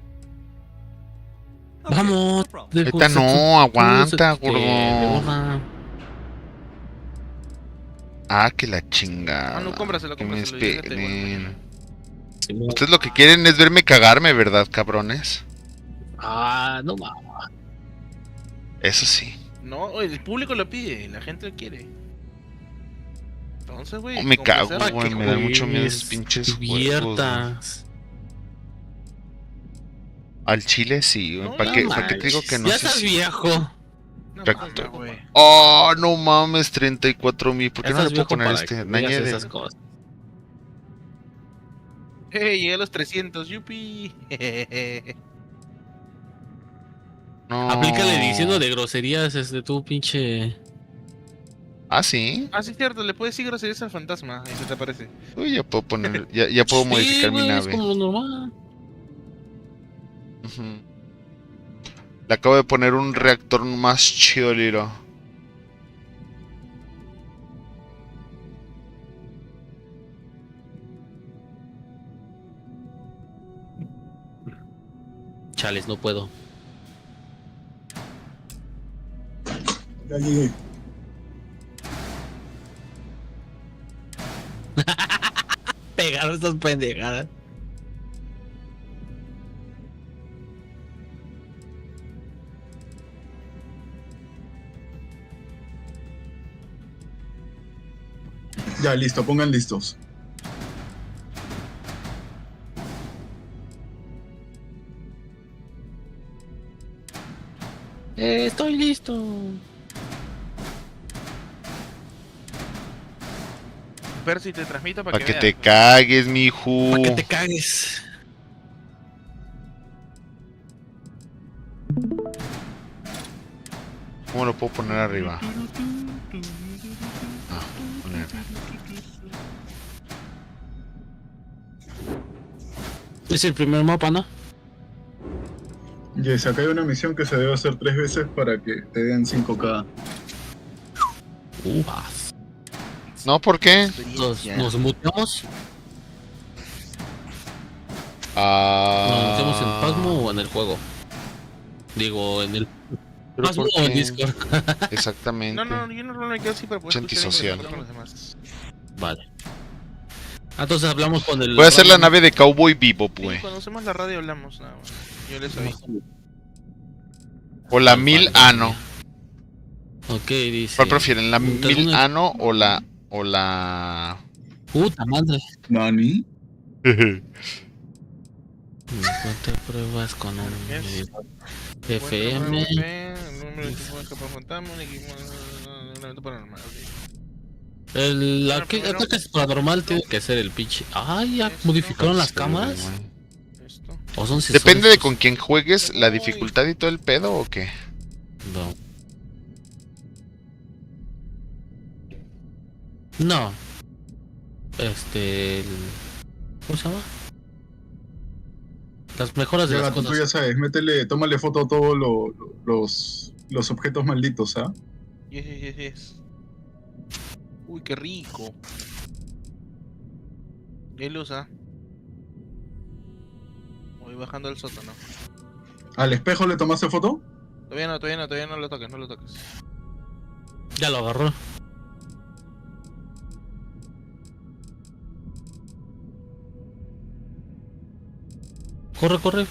Vamos. Ahorita no, aguanta, gordo. Ah, que la chingada. Ah, no, cómpraselo, Que me cómpraselo. esperen. Ustedes lo que quieren es verme cagarme, ¿verdad, cabrones? Ah, no mames. Eso sí. No, el público lo pide, la gente lo quiere. Entonces, güey. No, me cago, cómpraselo. güey, me dan mucho miedo esos pinches juegos, güey. Al chile sí, güey. No, ¿Para qué te digo que no? Ya estás viejo. Exacto. Oh, no mames, 34,000. ¿Por qué no le puedo poner este? Nañe de... esas cosas. Llegué a los 300, yupi. No. Aplícale diciendo de groserías tu pinche. Ah, sí. Ah, sí, cierto, le puedes decir groserías al fantasma y se te aparece. Uy, ya puedo poner, ya puedo modificar mi nave. Es como lo normal. Le acabo de poner un reactor más chido, Liro. Chales, no puedo. Ya llegué. Pegaron estas pendejadas. Ya, listo, pongan listos. Estoy listo. Percy, te transmito para que te cagues, mijo. Para que te cagues. ¿Cómo lo puedo poner arriba? Poner. Es el primer mapa, ¿no? Yes, acá hay una misión que se debe hacer 3 veces para que te den 5K. No, ¿por qué? Nos muteamos. ¿Nos anunciamos en Pasmo o en el juego? Digo, en el Pasmo o en Discord. Exactamente. No, yo no me quedo así para poder Antisocial. con los demás. Vale. Entonces hablamos con el... Puede ser la nave de Cowboy Bebop, Sí, güey. cuando hacemos la radio hablamos nada más. Yo les oí. O la 1000 Ano. Ok, dice... ¿Cuál prefieren? ¿La 1000 Ano o la... Puta madre. ¿Nani? ¿Cuántas pruebas con un medidor FM? El ataque paranormal tiene que ser el pinche. Ah, ya modificaron las cámaras. ¿O son sensores? Depende de con quién juegues, la dificultad y todo el pedo, ¿o qué? No. No. ¿Cómo se llama? Las mejoras de Ya, las gato, tú cosas. ya sabes, tómale foto a todos los objetos malditos, ¿ah? Yes. Uy, qué rico. ¿Y hay luz, ah? Voy bajando el sótano. ¿Al espejo le tomaste foto? Todavía no lo toques, no lo toques. Ya lo agarró. Corre, corre.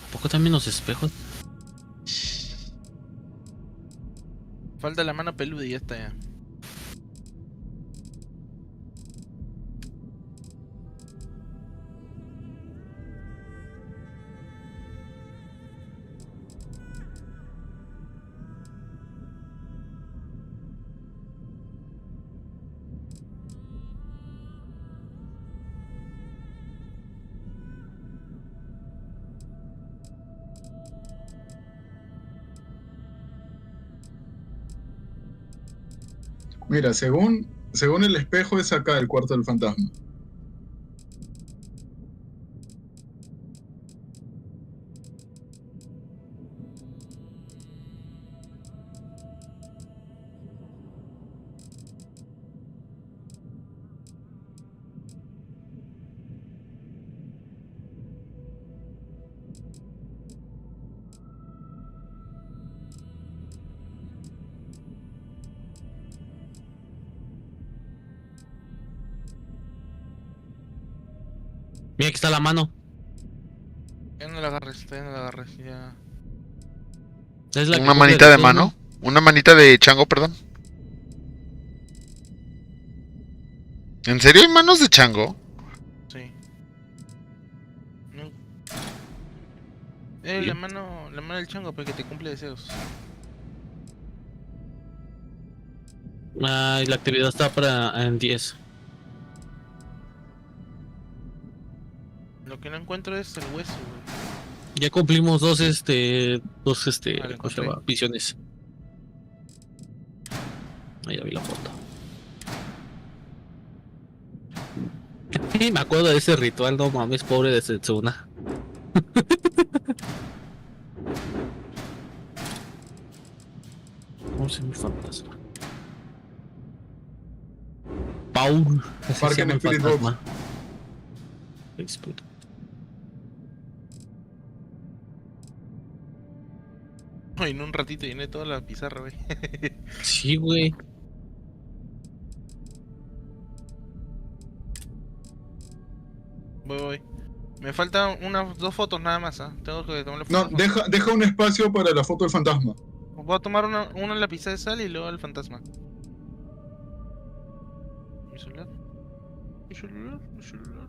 ¿A poco también los espejos? Falta la mano peluda y ya está ya. Mira, según el espejo es acá el cuarto del fantasma. Mira, aquí está la mano. Ya no la agarres, ya. Es la Una manita de mano. Una manita de chango, perdón. ¿En serio hay manos de chango? Sí. No. La mano del chango, pues que te cumple deseos. Ah, y la actividad está en 10. Lo que no encuentro es el hueso, güey. Ya cumplimos dos Vale, ¿cómo se llama? Visiones. Ahí ya vi la foto. Me acuerdo de ese ritual, no mames, pobre de Setsuna. ¿Cómo se llama el fantasma? Paul. Así se Parque llama en el Spirit fantasma. Ay, en un ratito llené toda la pizarra, güey. Sí, güey. Voy. Me faltan unas 2 fotos nada más, ¿ah? Tengo que tomarle No, fotos. deja un espacio para la foto del fantasma. Voy a tomar una en la pizza de sal y luego el fantasma. ¿Mi celular? ¿Mi celular? ¿Mi celular?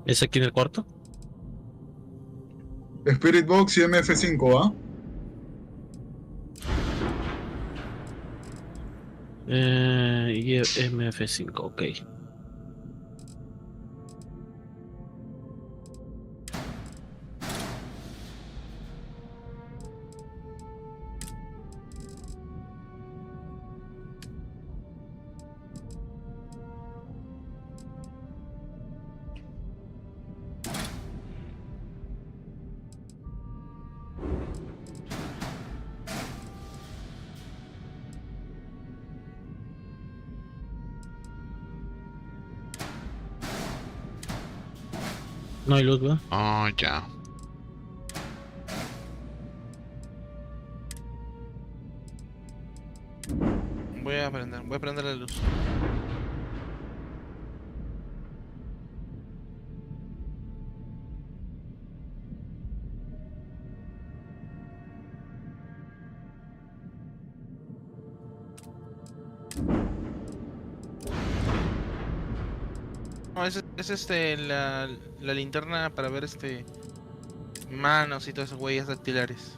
¿Es aquí en el cuarto? Spirit Box y MF5, ¿ah? Y MF5, ok. No hay luz, ¿verdad? Oh, ya. Voy a prender la luz. No, es la linterna para ver manos y todas esas huellas dactilares.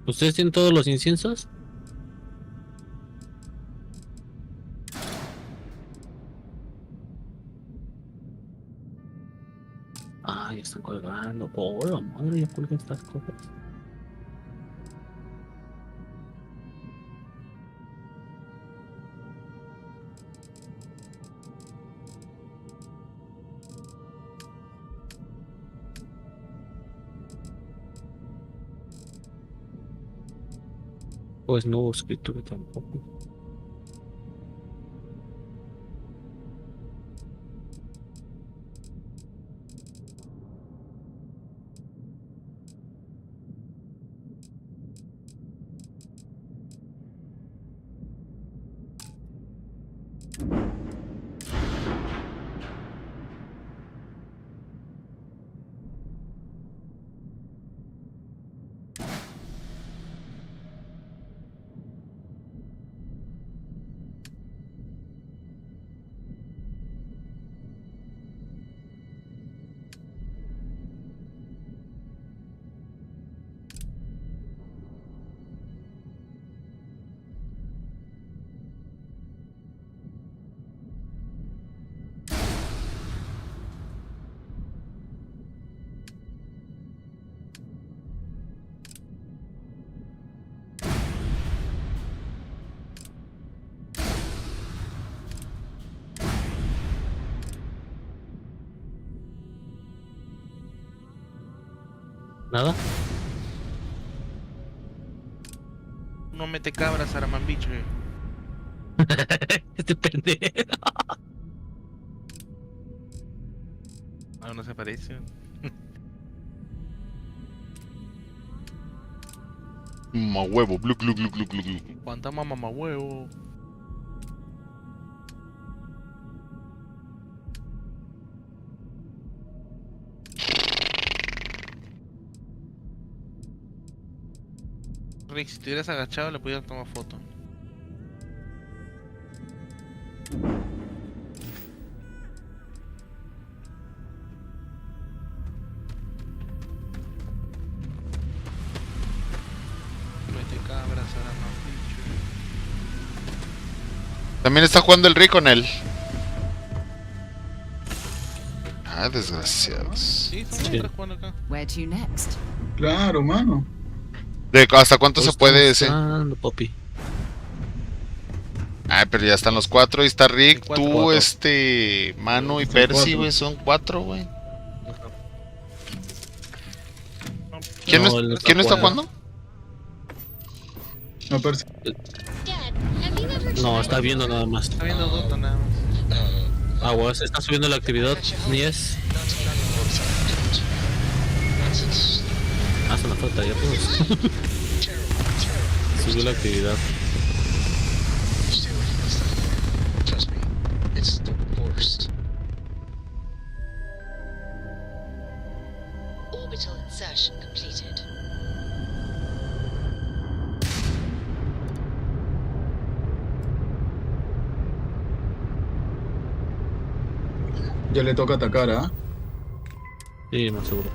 ¿Ustedes tienen todos los inciensos? Ah, ya están colgando. Oh, la madre, ya cuelgan estas cosas. Pues no hubo escritura tampoco. ¿Nada? No mete cabras, Aramambicho. Este pendejo. Ah, no se parece. Mamá huevo, glu glu glu glu glu glu. Fantasma mamá huevo. Rick, si te hubieras agachado le pudieras tomar foto. Mete cabras, Aramambicho. También está jugando el Rick con él. Ah, desgraciados. Sí, somos tres jugando acá. Where to next? Claro, mano. ¿Hasta cuánto se puede ese? Papi. Ah, pero ya están los 4. Ahí está Rick, Cuatro. tú, Manu y Percy, güey. Son 4, güey. ¿Quién no está jugando? No, Percy. No, está viendo nada más. Está viendo Dota nada más. Aguas, está subiendo la actividad. Ni es. Hace una falta, ya pues. Subió la actividad. Orbital insertion completed. Ya le toca atacar, ¿ah? Sí, más seguro.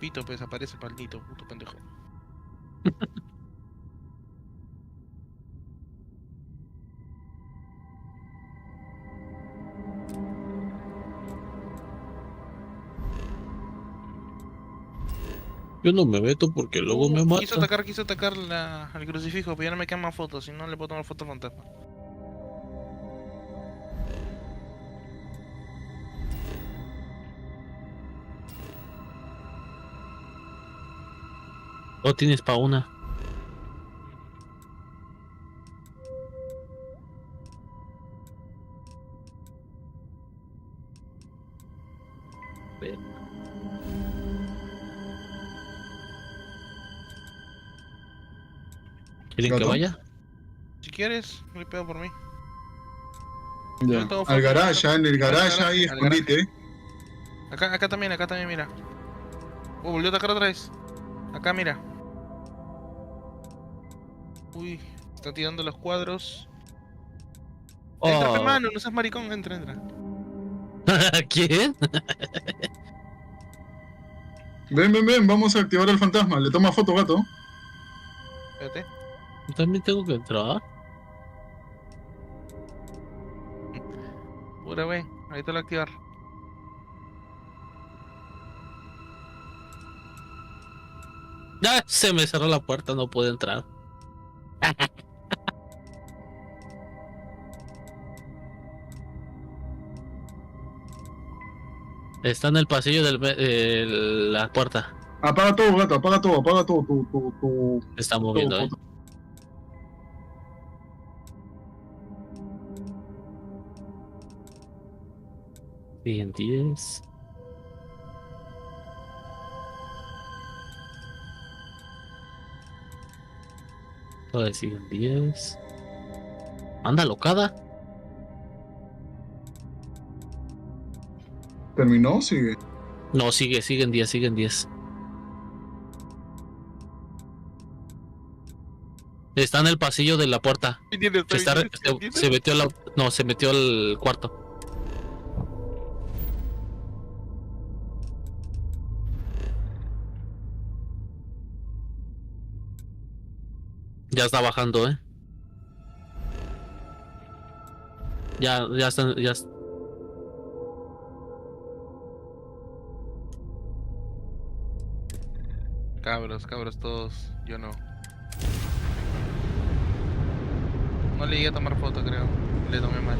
Pito, pues aparece paldito, puto pendejo. Yo no me meto porque luego me mata. Quiso atacar al crucifijo, pero ya no me quedan más fotos, si no le puedo tomar foto al fantasma. ¿O tienes pa' una? ¿Quieren que vaya? Si quieres, no le pedo por mí. Ya. Al garage, en el garage hay escondite. Acá también, mira. Volvió a atacar otra vez. Acá, mira. Uy, está tirando los cuadros. Entra, hermano, no seas maricón, entra. ¿Quién? Ven, vamos a activar al fantasma. Le toma foto, gato. Espérate. Yo también tengo que entrar. Pura, wey, ahorita lo voy a activar. Ya se me cerró la puerta, no puedo entrar. Está en el pasillo de la puerta. Apaga todo, gato, apaga todo. Tu está moviendo, todo, Bien, 10. Todavía siguen 10. Anda locada. ¿Terminó o sigue? No, siguen 10. Está en el pasillo de la puerta. Se metió al cuarto. Ya está bajando, Ya están. Cabros todos. Yo no. No le llegué a tomar foto, creo. Le tomé mal.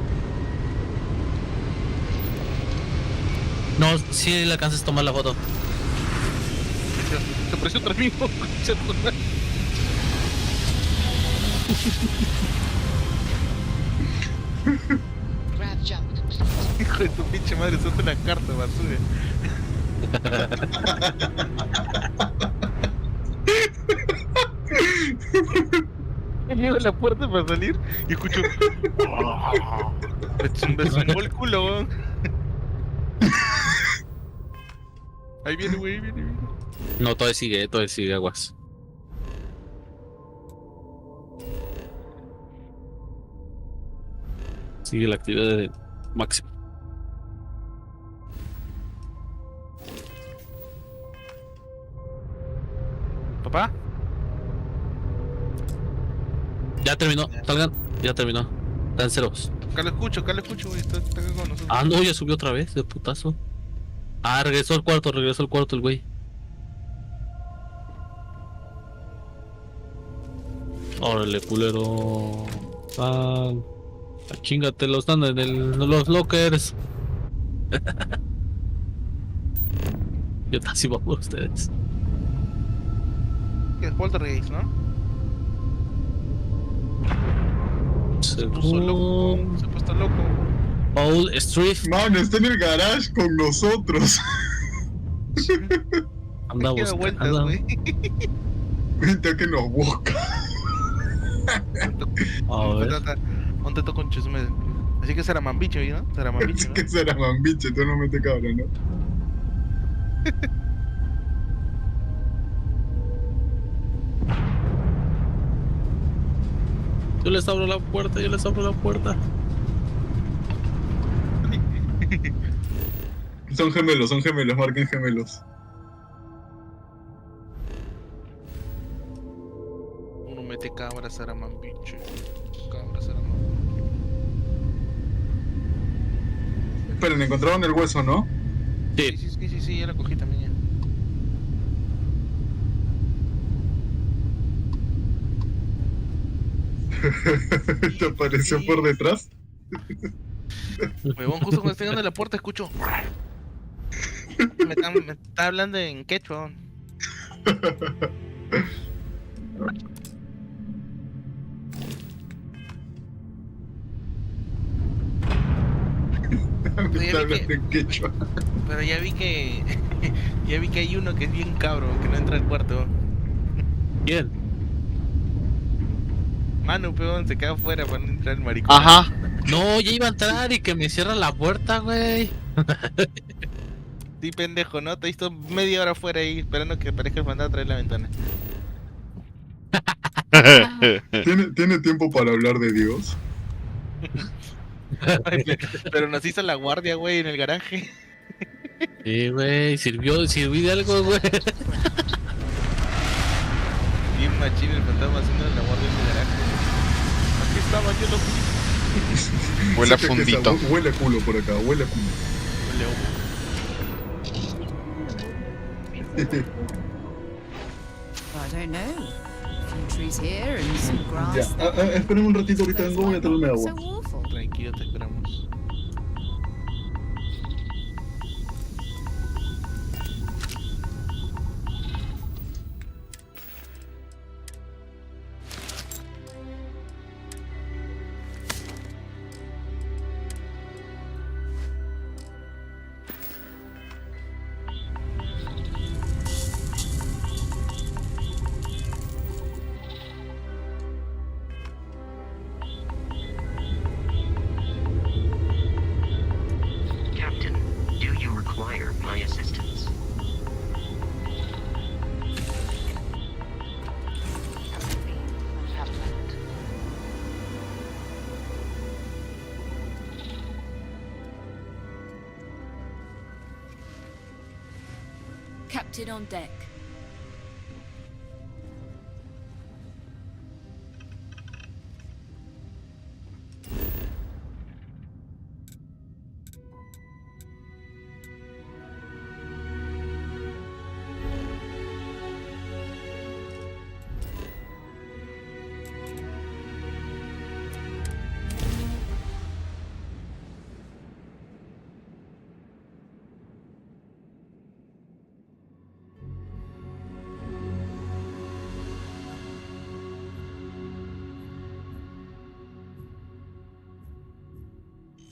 No, sí le alcanzas a tomar la foto. Se apreció otra mismo. Grab jump complete. Hijo de tu pinche madre, suelta una carta, basura. Llego a la puerta para salir y escucho. Me zumbó el culo, weón. Ahí viene, güey, viene. No, todavía sigue, aguas. Sigue la actividad de máximo. ¿Papá? Ya terminó, salgan, ya terminó. Están ceros. Acá lo escucho, güey, está acá con nosotros. Ah, no, ya subió otra vez, de putazo. Ah, regresó al cuarto el güey. Órale, culero. Ah, chingate, están en los lockers. Yo casi voy por ustedes. Que es poltergeist, ¿no? Se puso loco. Paul Street. Man, está en el garage con nosotros. Anda buscando. Vente a que nos busca. A ver. Ponte todo con chisme. Así que será mambicho, ¿no? Será mambicho, ¿no? Que será mambicho, tú no metes cabra, ¿no? Yo les abro la puerta. Son gemelos, marquen gemelos. Uno mete cabra, será mambicho. Esperen, encontraron el hueso, ¿no? Sí, ya lo cogí también ya. ¿Te apareció por detrás? Huevón, justo cuando estoy llegando a la puerta escucho. Me está hablando en quechua. Pero ya vi que ya vi que hay uno que es bien cabro, que no entra al cuarto. ¿Quién? Manu, peón, se queda afuera para no entrar el maricón. Ajá. No, ya iba a entrar y que me cierra la puerta, güey. Sí, pendejo, ¿no? Te he visto media hora afuera ahí esperando que aparezca el fantasma atrás de la ventana. ¿Tiene tiempo para hablar de Dios? Ay, pero nos hizo la guardia, güey, en el garaje. Sí, güey, sirvió de algo, güey. Bien machín el fantasma haciendo la guardia en el garaje. Aquí estaba, yo lo vi. Huele a fundito. Huele a culo por acá, huele a culo. Huele a humo. I don't know. A few trees here and some grass. Ya, esperen un ratito, ahorita vengo, voy a traerme agua. So awful. Tranquilo, te esperamos. Captain, do you require my assistance? Captain on deck.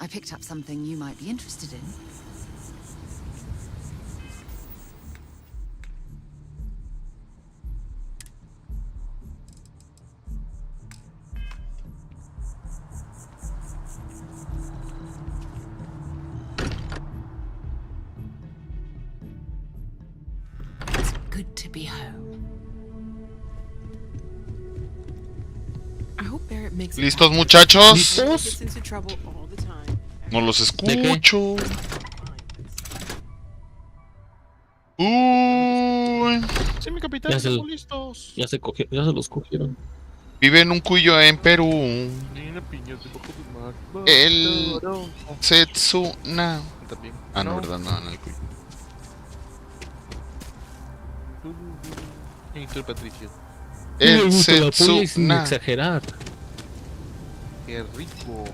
I picked up something you might be interested in. It's good to be home. I hope Barrett makes it ¿Listos, back. muchachos? He gets into trouble all the time. No los escucho. Sí, mi capitán, Ya estamos listos. Ya se los cogieron. Vive en un cuyo en Perú. El Setsuna. También. Ah, no, verdad, no, en el cuyo. Y tú, Patricio. El sin Setsuna. exagerar. Qué rico.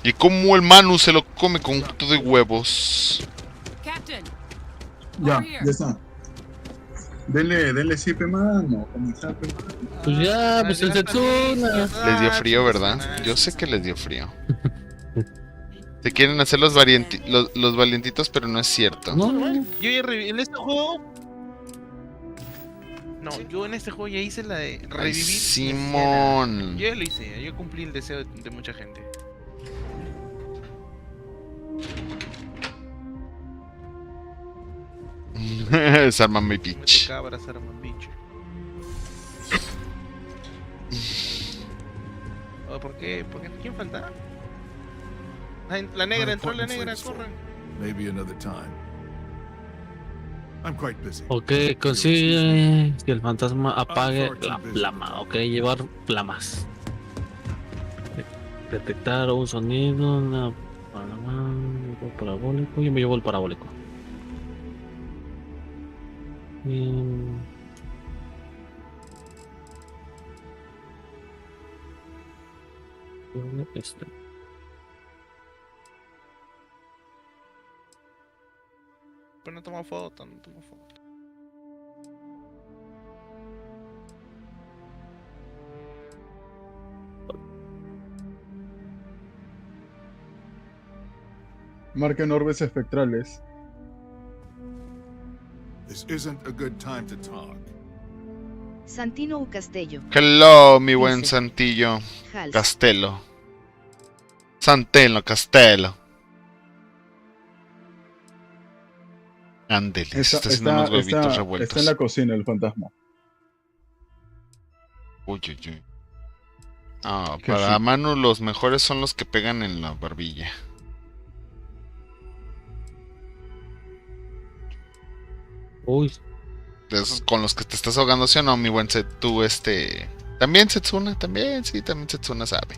Y como el Manu se lo come con un poquito de huevos. Captain. Ya está. Dele sipe, mano. Comenzar, Pues ya, pues el Setsuna. Les dio frío, ¿verdad? Yo sé que les dio frío. Se quieren hacer los valientitos, pero no es cierto. No, yo ya en este juego. No, yo en este juego ya hice la de revivir. Ay, Simón. Yo ya lo hice, yo cumplí el deseo de mucha gente. Sarman my bitch. Cabra, Sarman bitch. ¿Por qué? ¿Quién falta? La negra, entró la negra, corran. Maybe another time. I'm quite busy. Ok, consigue que el fantasma apague la flama. Ok, llevar flamas. Detectar un sonido, un parabólico. Yo me llevo el parabólico. Pero no toma foto, no toma foto. Marquen orbes espectrales. This isn't a good time to talk. Santino u Castello. Hello, mi buen Dice. Santillo. Hals. Castelo. Santelo, Castelo. Ándele, se está haciendo unos huevitos revueltos. Está en la cocina el fantasma. Uy, uy, uy. Ah, para Manu los mejores son los que pegan en la barbilla. Uy. De esos con los que te estás ahogando, ¿sí o no, mi buen tú, También Setsuna, también Setsuna sabe.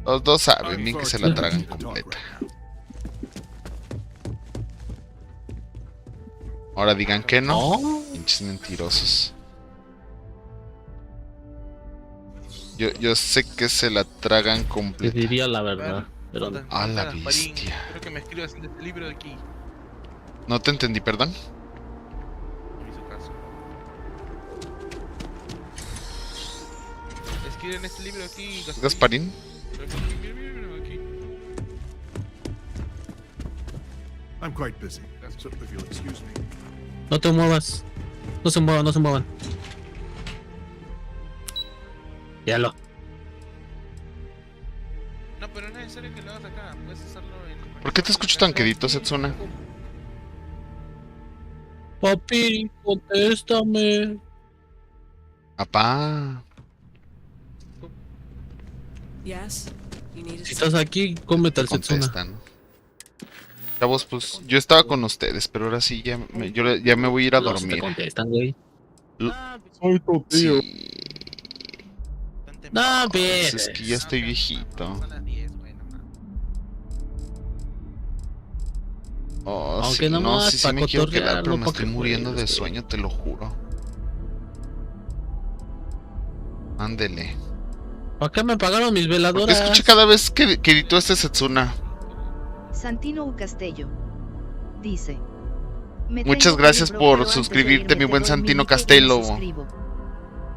Los dos saben bien que se la tragan completa. Ahora digan que no. Pinches mentirosos. Yo sé que se la tragan completa. Te diría la verdad. Pero... A la bestia. Quiero que me escribas en este libro de aquí. No te entendí, perdón. No me hizo caso. Escribe en este libro de aquí, Gasparín. Mira, aquí. I'm quite busy, so if you'll excuse me. No te muevas. No se muevan, no se muevan. Ya lo. No, pero no es necesario que lo hagas acá. Puedes hacerlo en... ¿Por qué te escucho tan quedito, Setsuna? Papi, contéstame. Papá. Yes. You need Si estás aquí, cómete al Setsuna. Contestan. Chavos, pues yo estaba con ustedes, pero ahora sí ya me voy a ir a dormir. Te contestan, güey. Soy tu tío. Sí. No, Pues es que ya estoy viejito. Oh, aunque sí, no no, más sí, pa' me quiero cotorrear, quedar, pero no me pa' estoy que muriendo de juegues, sueño, te lo juro. Ándele. ¿Para qué me pagaron mis ¿Por qué veladoras? escuché cada vez que editó Setsuna? Santino u Castello. Dice. Muchas gracias por suscribirte, mi buen Santino Castello.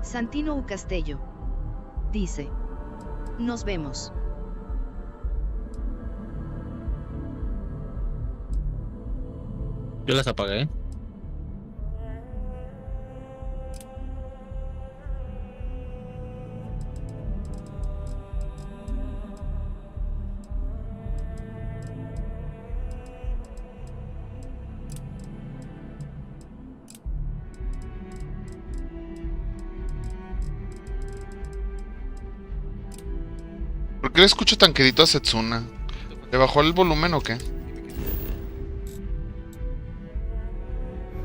Santino u Castello. Dice. Nos vemos. Yo las apagué. ¿Por qué le escucho tan quedito a Setsuna? ¿Le bajó el volumen o qué?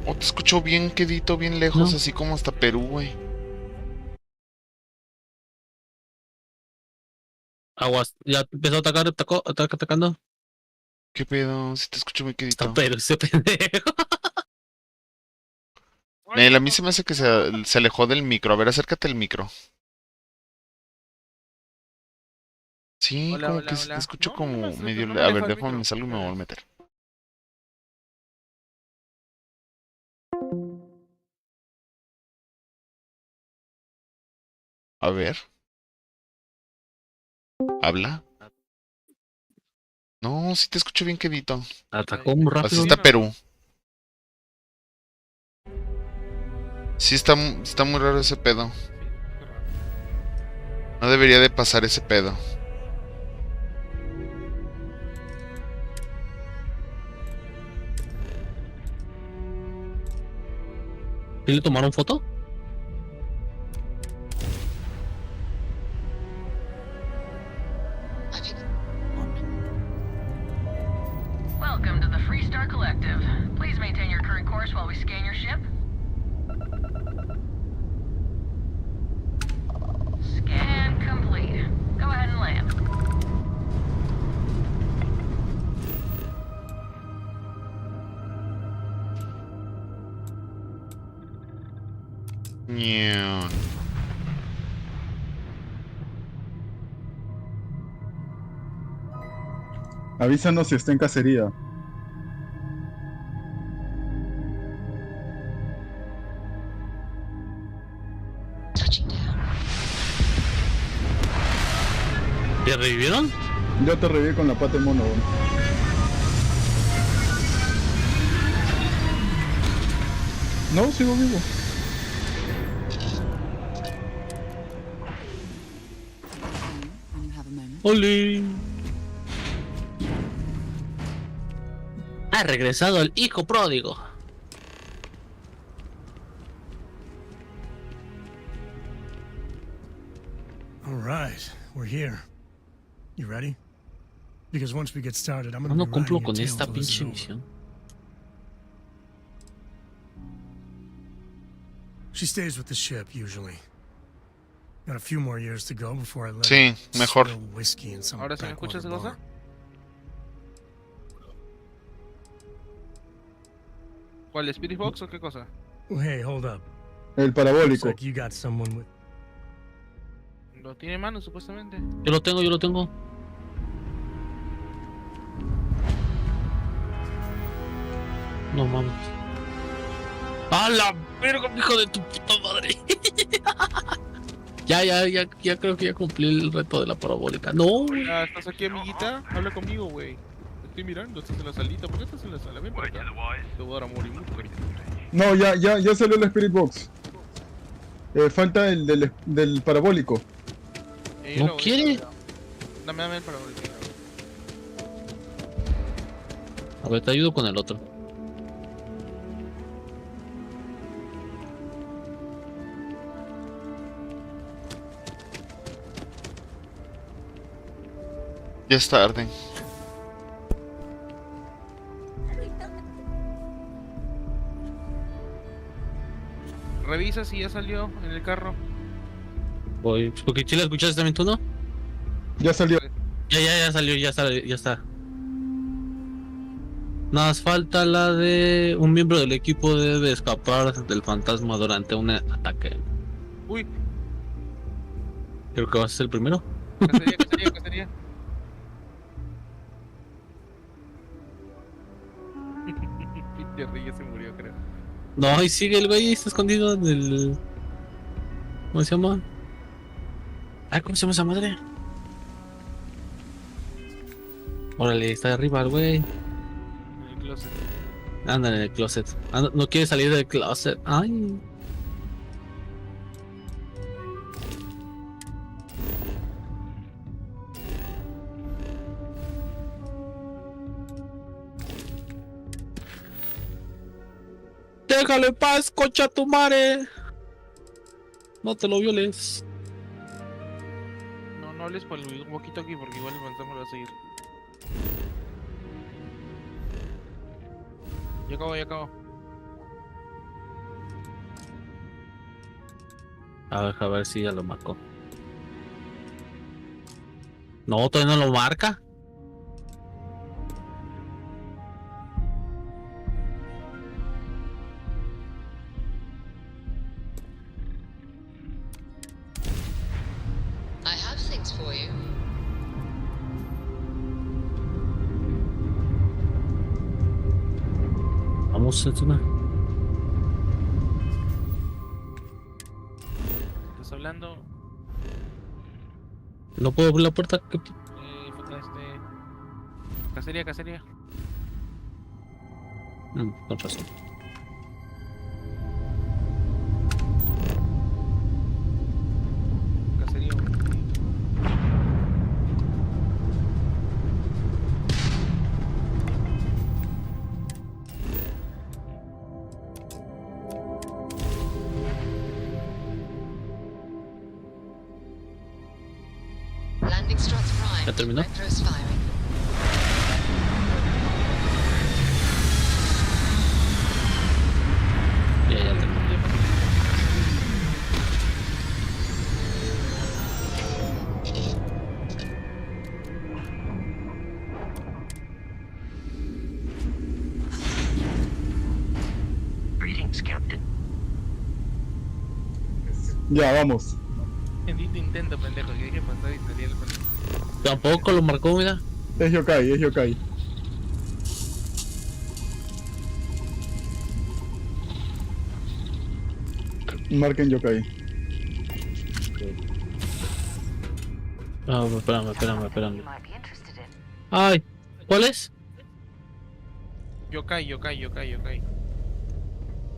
O te escucho bien quedito, bien lejos, No. así como hasta Perú, güey. Aguas, ya empezó a atacar, atacando. ¿Qué pedo? Si te escucho muy quedito. Pero ese pendejo. Nel, a mí se me hace que se alejó del micro. A ver, acércate al micro. Sí, Hola, como hola, que hola. te escucho No, como no me acerco, medio... no me a alejo ver, del déjame micro. me salgo y me voy a meter. A ver. ¿Habla? No, sí te escucho bien quedito. Atacó muy Así rápido. está Perú. Sí está muy raro ese pedo. No debería de pasar ese pedo. ¿Y le tomaron foto? Welcome to the Freestar Collective. Please maintain your current course while we scan your ship. Scan complete. Go ahead and land. Ñeon. Avísanos si está en cacería. ¿Te revivieron? Yo te reviví con la pata de mono. No, sigo vivo. ¡Oli! Ha regresado el hijo pródigo. All right, we're here. You ready? Because once we get started, I'm gonna No be cumplo riding con your tail esta till this is pinche over. misión. She stays with the ship usually. Got a few more years to go before I let Sí, her mejor. spill whiskey in some ¿Ahora sí me backwater escuchas, bar. Goza? ¿Cuál, Spirit Box o qué cosa? Oh, hey, hold up. El Looks parabólico. like you got someone with. Lo tiene en mano, supuestamente. Yo lo tengo, yo lo tengo. No mames. ¡A la verga, hijo de tu puta madre! Ya creo que ya cumplí el reto de la parabólica. No, güey. Ah, ¿estás aquí, amiguita? Habla conmigo, güey. Te estoy mirando, estás en la salita. ¿Por qué estás en la sala? Ven para acá. Te voy a dar amor y mucho cariño. No, ya salió el Spirit Box. Falta el del parabólico. ¿No quiere? Dame el parabólico. A ver, te ayudo con el otro. Ya es tarde. Revisa si ya salió en el carro. Voy. Porque si la escuchaste también tú, ¿no? Ya salió. Ya salió, ya está. Nada más falta la de un miembro del equipo debe escapar del fantasma durante un ataque. Uy, Creo que vas a ser el primero. cacería. Jerry ya se murió, creo. No, ahí sigue el güey, está escondido en el... ¿Cómo se llama? Ay, ¿cómo se llama esa madre? Órale, está arriba el güey. En el closet. Anda en el closet. No quiere salir del closet. Ay. Déjalo en paz, concha tu madre. No te lo violes. No hables por el poquito aquí porque igual el fantasma lo va a seguir. Ya acabo. A ver si ya lo marcó. No, todavía no lo marca. I have things for you. Vamos, Setsuna. ¿Estás hablando? No puedo abrir la puerta. Cacería. Con razón. Cacería. Landing struts prime. ¿Ya terminó? Retros firing. Ya terminó. Greetings, Captain. Ya, vamos. Bendito intento, pendejo, que dije pasar y salía el fantasma. Tampoco lo marcó, mira. Es yokai, es yokai. Marquen yokai. Ah, espérame. Ay, ¿cuál es? Yokai.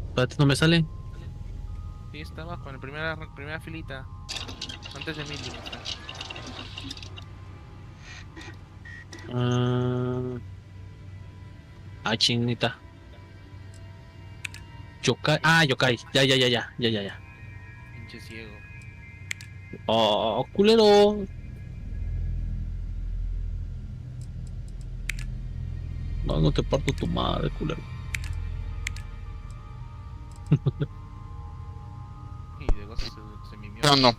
Espérate, no me sale. Sí, está abajo, en la primera filita. Antes de Millie está. Chinita. Yokai. Ah, yokai. Ya. Pinche ciego. Oh, culero. No te parto tu madre, culero. Y luego se mimió. No.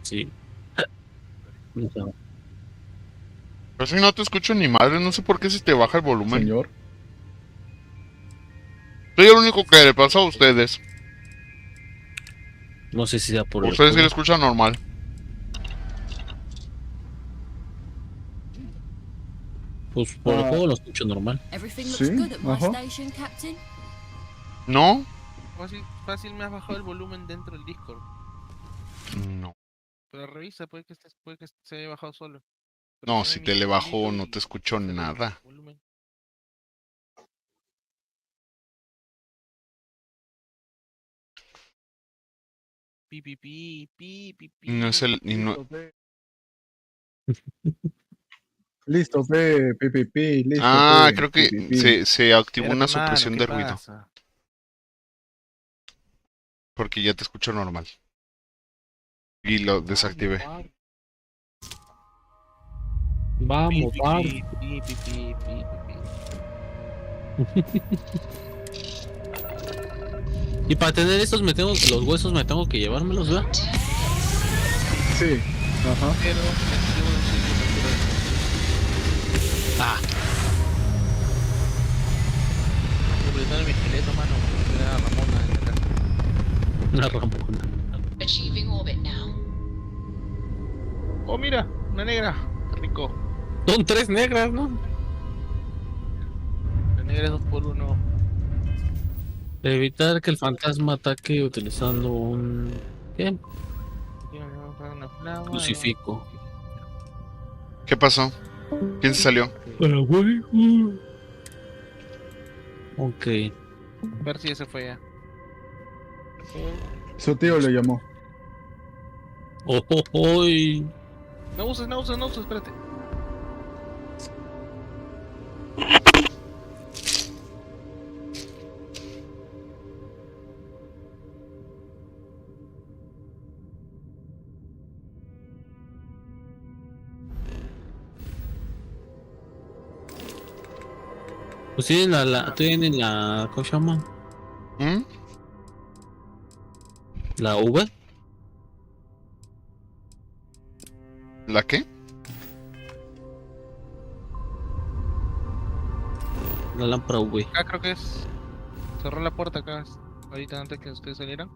Sí. Pero si no te escucho ni madre, no sé por qué se te baja el volumen. Señor. Soy el único que le pasa a ustedes. No sé si sea por Ustedes sí lo escuchan normal. Pues por el juego lo escucho normal. Sí, ajá. ¿No? Fácil me has bajado el volumen dentro del Discord. No. Pero revisa, puede que se haya bajado solo. Pero No, pone si mi te le bajo simbolito no y te escucho sale el nada. volumen. Pi. No es el... y no- Listo, pe, pipipi, listo, Ah, pe, creo que pipipi. se activó una Espérate, mano, supresión ¿qué de ruido. pasa? Porque ya te escucho normal. Y lo desactivé. Vamos, Bart. Pi. Y para tener estos los huesos me tengo que llevármelos, ¿verdad? Sí, ajá. Pero Ah. completando mi esqueleto, mano. Era Ramona en la casa. Una Ramona. Achieving orbit now. Oh, mira, una negra. Qué rico. Son 3 negras, ¿no? La negra es 2x1. Evitar que el fantasma ataque utilizando un... ¿Qué? Crucifijo. ¿Qué pasó? ¿Quién se salió? Ok. A ver si ese fue ya. Su tío le llamó. No uses, espérate. Pues tienen la ¿cómo se llama? ¿Mm? ¿La V? ¿La qué? La lámpara V. Acá creo que es. Cerró la puerta acá. Ahorita antes que ustedes salieran.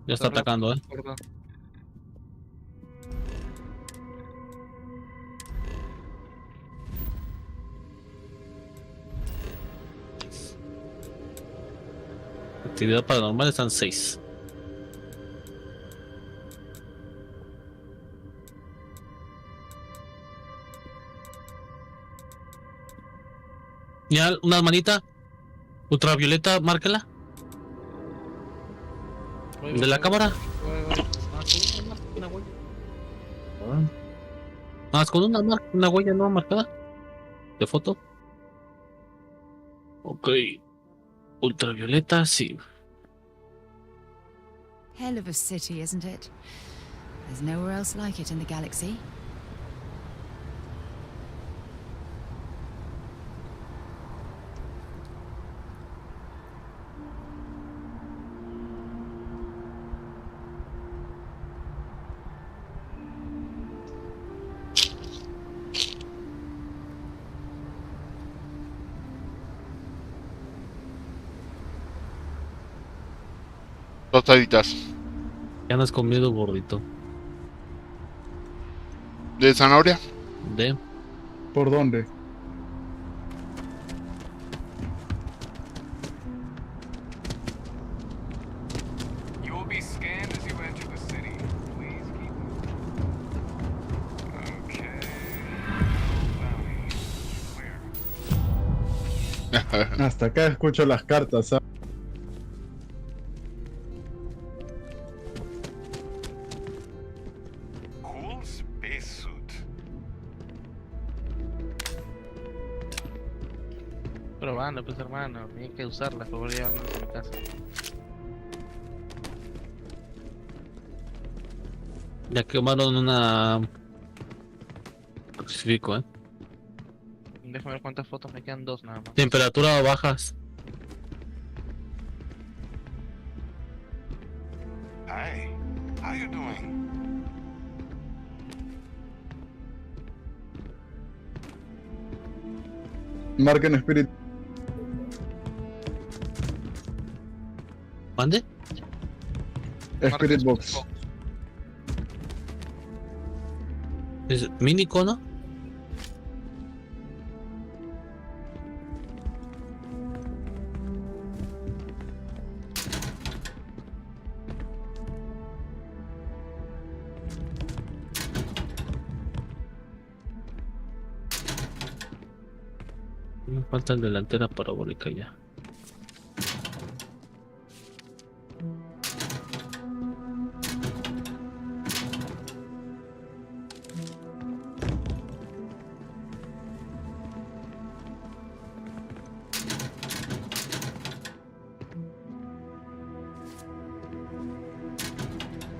Ya está Cerró atacando, la puerta. Actividad paranormal están 6. Ya, una manita. Ultravioleta, márcala. De la cámara. Más con una huella no marcada. De foto. Ok. Ultravioleta, sí. Hell of a city, isn't it? There's nowhere else like it in the galaxy. Tostaditas. Ya no has comido, gordito. ¿De zanahoria? ¿De? ¿Por dónde? You will be scanned as you enter the city. Please keep moving. Okay. Clear. Hasta acá escucho las cartas, ¿sabes? Cool spacesuit. Probando, pues hermano, hay que usarla para volver a mi casa. Ya quemaron una crucifijo, Déjame ver cuántas fotos me quedan, 2 nada más. Temperatura bajas. Hi. How you doing? Marquen Spirit. ¿Mande? Spirit Box. ¿Es mini cono? Me falta el de la antena parabólica ya.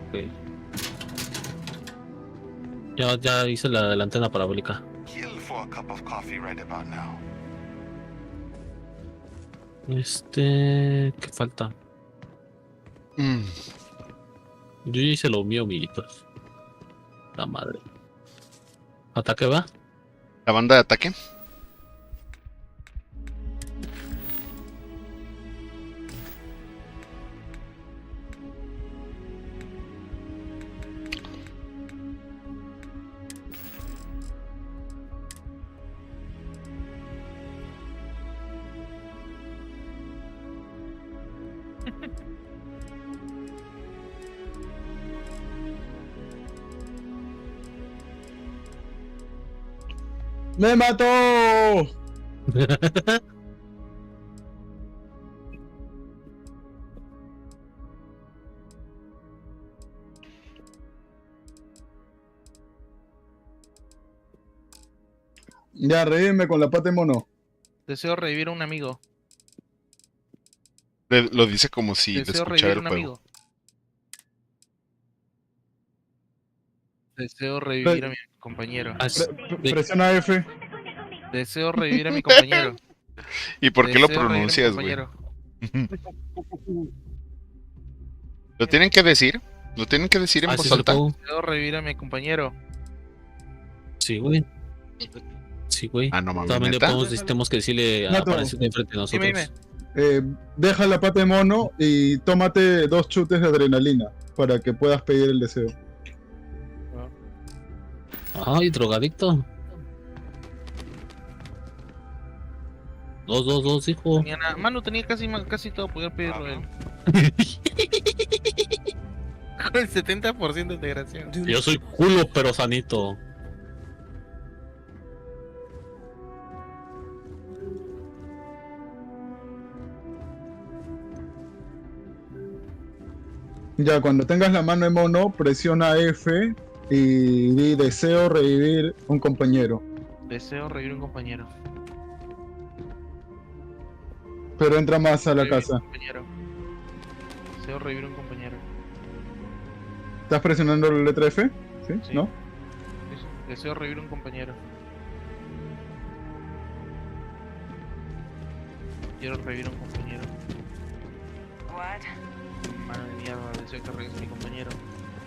Okay. Ya hice la de la antena parabólica. Kill for a cup of coffee right about now. ¿Qué falta? Yo ya hice lo mío, amiguitos. La madre. ¿Ataque va? La banda de ataque. ¡Me mató! Ya, revíveme con la pata de mono. Deseo revivir a un amigo. Lo dice como si le Deseo escuchara revivir el a un juego. amigo. Deseo revivir a mi compañero. Presiona F. Deseo revivir a mi compañero. ¿Y por qué lo Deseo revivir a mi pronuncias, güey? compañero. ¿Lo tienen que decir? ¿Lo tienen que decir en voz alta? Deseo revivir a mi compañero. Sí, güey. Sí, güey. Ah, no mames, También ¿neta? tenemos que decirle a Nato. aparecer de frente de nosotros. Deja la pata de mono y tómate 2 chutes de adrenalina para que puedas pedir el deseo. Ay, drogadicto. 2, hijo. Manu tenía casi todo, poder pedirlo él. Con el 70% de integración. Yo soy culo, pero sanito. Ya, cuando tengas la mano de mono, presiona F y di deseo revivir un compañero. Deseo revivir un compañero. Pero entra más a la Revivir casa. un compañero. Deseo revivir un compañero. ¿Estás presionando la letra F? ¿Sí? Sí. ¿No? Deseo revivir un compañero. Quiero revivir un compañero. What? Mano de mierda, deseo que regrese mi compañero.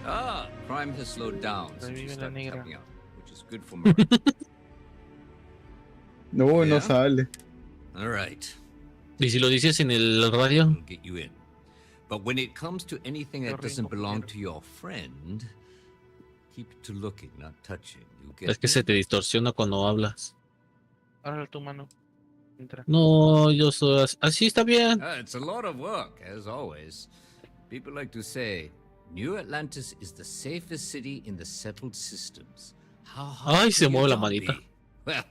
Ah, crime has slowed down since you Revive la started negra. helping out, which is good for Murray. No, Yeah? no sale. All right, ¿Y si lo dices en el radio? we'll get you in. But when it comes to anything that doesn't belong to your friend, Keep to looking, not touching. You get Es que se te distorsiona cuando hablas. Ahora tu mano. Entra. No, yo soy así está bien. It's a lot of work, as always. People like to say, New Atlantis is the safest city in the settled systems. How hard Ay, could se your mueve la job manita. be? Well,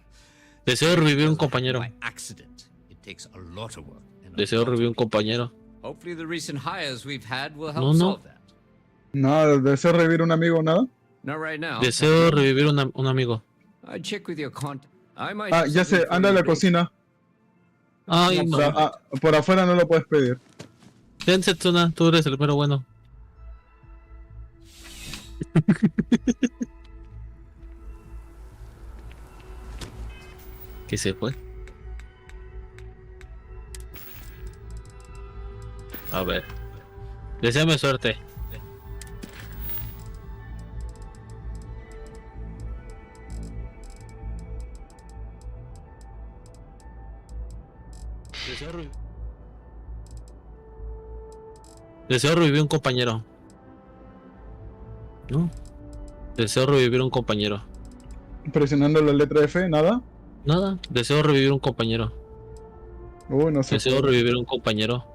Deseo revivir un compañero. by accident. It takes a lot of work. And a Deseo lot of revivir un compañero. Hopefully the recent hires we've had will help No, no. solve that. Nada, ¿deseo revivir un amigo o nada? Not right now. Deseo revivir un amigo. I'd check with your contact. I might Ah, have ya sé, something for anda a you la later. cocina. Ay, no. Por afuera no lo puedes pedir. Ten, Setsuna, tú eres el mero bueno. ¿Qué se fue? A ver. Deseame suerte. Deseo revivir un compañero. ¿No? Deseo revivir un compañero. Presionando la letra F, nada. Nada. Deseo revivir un compañero. No sé. Deseo revivir un compañero.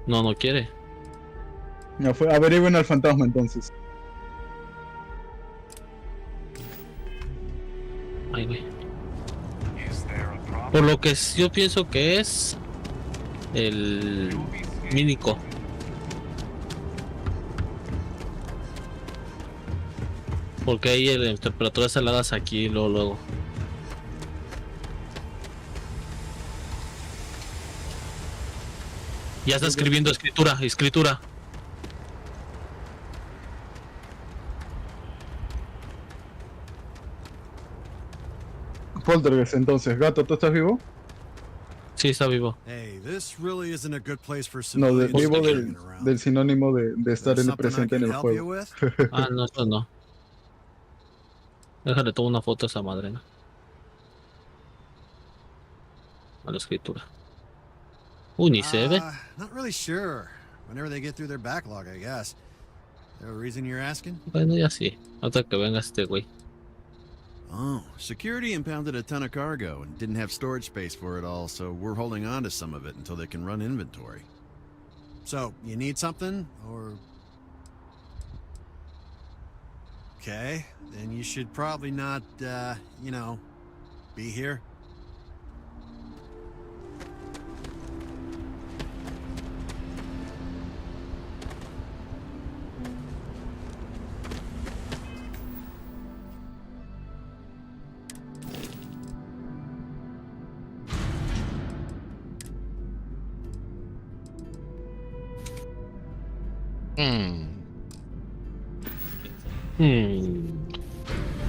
No, no quiere. Ya fue. Averigüen al fantasma entonces. Ay, güey. Por lo que yo pienso que es el mínico. Porque hay temperaturas heladas aquí luego. Ya está escribiendo escritura. Poltergeist entonces. Gato, ¿tú estás vivo? Sí, está vivo. Hey, this really isn't a good place for No, civilians vivo hanging around. del sinónimo de estar There's en el something I presente en can el help you juego. with? Ah, no, eso no. Déjale, tomo una foto a esa madre, ¿no? A la escritura. Ni se ve. Not really sure. Whenever they get through their backlog, I guess. There a reason you're asking? Bueno, ya sí. Hasta que venga este güey. Oh, security impounded a ton of cargo and didn't have storage space for it all, so we're holding on to some of it until they can run inventory. So, you need something, or... Okay, then you should probably not, be here.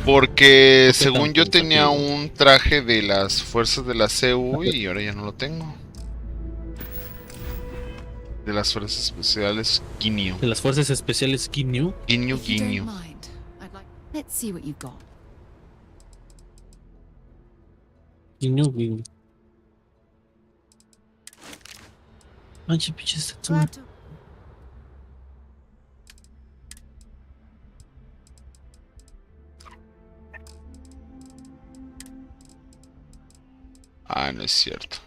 Porque según yo tenía un traje de las fuerzas de la CU y ahora ya no lo tengo. De las fuerzas especiales Guineo. De las fuerzas especiales Guineo. Guineo. Let's see what you've got. Guineo. Manche pinches Setsuna. Ah, no es cierto.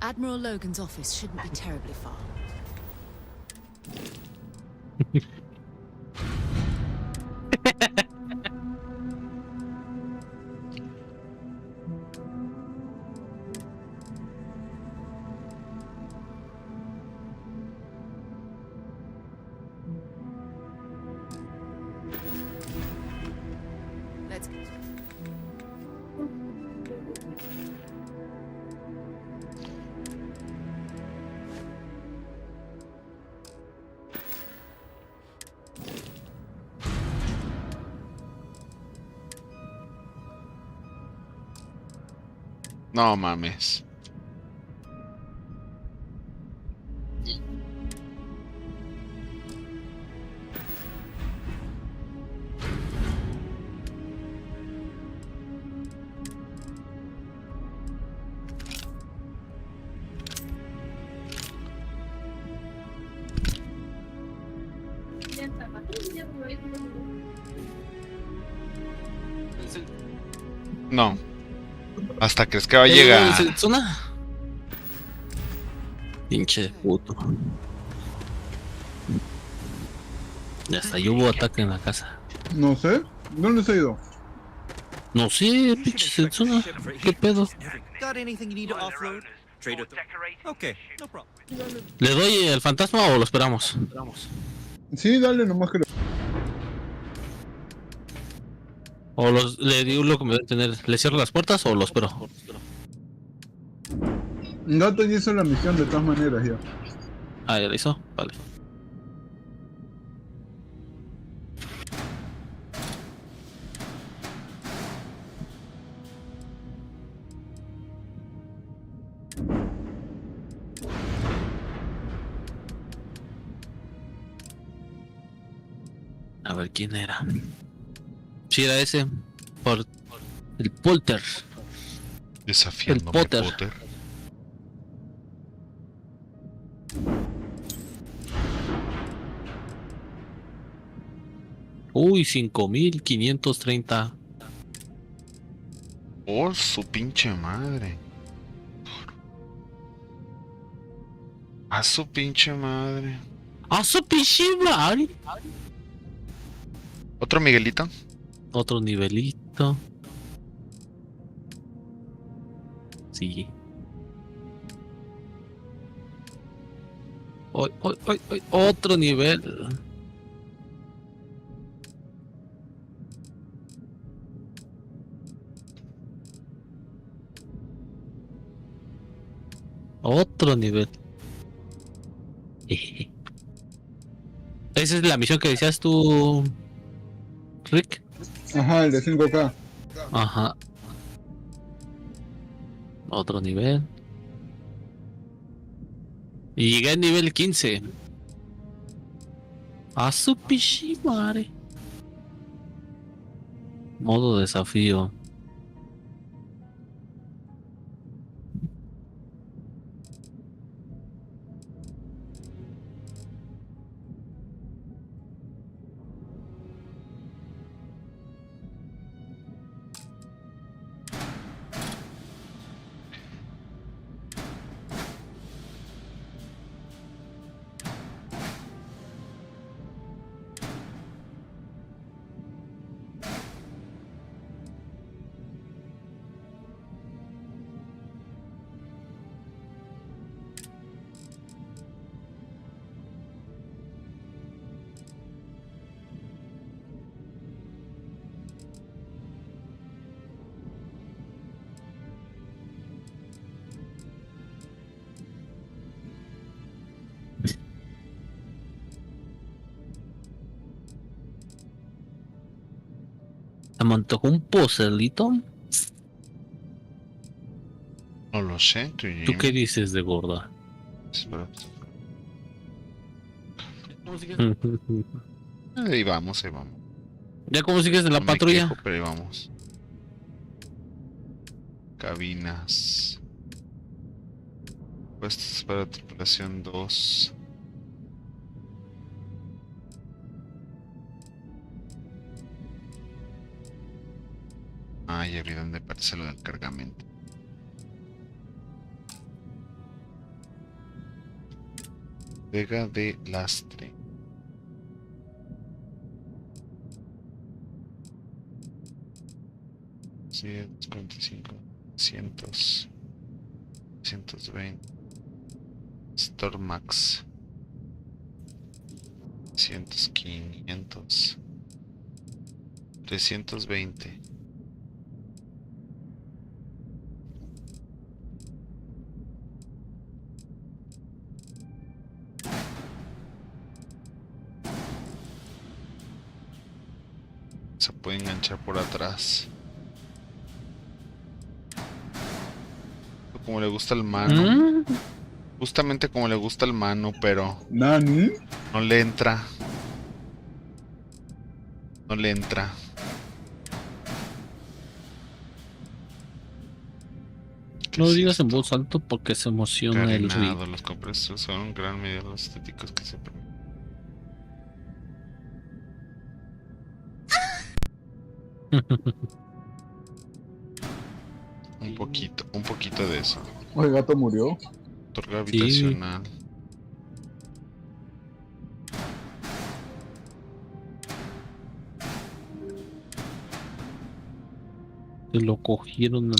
Admiral Logan's office shouldn't be terribly far. Let's No mames. No. ¿Hasta crees que va a llegar? ¿Zona? Pinche puto. Ya hasta yo hubo ataque en la casa. No sé. ¿Dónde se ha ido? No sé, pinche Setsuna. ¿Qué pedo? Got anything you need to offload? Trader. Okay, no problem. ¿Le doy el fantasma o lo esperamos? Sí, dale nomás que... O le digo lo que me debe tener. ¿Le cierro las puertas o lo espero? Gato ya hizo la misión de todas maneras ya. Ah, ya la hizo. Vale. A ver quién era. Sí, era ese. Por el Polter. Desafiando el Potter. Uy, 5530. Por su pinche madre. A su pinche madre. A su pinche madre. ¿Otro Miguelito? Otro nivelito. Sí. Hoy, otro nivel. Otro nivel. Esa es la misión que decías tú, Rick. Ajá, el de 5K. Ajá. Otro nivel. Y llegué al nivel 15. A su pichimare. Modo desafío. Se me antojó un pocelito. No lo sé, ¿Tú qué dices de gorda? Espera. Ahí vamos, ahí vamos. ¿Ya cómo sigues de la No patrulla? Me quejo, pero ahí vamos. Cabinas. Puestos para tripulación 2. Ah, ya vi dónde aparece lo del cargamento. Vega de lastre. Sí, 45, 100, 120. Stormax. 100, 500. 320. Se puede enganchar por atrás. como le gusta al mano. Justamente como le gusta al mano, pero... ¿Nani? No le entra. No le entra. No lo digas en voz alta porque se emociona el río. Carenado, los compresores son un gran medida de los estéticos que se permiten. Un poquito de eso. El gato murió. Torga habitacional. Se lo cogieron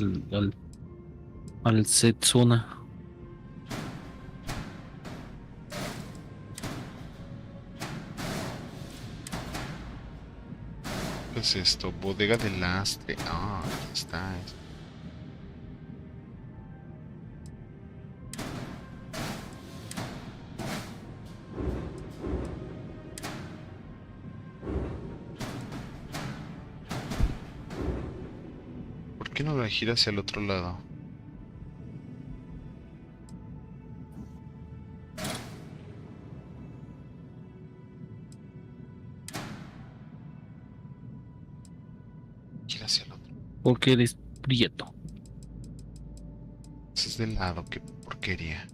al Setsuna. ¿Qué es esto? Bodega de lastre. Ah, aquí está. ¿Por qué no la gira hacia el otro lado? Gira hacia el otro. Porque eres prieto. Ese es del lado, qué porquería.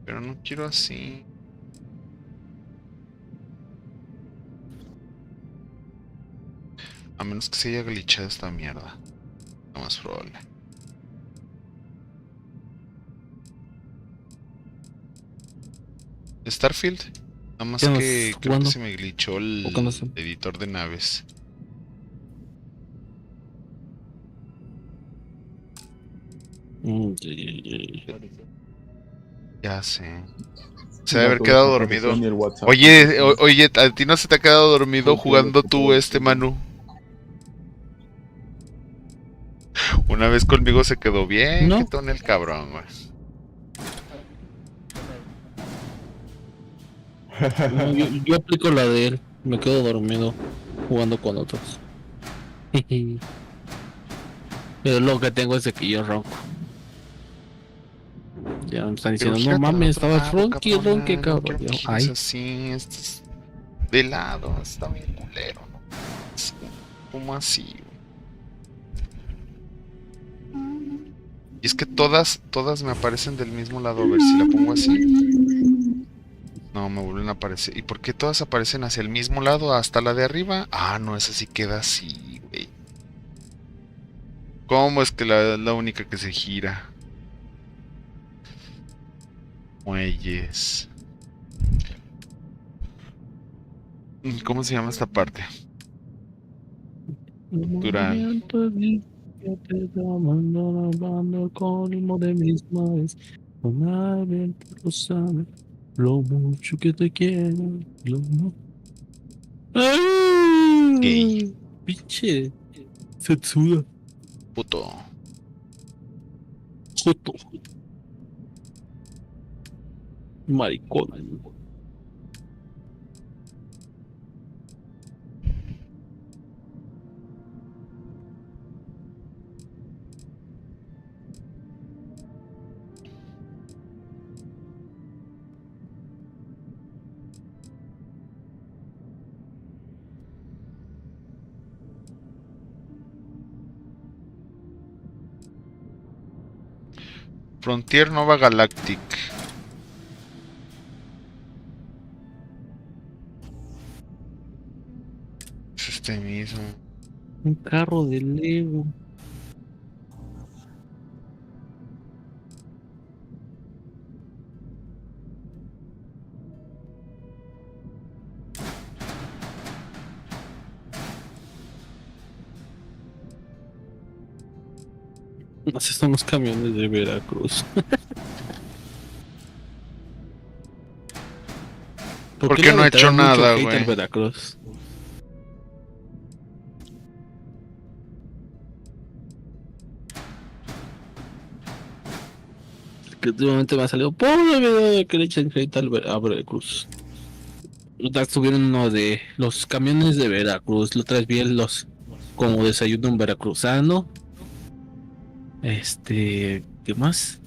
Pero no quiero así. A menos que se haya glitchado esta mierda. Lo más probable. Starfield. Nada más que creo que se me glitchó el editor de naves. Ya sé. Se debe haber quedado dormido. Oye, oye, ¿a ti no se te ha quedado dormido jugando tú Manu? Una vez conmigo se quedó bien, ¿no? Quitón el cabrón, güey. No, yo aplico la de él. Me quedo dormido jugando con otros. Pero lo que tengo es de que yo ronco. Ya me están diciendo, no mames, estabas ronque, cabrón. No, ay. Así, esto es de lado, está bien culero, ¿no? ¿Cómo así? Y es que todas me aparecen del mismo lado. A ver si la pongo así. No, me vuelven a aparecer. ¿Y por qué todas aparecen hacia el mismo lado? Hasta la de arriba. Ah, no, esa sí queda así, güey. ¿Cómo es que la única que se gira? Muelles. ¿Cómo se llama esta parte? Duran. Lo mucho que te quiero. Gay. Pinche Setsuda. Puto. Joto. Maricón. Frontier Nova Galactic. Es este mismo. Un carro de Lego. Así son los camiones de Veracruz. ¿Por qué no he hecho nada, güey? Veracruz? Que últimamente me ha salido por el video de que le echan crédito a Veracruz. Subieron uno de los camiones de Veracruz. Lo traes bien los como desayuno en veracruzano. ¿Qué más?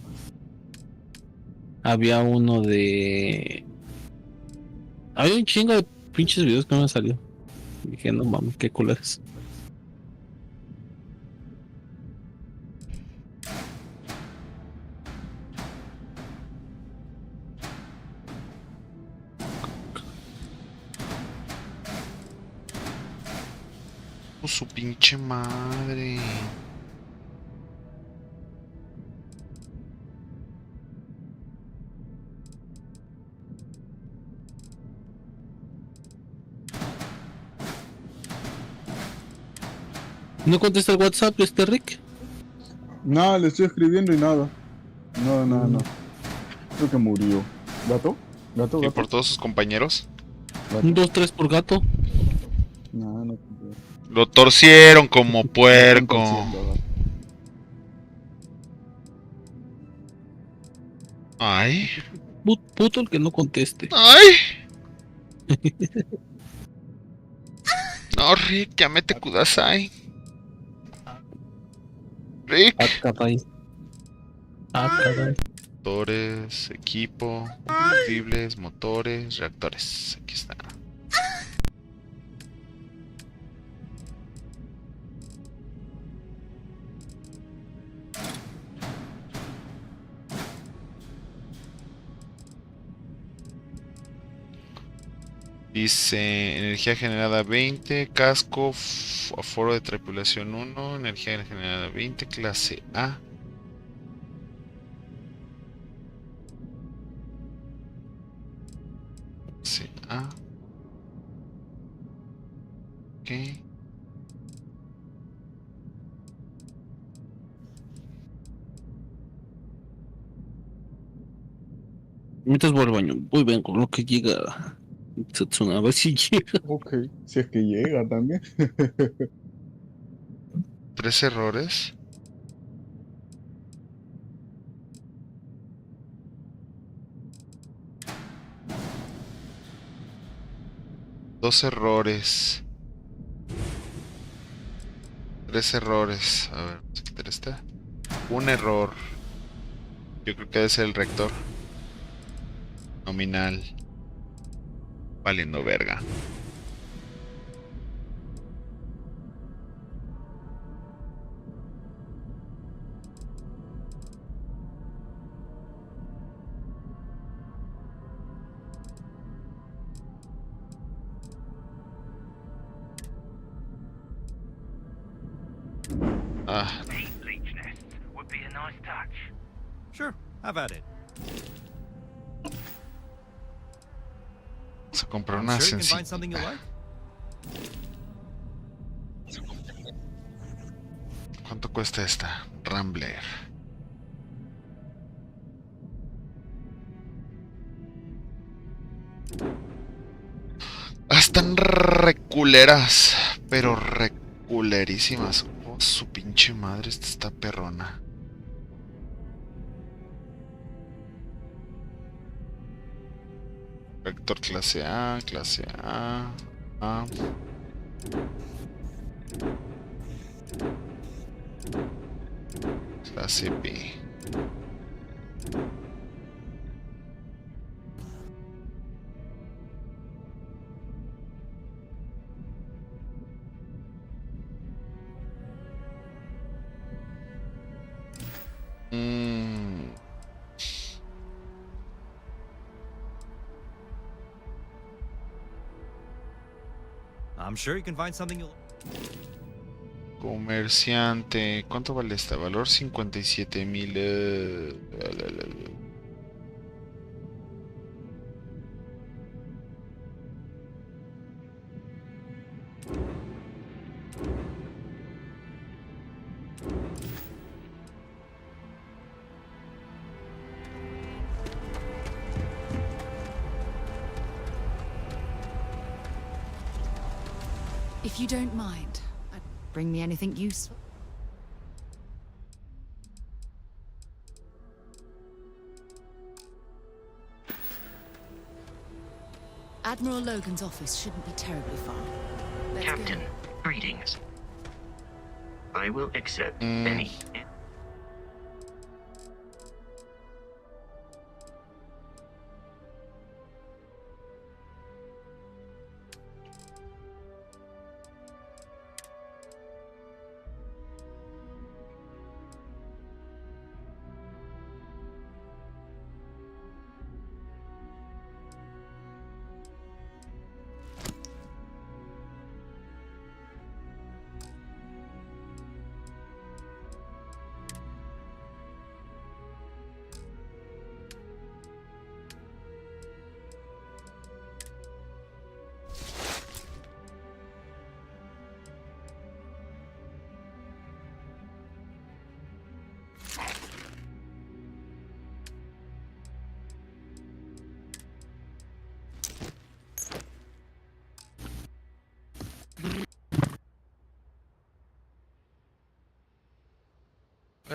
Había uno de. Había un chingo de pinches videos que me han salido. Dije, no mames, qué culeros. Su pinche madre. ¿No contesta el WhatsApp Rick? Nada, le estoy escribiendo y nada. No. Creo que murió. ¿Gato? ¿Y por todos sus compañeros? 1, 2, 3 por gato. No. Lo torcieron como puerco. Ay. Puto el que no conteste. Ay. No, Rick, llámete Kudasai. Rick. Caray. Motores, equipo, combustibles, motores, reactores. Aquí está. Dice energía generada 20, casco, aforo de tripulación 1, energía generada 20, clase A. Clase A. Ok. Mientras voy al baño, voy bien con lo que llega. A ver si llega. Ok, si es que llega también. 3 errores. Dos errores. 3 errores. A ver, vamos a quitar esta. Un error. Yo creo que debe ser el rector. Nominal. Valiendo verga. Ah. Would be a nice touch. Sure, have at it. Vamos a comprar una Sure you can sencilla. find something you like? ¿Cuánto cuesta esta? Rambler. Están reculeras, pero reculerísimas. Oh, su pinche madre, esta está perrona. Vector clase A, A. Clase B. I'm sure you can find something you Comerciante. ¿Cuánto vale esta? Valor 57,000. If you don't mind, bring me anything useful. Admiral Logan's office shouldn't be terribly far. Let's Captain, go. greetings. I will accept any.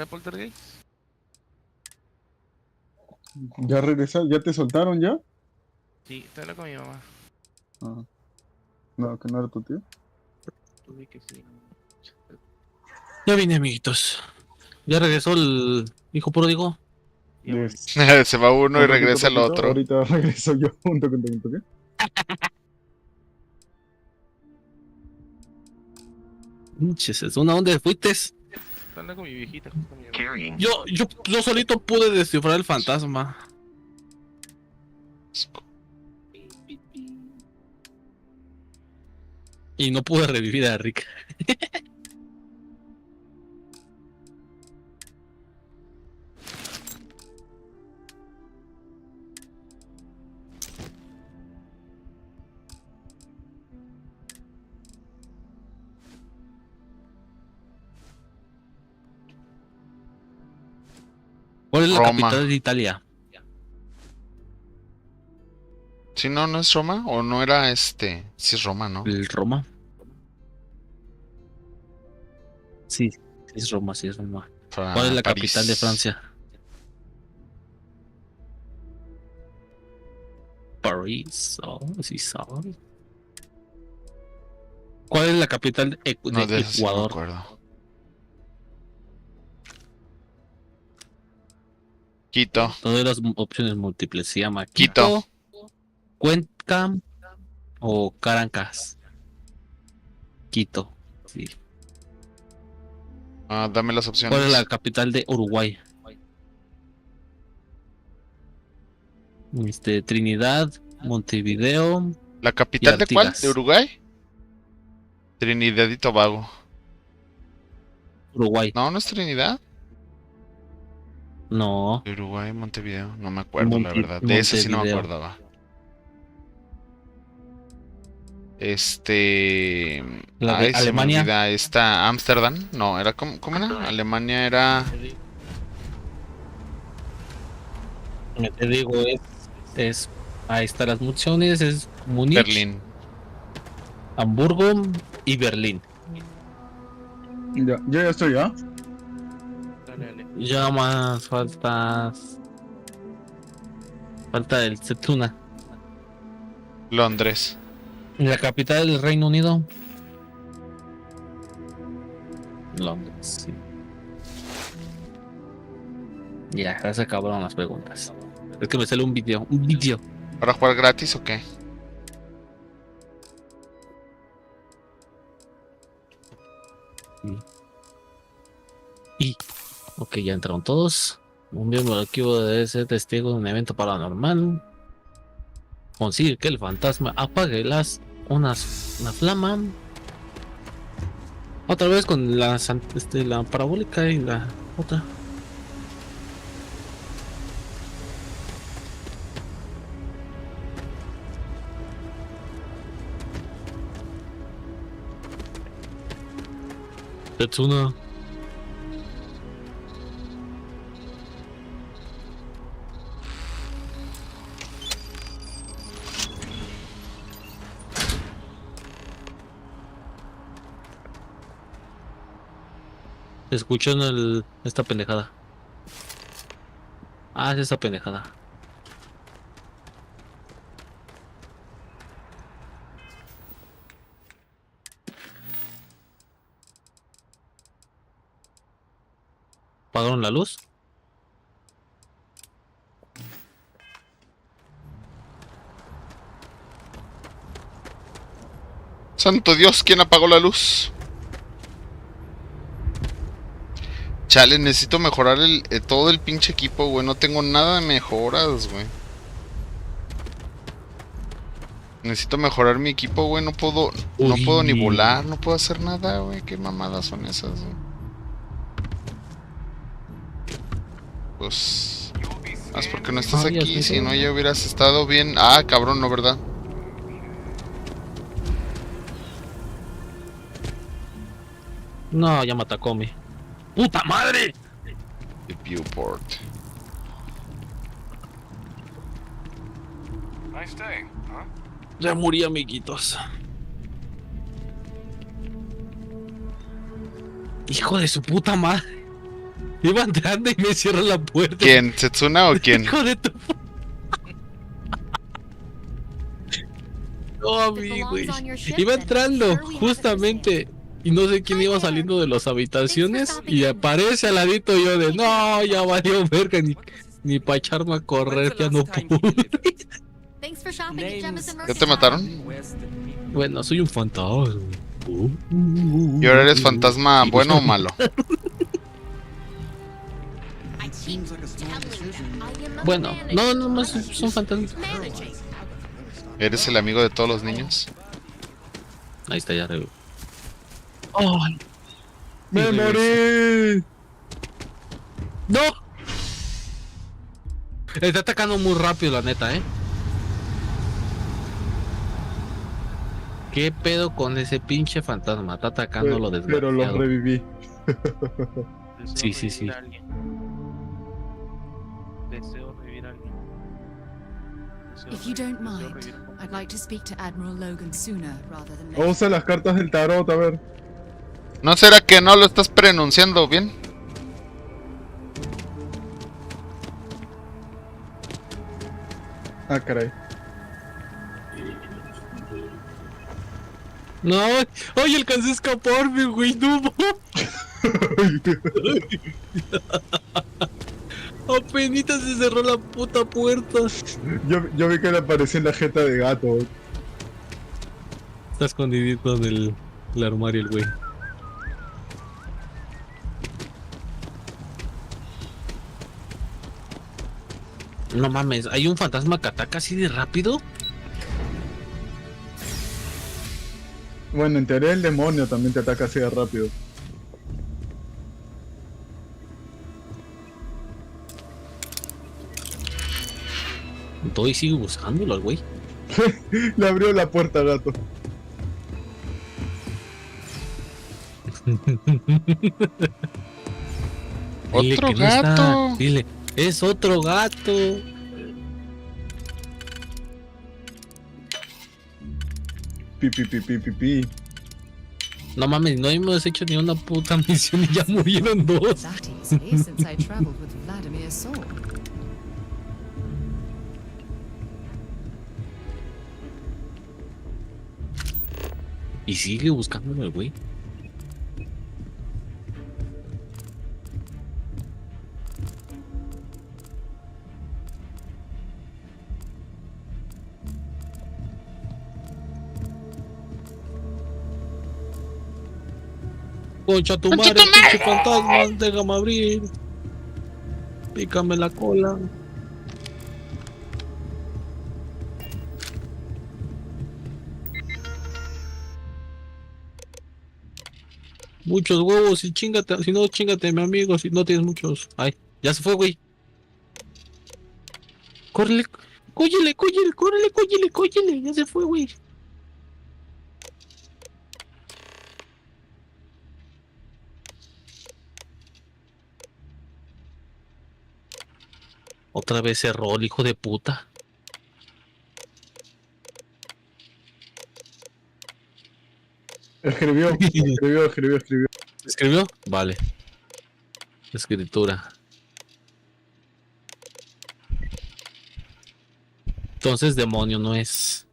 Poltergeist. ¿Ya regresaron? ¿Ya te soltaron ya? Sí, estoy hablando con mi mamá. Ah. No, que no era tu tío. Tuve que sí. Ya vine, amiguitos. Ya regresó el hijo pródigo. Yes. Se va uno y Un regresa el ratito, otro. Ahorita regreso yo junto con tu ¿qué? Pinches, ¿dónde fuiste? Hablando con mi viejita. Yo solito pude descifrar el fantasma. Y no pude revivir a Rick. ¿Cuál es la Roma. capital de Italia? Si no, no es Roma, o no era si es Roma, ¿no? ¿Roma? Sí, es Roma, sí es Roma. ¿Cuál es la París. capital de Francia? París, sí sabe. ¿Cuál es la capital de No, de eso sí no me Ecuador? acuerdo. Quito. Todas las opciones múltiples. Se llama Quito. Cuenca o Caracas. Quito. Sí. Dame las opciones. ¿Cuál es la capital de Uruguay? Trinidad, Montevideo. ¿La capital de cuál? Artigas. ¿De Uruguay? Trinidad y Tobago. Uruguay. No, no es Trinidad. No. De Uruguay, Montevideo. No me acuerdo, la verdad. De ese sí no me acordaba. La de Alemania. Se me olvida. Esta Ámsterdam. No, era ¿cómo era? Alemania era. Te digo, ahí están las opciones, es Múnich, Berlín. Hamburgo y Berlín. Ya estoy, ¿ah? Ya más falta el Setuna. Londres. La capital del Reino Unido. Londres, sí. Ya se acabaron las preguntas. Es que me sale un video. ¿Para jugar gratis o qué? Ok, ya entraron todos. Un miembro del equipo debe ser testigo de un evento paranormal. Consigue que el fantasma apague una flama. Otra vez con la parabólica y la otra. Tetsuna. Escuchan esta pendejada. Es esta pendejada. apagaron la luz? Santo Dios, ¿quién apagó la luz? Chale, necesito mejorar todo el pinche equipo, güey. No tengo nada de mejoras, güey. Necesito mejorar mi equipo, güey. No puedo ni volar, no puedo hacer nada, güey. ¿Qué mamadas son esas, güey? Pues... Más porque no estás aquí, si no ya hubieras estado bien. Ah, cabrón, no, ¿verdad? No, ya me atacó mi. ¡Puta madre! The viewport. Nice day, huh? Ya morí, amiguitos. Hijo de su puta madre. Iba entrando y me cierra la puerta. ¿Quién? ¿Setsuna o quién? Hijo de tu... No, amigo. Iba entrando, justamente. Y no sé quién iba saliendo de las habitaciones. Y aparece al ladito yo de... No, ya valió verga. Ni para echarme a correr, ya no pude. ¿Ya te mataron? Bueno, soy un fantasma. ¿Y ahora eres fantasma bueno o malo? Bueno, no más son fantasmas. ¿Eres el amigo de todos los niños? Ahí está, ya arriba. ¡Ay! ¡Me morí! ¡No! Está atacando muy rápido, la neta, ¿Qué pedo con ese pinche fantasma? Está atacando lo desgraciado. Pero lo reviví. Sí. Deseo revivir a alguien. If you don't mind, I'd like to speak to Admiral Logan sooner rather than later. Vamos a las cartas del tarot, a ver. ¿No será que no lo estás pronunciando bien? Ah, caray. No, oye, alcancé a escaparme, güey, no. Apenitas se cerró la puta puerta. Yo vi que le apareció en la jeta de gato. Está escondidito en el armario el güey. No mames, ¿hay un fantasma que ataca así de rápido? Bueno, en teoría el demonio también te ataca así de rápido. Todo y sigue buscándolo al güey. Le abrió la puerta, gato. Otro gato. Dile, es otro gato. Pi. No mames, no hemos hecho ni una puta misión y ya murieron dos. That easily since I traveled with Vladimir's sword. Y sigue buscándolo el güey. Concha tu madre, pinche fantasma, déjame abrir. Pícame la cola. Muchos huevos y chingate, si no, chingate, mi amigo, si no tienes muchos. Ay, ya se fue, güey. Córrele, cóllele, cóllele, ya se fue, güey. Otra vez cerró el hijo de puta. Escribió. ¿Escribió? Vale. Escritura. Entonces demonio no es.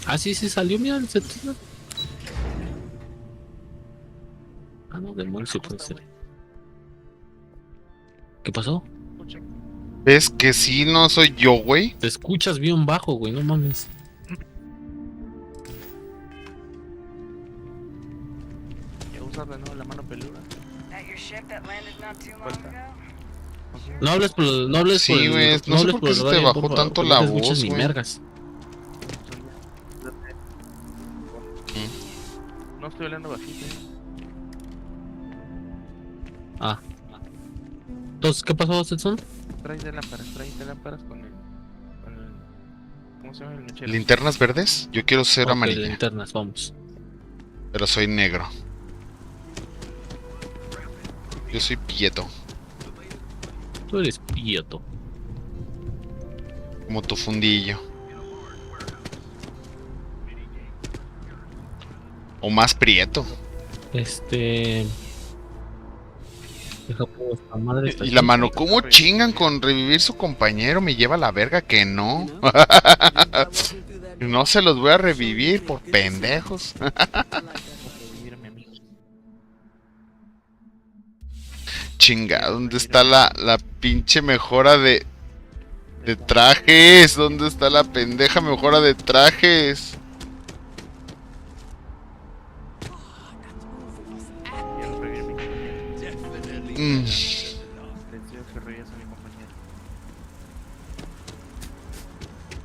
Ah, sí, salió, mira el setino. demonios sí puede ser. ¿Qué pasó? ¿Ves que sí no soy yo, güey? Te escuchas bien bajo, güey, no mames. Ya usas de nuevo la mano peluda. No hables por el, no hables por Sí, el, güey, no sé hables por qué se te radio, bajó porfa, tanto porque la no te escuchas voz, ni güey. mergas. No estoy hablando bajito. Ah. Entonces, ¿qué pasó, Setson? Tráete lámparas con el... ¿Cómo se llama el mechero? ¿Linternas verdes? Yo quiero ser amarilla. Linternas, vamos. Pero soy negro. Yo soy Pieto. Tú eres Pieto. Como tu fundillo. O más prieto. Deja pongo esta madre, esta Y la aquí. mano, ¿cómo chingan con revivir su compañero? Me lleva la verga que no. No se los voy a revivir por pendejos. Chinga, ¿dónde está la pinche mejora de trajes? ¿Dónde está la pendeja mejora de trajes?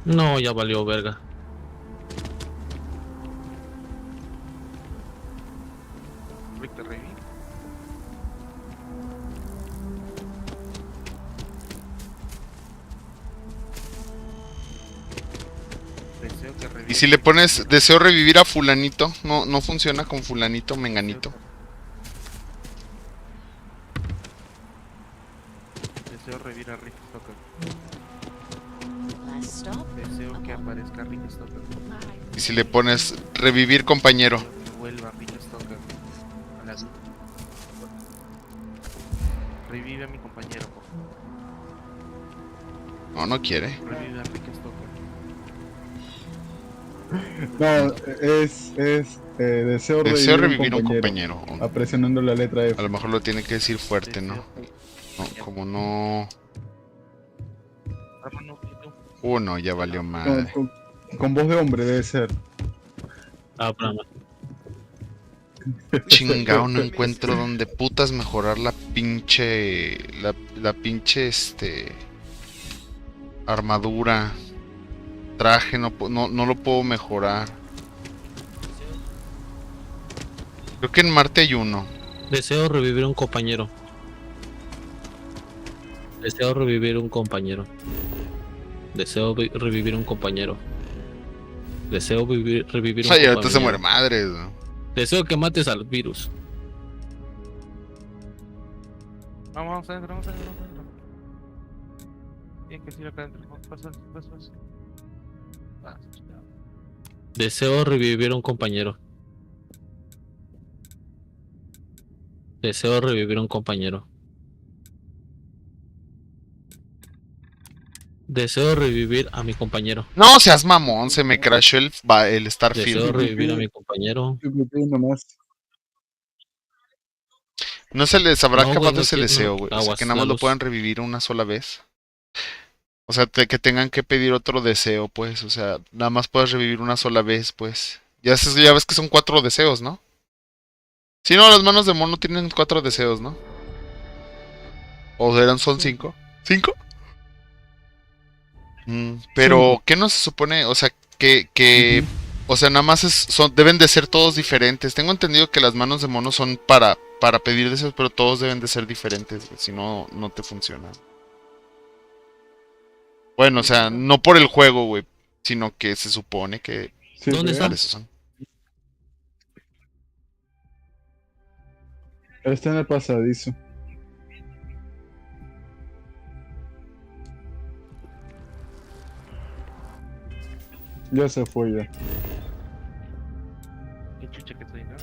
No, ya valió verga. Y si le pones deseo revivir a fulanito, no funciona con fulanito, menganito. Deseo revivir a Rick Stoker. Deseo que aparezca Rick Stoker. Y si le pones revivir compañero. Que vuelva Rick Stoker a la vida. Revive a mi compañero, por favor. No quiere. Revive a Rick Stoker. No, es deseo revivir un compañero. Presionando la letra F. A lo mejor lo tiene que decir fuerte, ¿no? No, como no... No, ya valió madre. Con voz de hombre debe ser. Ah, broma. Chingao, no encuentro donde putas mejorar la pinche... La pinche, armadura. Traje, no lo puedo mejorar. Creo que en Marte hay uno. Deseo revivir un compañero. Deseo revivir un compañero. Deseo revivir un compañero. Deseo revivir un compañero. Ay, ahorita se muere madre, ¿no? Deseo que mates al virus. Vamos adentro. Bien que sí acá adentro. Pasa. Deseo revivir un compañero. Deseo revivir un compañero. Deseo revivir a mi compañero. No seas mamón, se me crashó el Starfield. Deseo revivir a mi compañero. No se les habrá No, acabado güey, ese no, deseo, güey. O sea, que nada más lo puedan revivir una sola vez. O sea, que tengan que pedir otro deseo, pues. O sea, nada más puedes revivir una sola vez, pues. Ya ves que son 4 deseos, ¿no? Si no, las manos de mono tienen 4 deseos, ¿no? ¿O son 5? ¿5? Pero, ¿qué no se supone? O sea, que o sea, nada más deben de ser todos diferentes. Tengo entendido que las manos de mono son para pedir deseos, pero todos deben de ser diferentes, si no, no te funciona. Bueno, o sea, no por el juego, güey, sino que se supone que... Sí, ¿dónde están? Esos son. Está en el pasadizo. Ya se fue ya. Qué chucha que estoy, ¿no?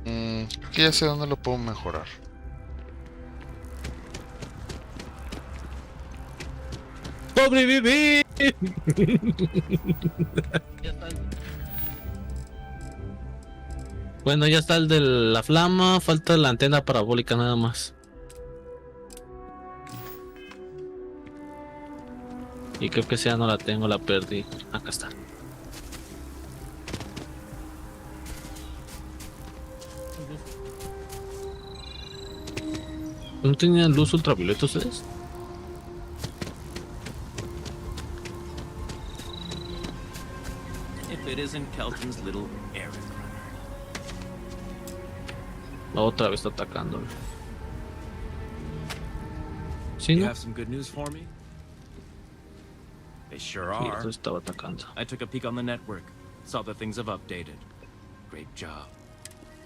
Creo que ya sé dónde lo puedo mejorar. ¡Sobreviví! Bueno, ya está el de la flama, falta la antena parabólica nada más. Y creo que esa no la tengo, la perdí. Acá está. ¿No tenían luz ultravioleta ustedes? If it isn't Kelton's little errand runner. Otra vez está atacando. ¿Sí, You no? have some good news for me? They sure Sí, are. esto estaba atacando. I took a peek on the network, saw that things have updated. Great job.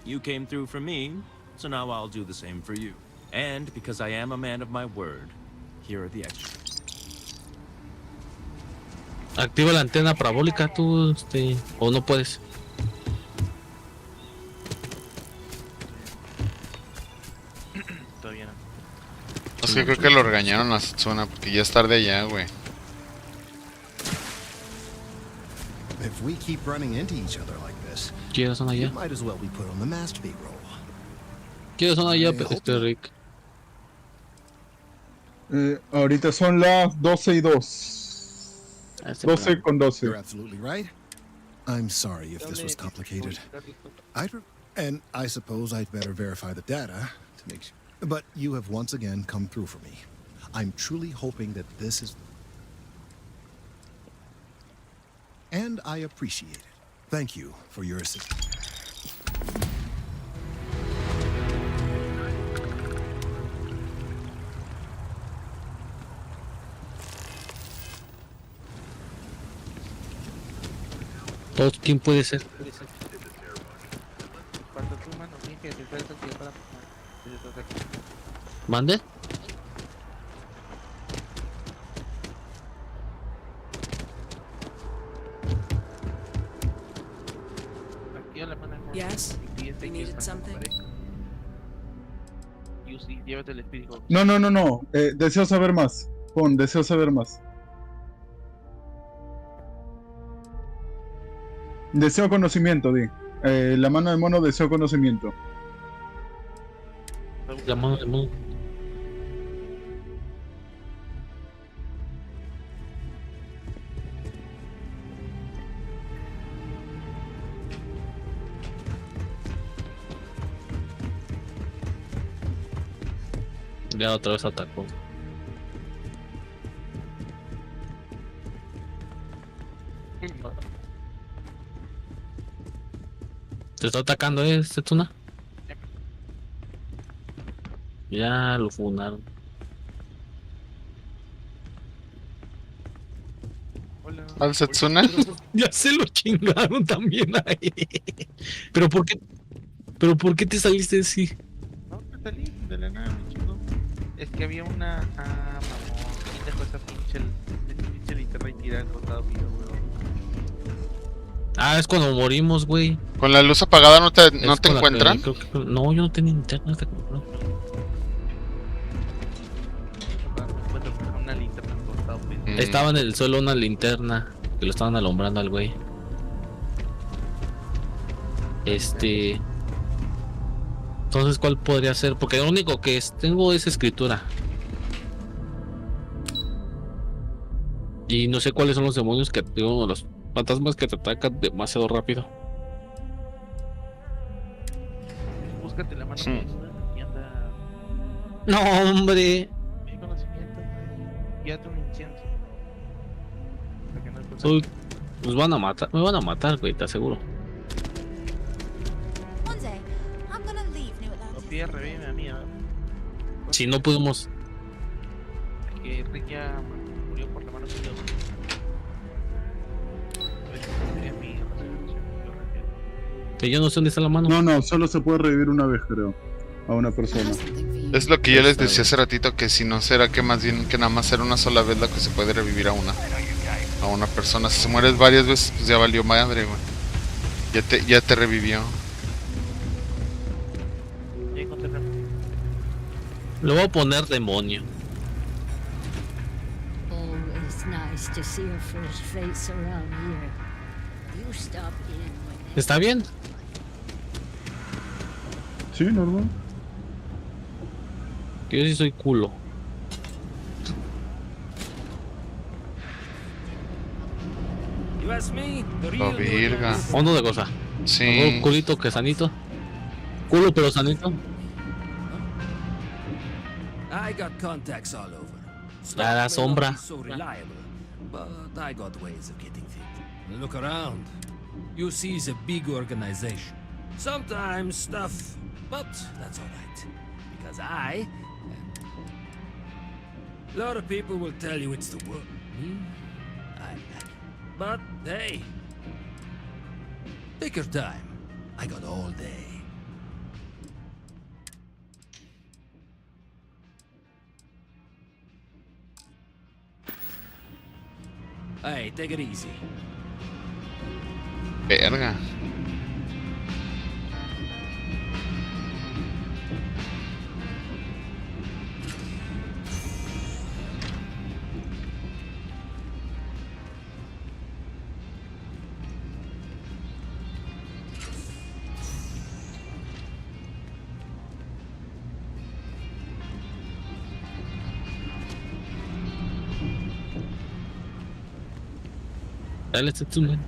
You came through for me, so now I'll do the same for you. And because I am a man of my word, here are the extras. Activa la antena parabólica tú, o no puedes. Todavía no. Es que creo que lo regañaron a Setsuna porque ya es tarde allá, güey. If we keep running into each other like this, ¿Quieres son allá? you might as well be put on the masturbate roll. ¿Quieres son allá, Rick? Ahorita son las 12:02. 12:12. You're absolutely right. I'm sorry if this was complicated. And I suppose I'd better verify the data to make sure. But you have once again come through for me. I'm truly hoping that this is... And I appreciate it. Thank you for your assistance. ¿Quién puede ser? ¿Mande? Yes? You needed something? No. Deseo saber más. Deseo saber más. Deseo conocimiento, di. La mano del mono deseo conocimiento. La mano del mono. Ya otra vez atacó. ¿Te está atacando Setsuna? Ya lo funaron. ¿Al Setsuna? Ya se lo chingaron también ahí. ¿Pero por qué te saliste así? No, me salí de la nada, me chingó. Es que había una... mamón, ¿quién dejó esa pinche linterna y tirada al costado mío, weón? Ah, es cuando morimos, güey. ¿Con la luz apagada no te encuentran? No, yo no tenía linterna. Una linterna al costado, güey. Estaba en el suelo una linterna que lo estaban alumbrando al güey. Entonces, ¿cuál podría ser? Porque lo único que tengo es escritura. Y no sé cuáles son los demonios que tengo, los fantasmas que te atacan demasiado rápido. Búscate la mano y anda... No, hombre. Mi conocimiento, güey. Guíate un incienso. Nos van a matar, me van a matar, güey, te aseguro. Sofía, revive a mí, ¿verdad? Si no pudimos. Que Rick ya murió por la mano que yo. Que yo no sé dónde está la mano. No, solo se puede revivir una vez, creo. A una persona. Es lo que yo les decía hace ratito, que si no será que más bien que nada más será una sola vez la que se puede revivir a una persona. Si se mueres varias veces, pues ya valió madre, güey. Ya te revivió. Le voy a poner demonio. Always nice to see a fresh face around here. You stop in when ¿Está bien? Sí, normal. Que yo sí soy culo. La virga. Hondo de cosa. Sí. Mejor culito que sanito. Culo pero sanito. I got contacts all over. La Stuff may not sombra. be so reliable, but I got ways of getting things. Look around. You see, it's a big organization. Sometimes stuff, but that's all right. Because I... A lot of people will tell you it's the world. Me? I'm not. But, hey. Take your time. I got all day. Hey, take it easy. Verga. Dale, Setsumen.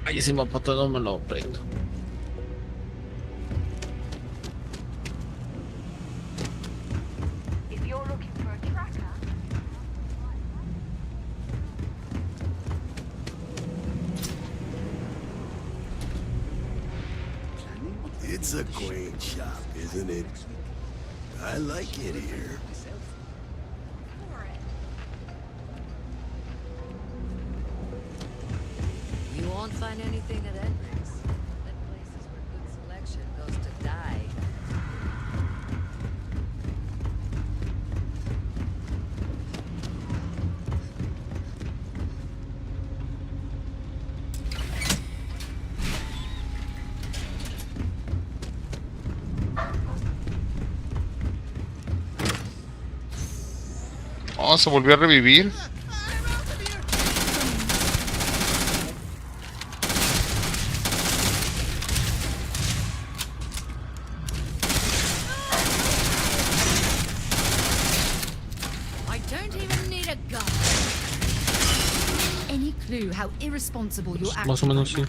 Ay, ese mapato no me lo prendo. It's a quaint shop, isn't it? I like it here. You won't find anything at Edgar's. That place is where good selection goes to die. Oh, se volvió a revivir. I don't even need a gun. Any clue how irresponsible you're acting? Más o menos sí.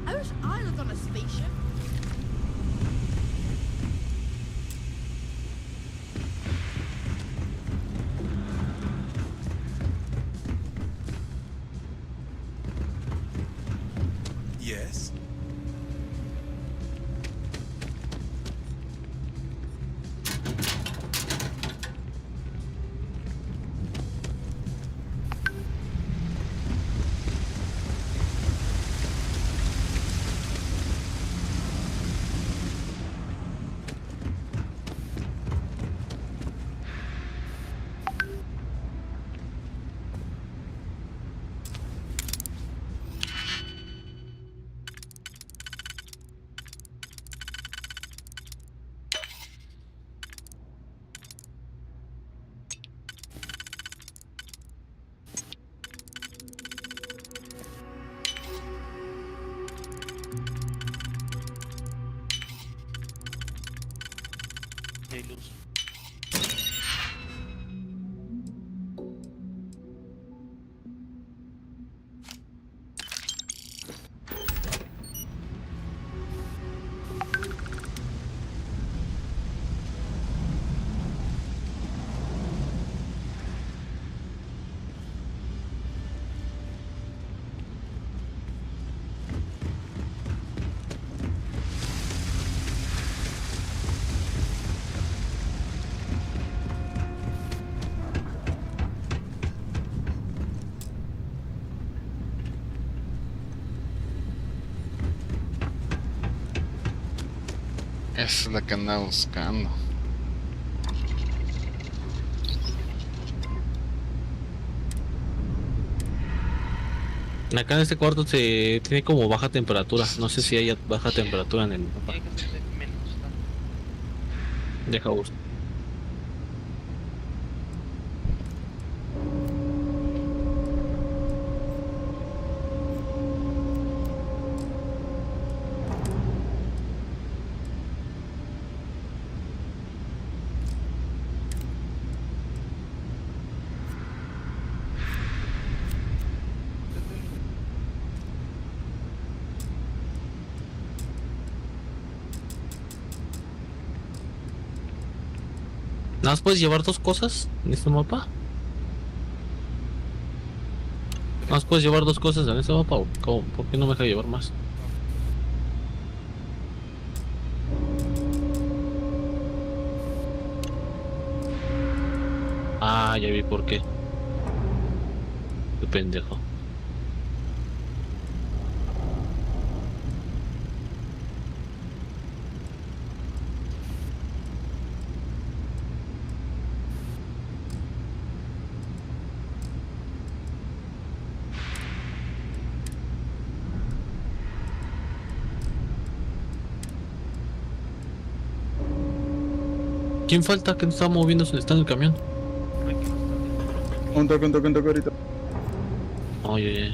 I wish I lived on a spaceship. Yes? Esa es la que andaba buscando. Acá en este cuarto se tiene como baja temperatura. No sé si hay baja temperatura en el mapa. Tiene que ser de menos, ¿no? Deja buscar. ¿Nada más puedes llevar 2 cosas en este mapa? ¿Nada más puedes llevar 2 cosas en este mapa? ¿O cómo? ¿Por qué no me deja llevar más? Ah, ya vi por qué. Qué pendejo. ¿Quién falta que no está moviéndose? Está en el camión. Un toque ahorita. Oye.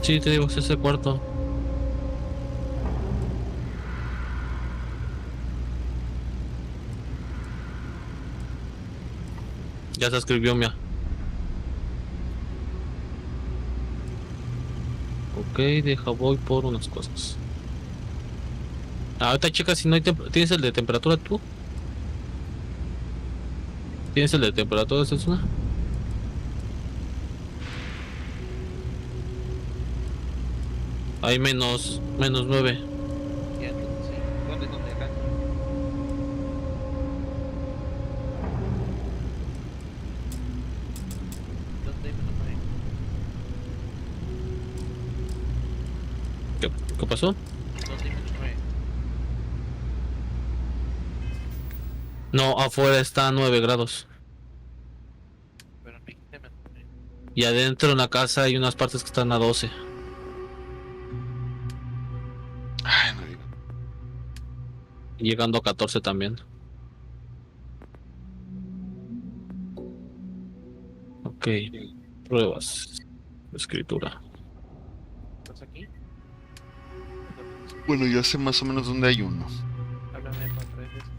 Sí, te digo, es ese cuarto. Ya se escribió, mía. Ok, deja, voy por unas cosas. Ahorita checa si no hay ¿Tienes el de temperatura tú? ¿Tienes el de temperatura? ¿Esa es una? Hay menos 9. Ya, sí. ¿Dónde? Acá. ¿Dónde hay menos 9? ¿Qué pasó? ¿Dónde hay menos 9? No, afuera está a 9 grados. Pero me dijiste menos 9. Y adentro en la casa hay unas partes que están a 12. Ay, no digo. Y llegando a 14 también. Ok. Pruebas. Escritura. ¿Estás aquí? Bueno, yo sé más o menos dónde hay uno. Háblame para traer esto.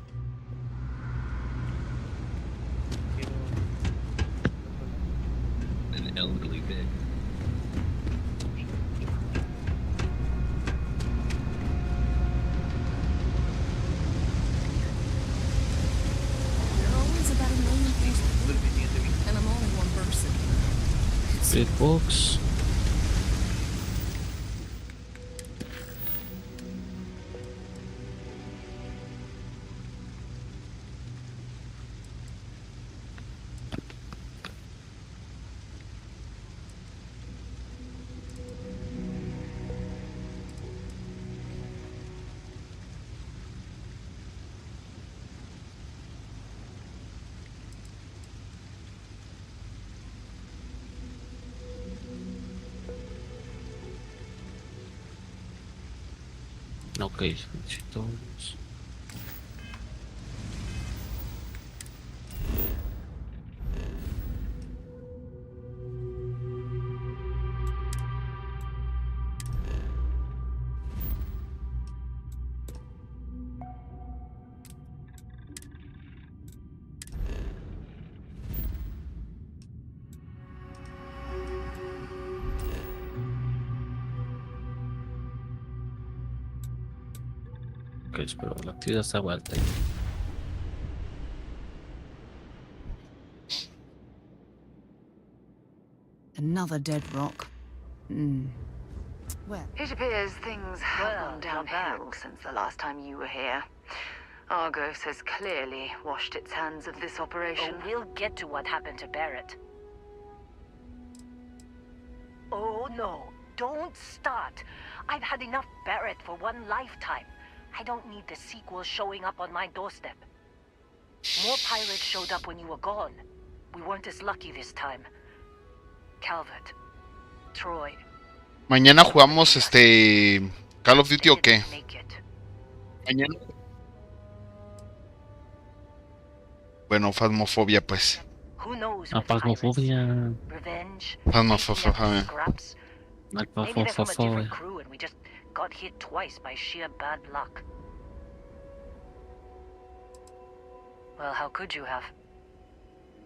An elderly big. There are always about a million things to do, and I'm only one person. Big box. Ok, necesito. Ok, espero, la actividad está alta. Another dead rock. Well, It appears things have gone downhill since the last time you were here. Argos has clearly washed its hands of this operation. Oh, we'll get to what happened to Barrett. Oh no, don't start. I've had enough Barrett for one lifetime. I don't need the sequel showing up on my doorstep. More pirates showed up when you were gone. We weren't as lucky this time. Calvert, Troy. Mañana jugamos Call of Duty o qué? Mañana. Bueno, Phasmophobia pues. Phasmophobia. Phasmophobia. Maybe they're from a different crew and we just got hit twice by sheer bad luck. Well, how could you have?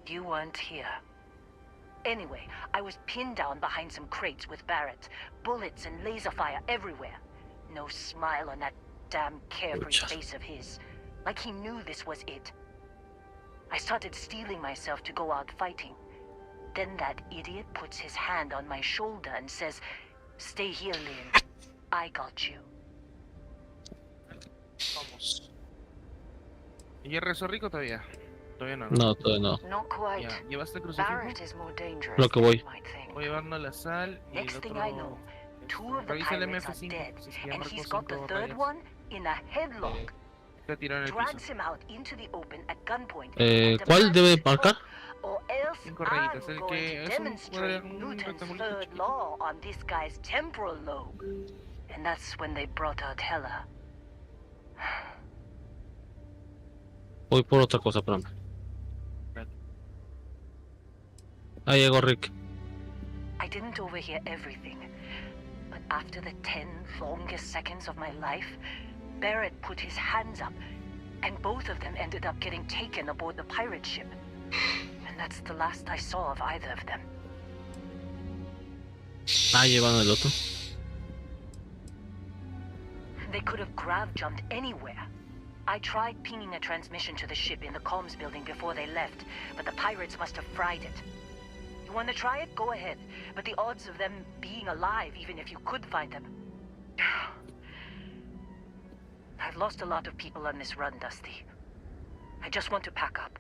You weren't here. Anyway, I was pinned down behind some crates with Barrett. Bullets and laser fire everywhere. No smile on that damn carefree face of his. Like he knew this was it. I started steeling myself to go out fighting. Then that idiot puts his hand on my shoulder and says, "Stay here, Lynn. I got you." Vamos. ¿Y el rezo rico todavía? Todavía no. No, todavía no. Not quite. Ya, ¿llevaste el crucifijo? Barrett is more dangerous Lo que than voy. you might think. Voy a llevarnos la sal y el Next thing I know, otro... two of the Revisa el pirates are MF5, dead, si es que ya and marcó he's got the 5 third rayas. one in a headlock. Está tirado en el Drags piso. him out into the open at gunpoint. ¿Cuál debe marcar? Or else 5 rayitas, I'm el going que to es demonstrate un Newton's rectangulito third chiquito. law on this guy's temporal lobe. And that's when they brought out Hela. Voy por otra cosa, espérame. Ahí llegó Rick. I didn't overhear everything, but after the 10 longest seconds of my life, Barrett put his hands up, and both of them ended up getting taken aboard the pirate ship. And that's the last I saw of either of them. Llevan el otro. They could have grav jumped anywhere. I tried pinging a transmission to the ship in the comms building before they left, but the pirates must have fried it. You want to try it? Go ahead. But the odds of them being alive, even if you could find them... I've lost a lot of people on this run, Dusty. I just want to pack up.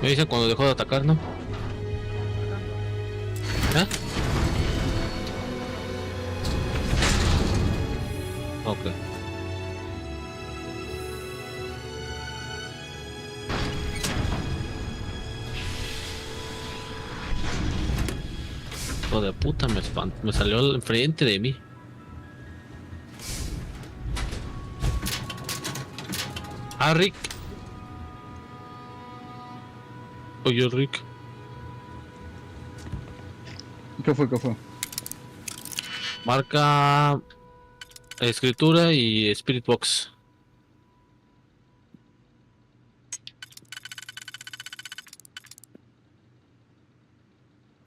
Me dicen cuando dejó de atacar, ¿no? ¿Eh? Ok. Hijo de puta, me salió enfrente de mí. Ah, Rick. Oye, Rick. ¿Qué fue? Marca escritura y Spirit Box.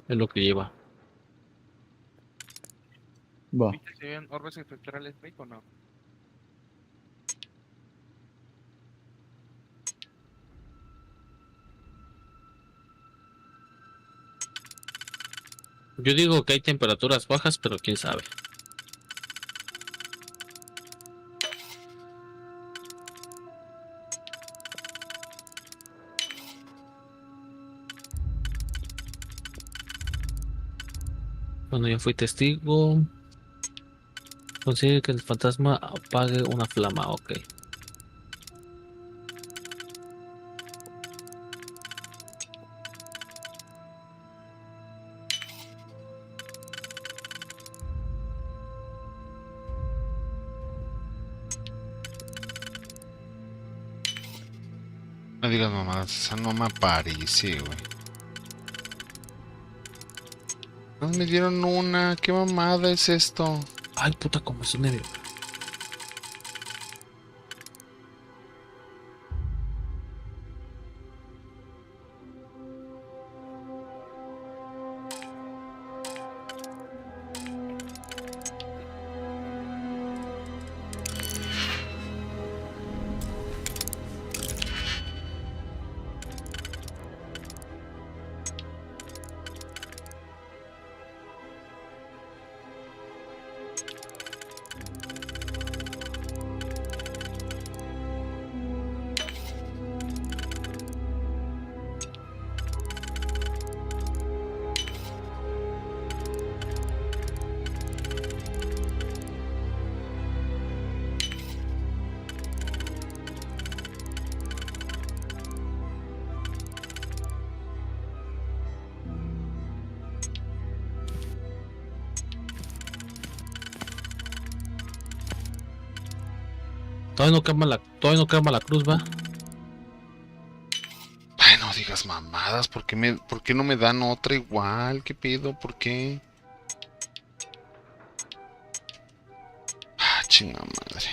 Es lo que lleva. Va. ¿Viste si ven orbes espectrales Rick o no? Yo digo que hay temperaturas bajas, pero quién sabe. Bueno, ya fui testigo. Consigue que el fantasma apague una flama, ok. No digas mamadas, esa no me aparece, güey. No me dieron una, ¿qué mamada es esto? Ay, puta, como es medio. Todavía no quema la cruz, va. Ay, no digas mamadas, ¿por qué no me dan otra igual? ¿Qué pedo? ¿Por qué? Ah, chinga madre.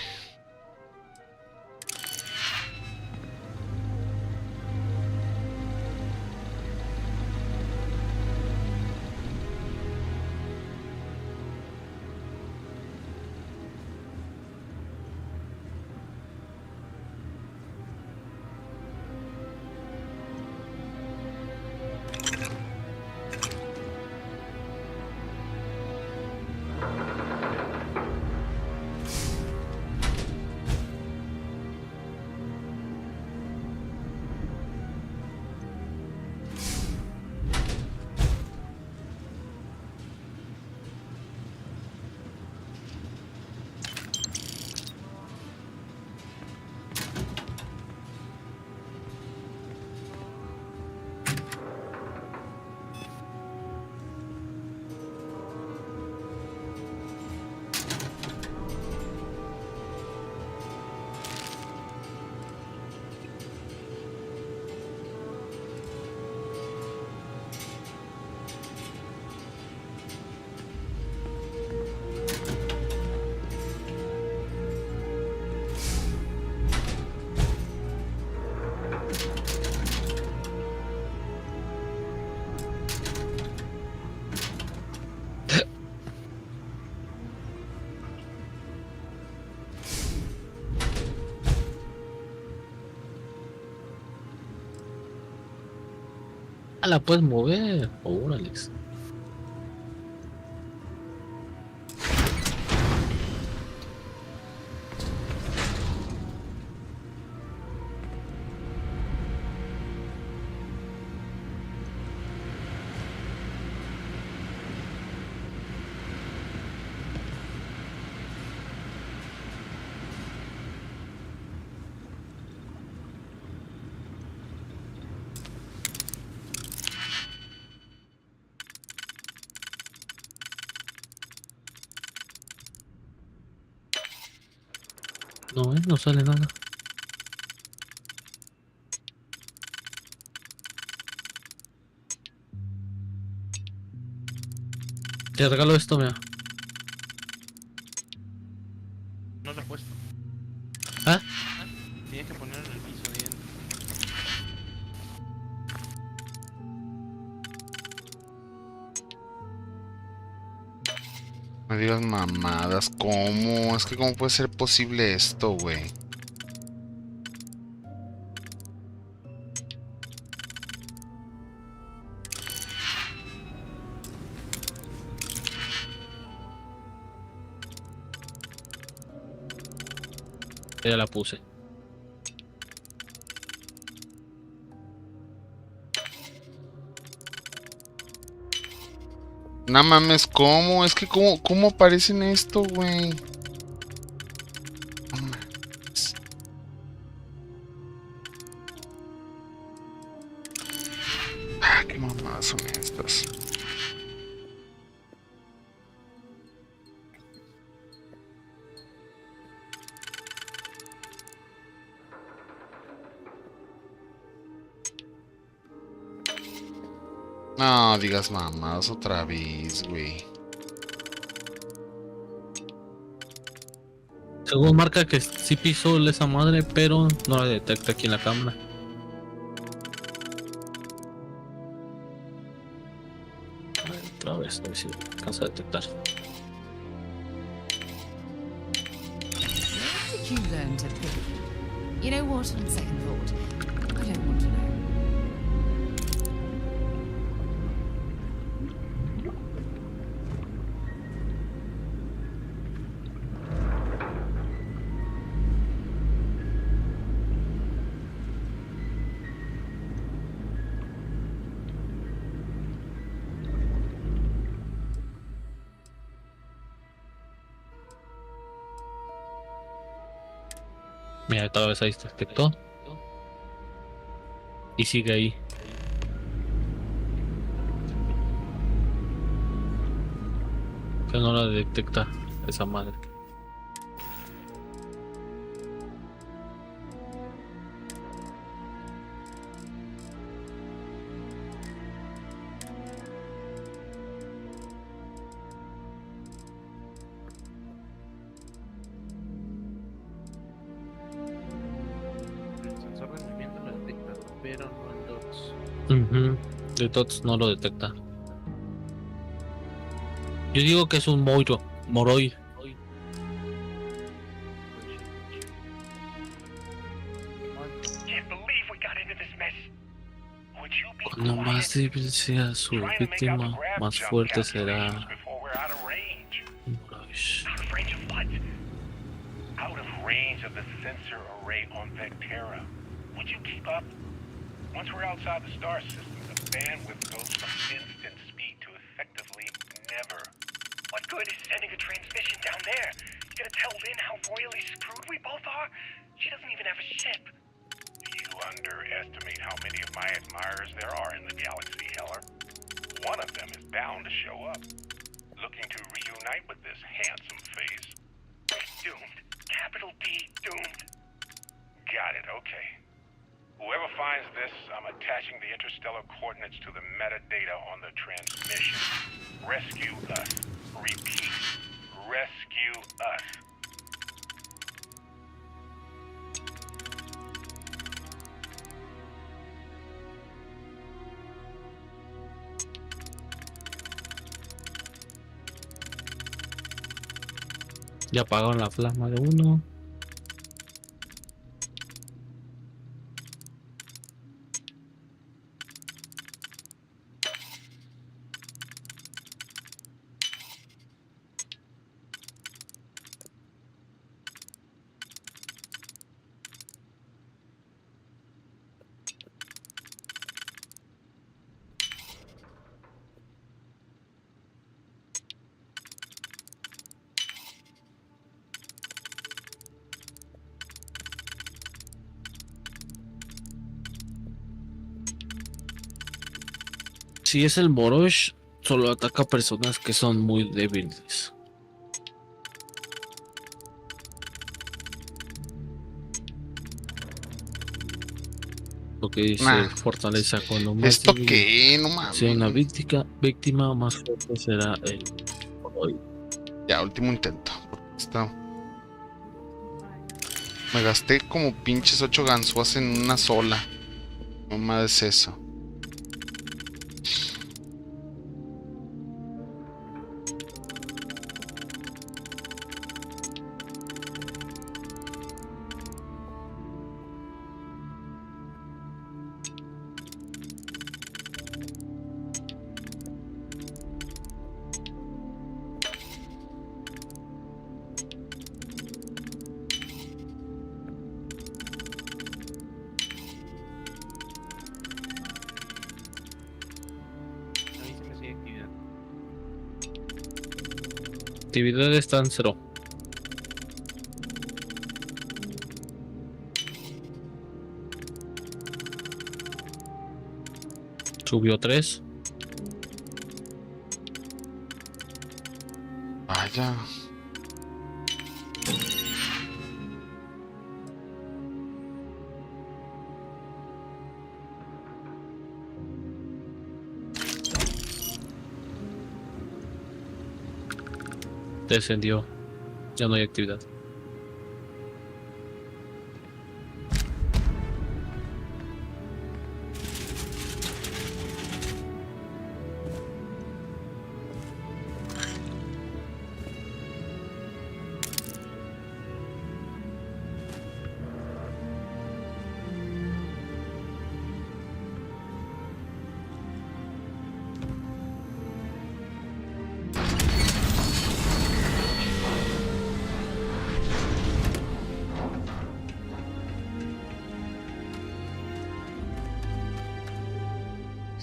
Ah, la puedes mover. Órale. No, no sale nada. Te regalo esto, mira. No lo he puesto. ¿Ah? Tienes que ponerlo en el piso bien. No digas mamadas, ¿cómo? Es que ¿cómo puede ser posible esto, güey? Ya la puse. No mames, ¿cómo? Es que ¿cómo aparece en esto, güey? No mames. Ah, qué mamadas son estas. No digas mamadas otra vez, güey. Según marca que sí pisó esa madre, pero no la detecta aquí en la cámara. A ver, otra vez, a ver si alcanza a detectar. Where did you learn to pick? You know what, on second thought, I don't want to know. Mira, otra vez ahí se detectó. Y sigue ahí. Que no la detecta esa madre. El sensor de movimiento lo detecta, pero no el DOTS. De TOTS no lo detecta. Yo digo que es un Moroi. Cuando más débil sea su víctima, más fuerte será. Out of range of the sensor array on Vectera. Would you keep up? Once we're outside the star system, the bandwidth goes from instant speed to effectively never. What good is sending a transmission down there? You gonna tell Lynn how royally screwed we both are? She doesn't even have a ship. You underestimate how many of my admirers there are in the galaxy, Heller. One of them is bound to show up, looking to reunite with this handsome face. Doomed. Capital D, doomed. Got it, okay. Whoever finds this, I'm attaching the interstellar coordinates to the metadata on the transmission. Rescue us. Repeat. Rescue us. Ya apagaron la flama de uno. Si es el Morosh, solo ataca a personas que son muy débiles. Lo que dice fortaleza cuando más ¿Esto débil qué? No mames. sea una víctima, más fuerte será el Moroi. Ya, último intento. Me gasté como pinches 8 ganzúas en una sola. No más es eso. Actividad está en 0. Subió 3. Vaya. Descendió. Ya no hay actividad.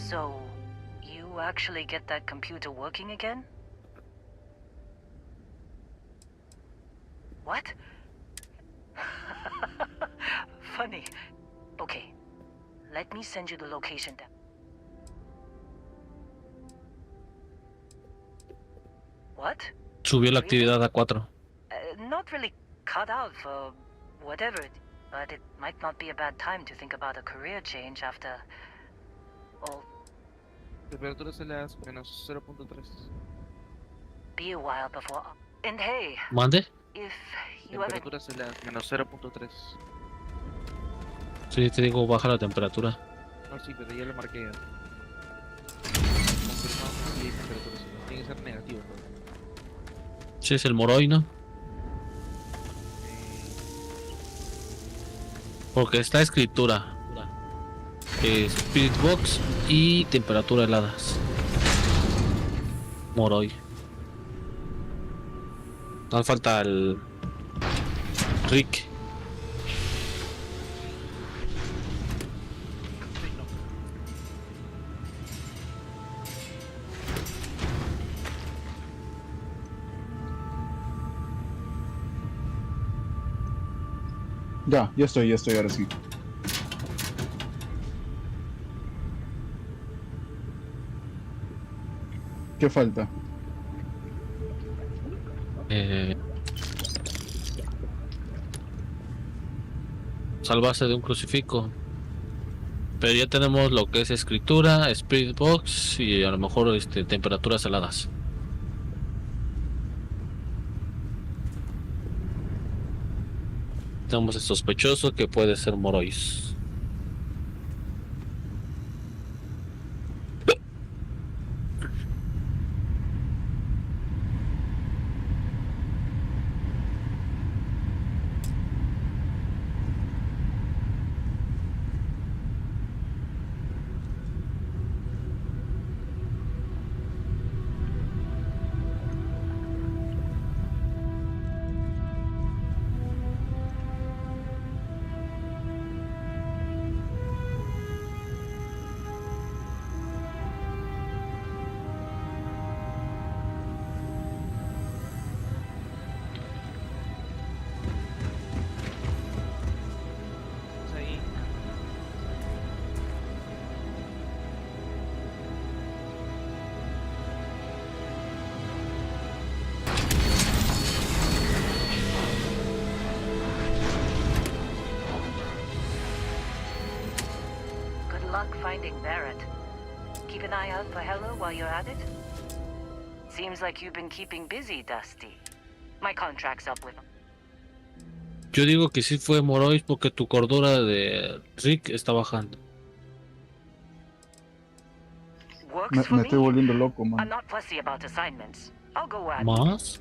So, you actually get that computer working again? What? Funny. Okay, let me send you the location then. What? Subió la actividad a 4. Not really cut out for whatever, but it might not be a bad time to think about a career change after all. Temperaturas heladas menos 0.3. Be a while before. And hey, ¿Mande? if you ever... Temperaturas heladas menos 0.3. Sí, te digo, baja la temperatura. No, sí, pero ya lo marqué ya. Confirmado que sí hay temperaturas heladas. Tiene que ser negativo, ¿no? Sí, es el Moroi, ¿no? Porque está escritura. Spirit Box y temperatura heladas. Moroi. No falta el Rick. Ya estoy, ahora sí. ¿Qué falta? Salvarse de un crucifijo. Pero ya tenemos lo que es escritura, Spirit Box y a lo mejor temperaturas heladas. Tenemos el sospechoso que puede ser Morois. Finding Barrett. Keep an eye out for Hello while you're at it. Seems like you've been keeping busy, Dusty. My contract's up with him. Yo digo que sí fue Morois porque tu cordura de Rick está bajando. Me estoy volviendo loco, man. I'm not fussy about assignments. I'll go at ¿Más?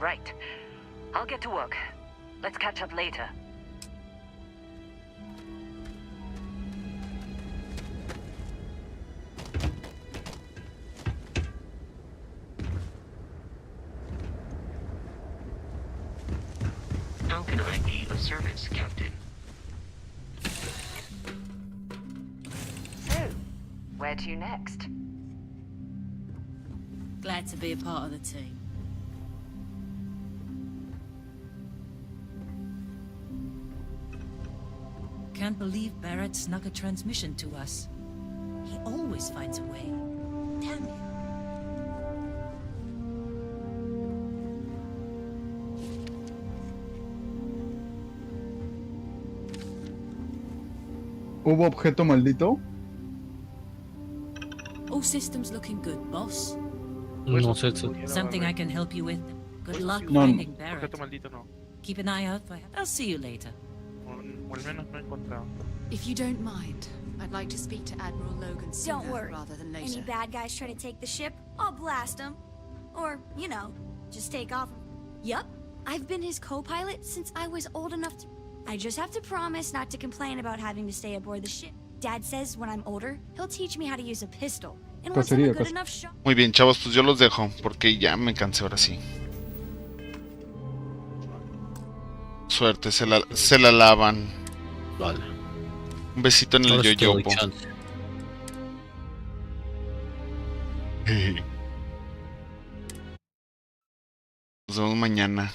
Right. I'll get to work. Let's catch up later. How can I be of service, Captain? So, where to next? Glad to be a part of the team. can't believe Barrett snuck a transmission to us. He always finds a way. Damn him. ¿Hubo objeto maldito? All systems looking good, boss. No sé. Something I can help you with? Good luck No. finding Barrett. Objeto maldito no. Keep an eye out for him. I'll see you later. O al menos no he encontrado. If you don't mind, I'd like to speak to Admiral Logan sooner Don't worry. rather than later. Any bad guys try to take the ship, I'll blast them. Or, you know, just take off. Yup, I've been his co-pilot since I was old enough to... I just have to promise not to complain about having to stay aboard the ship. Dad says when I'm older, he'll teach me how to use a pistol. And once I'm a good enough shot... Muy bien, chavos, pues yo los dejo, porque ya me cansé ahora sí. Suerte, se la lavan. Vale. Un besito en el Ahora sí te doy yoyopo. chance. Nos vemos mañana.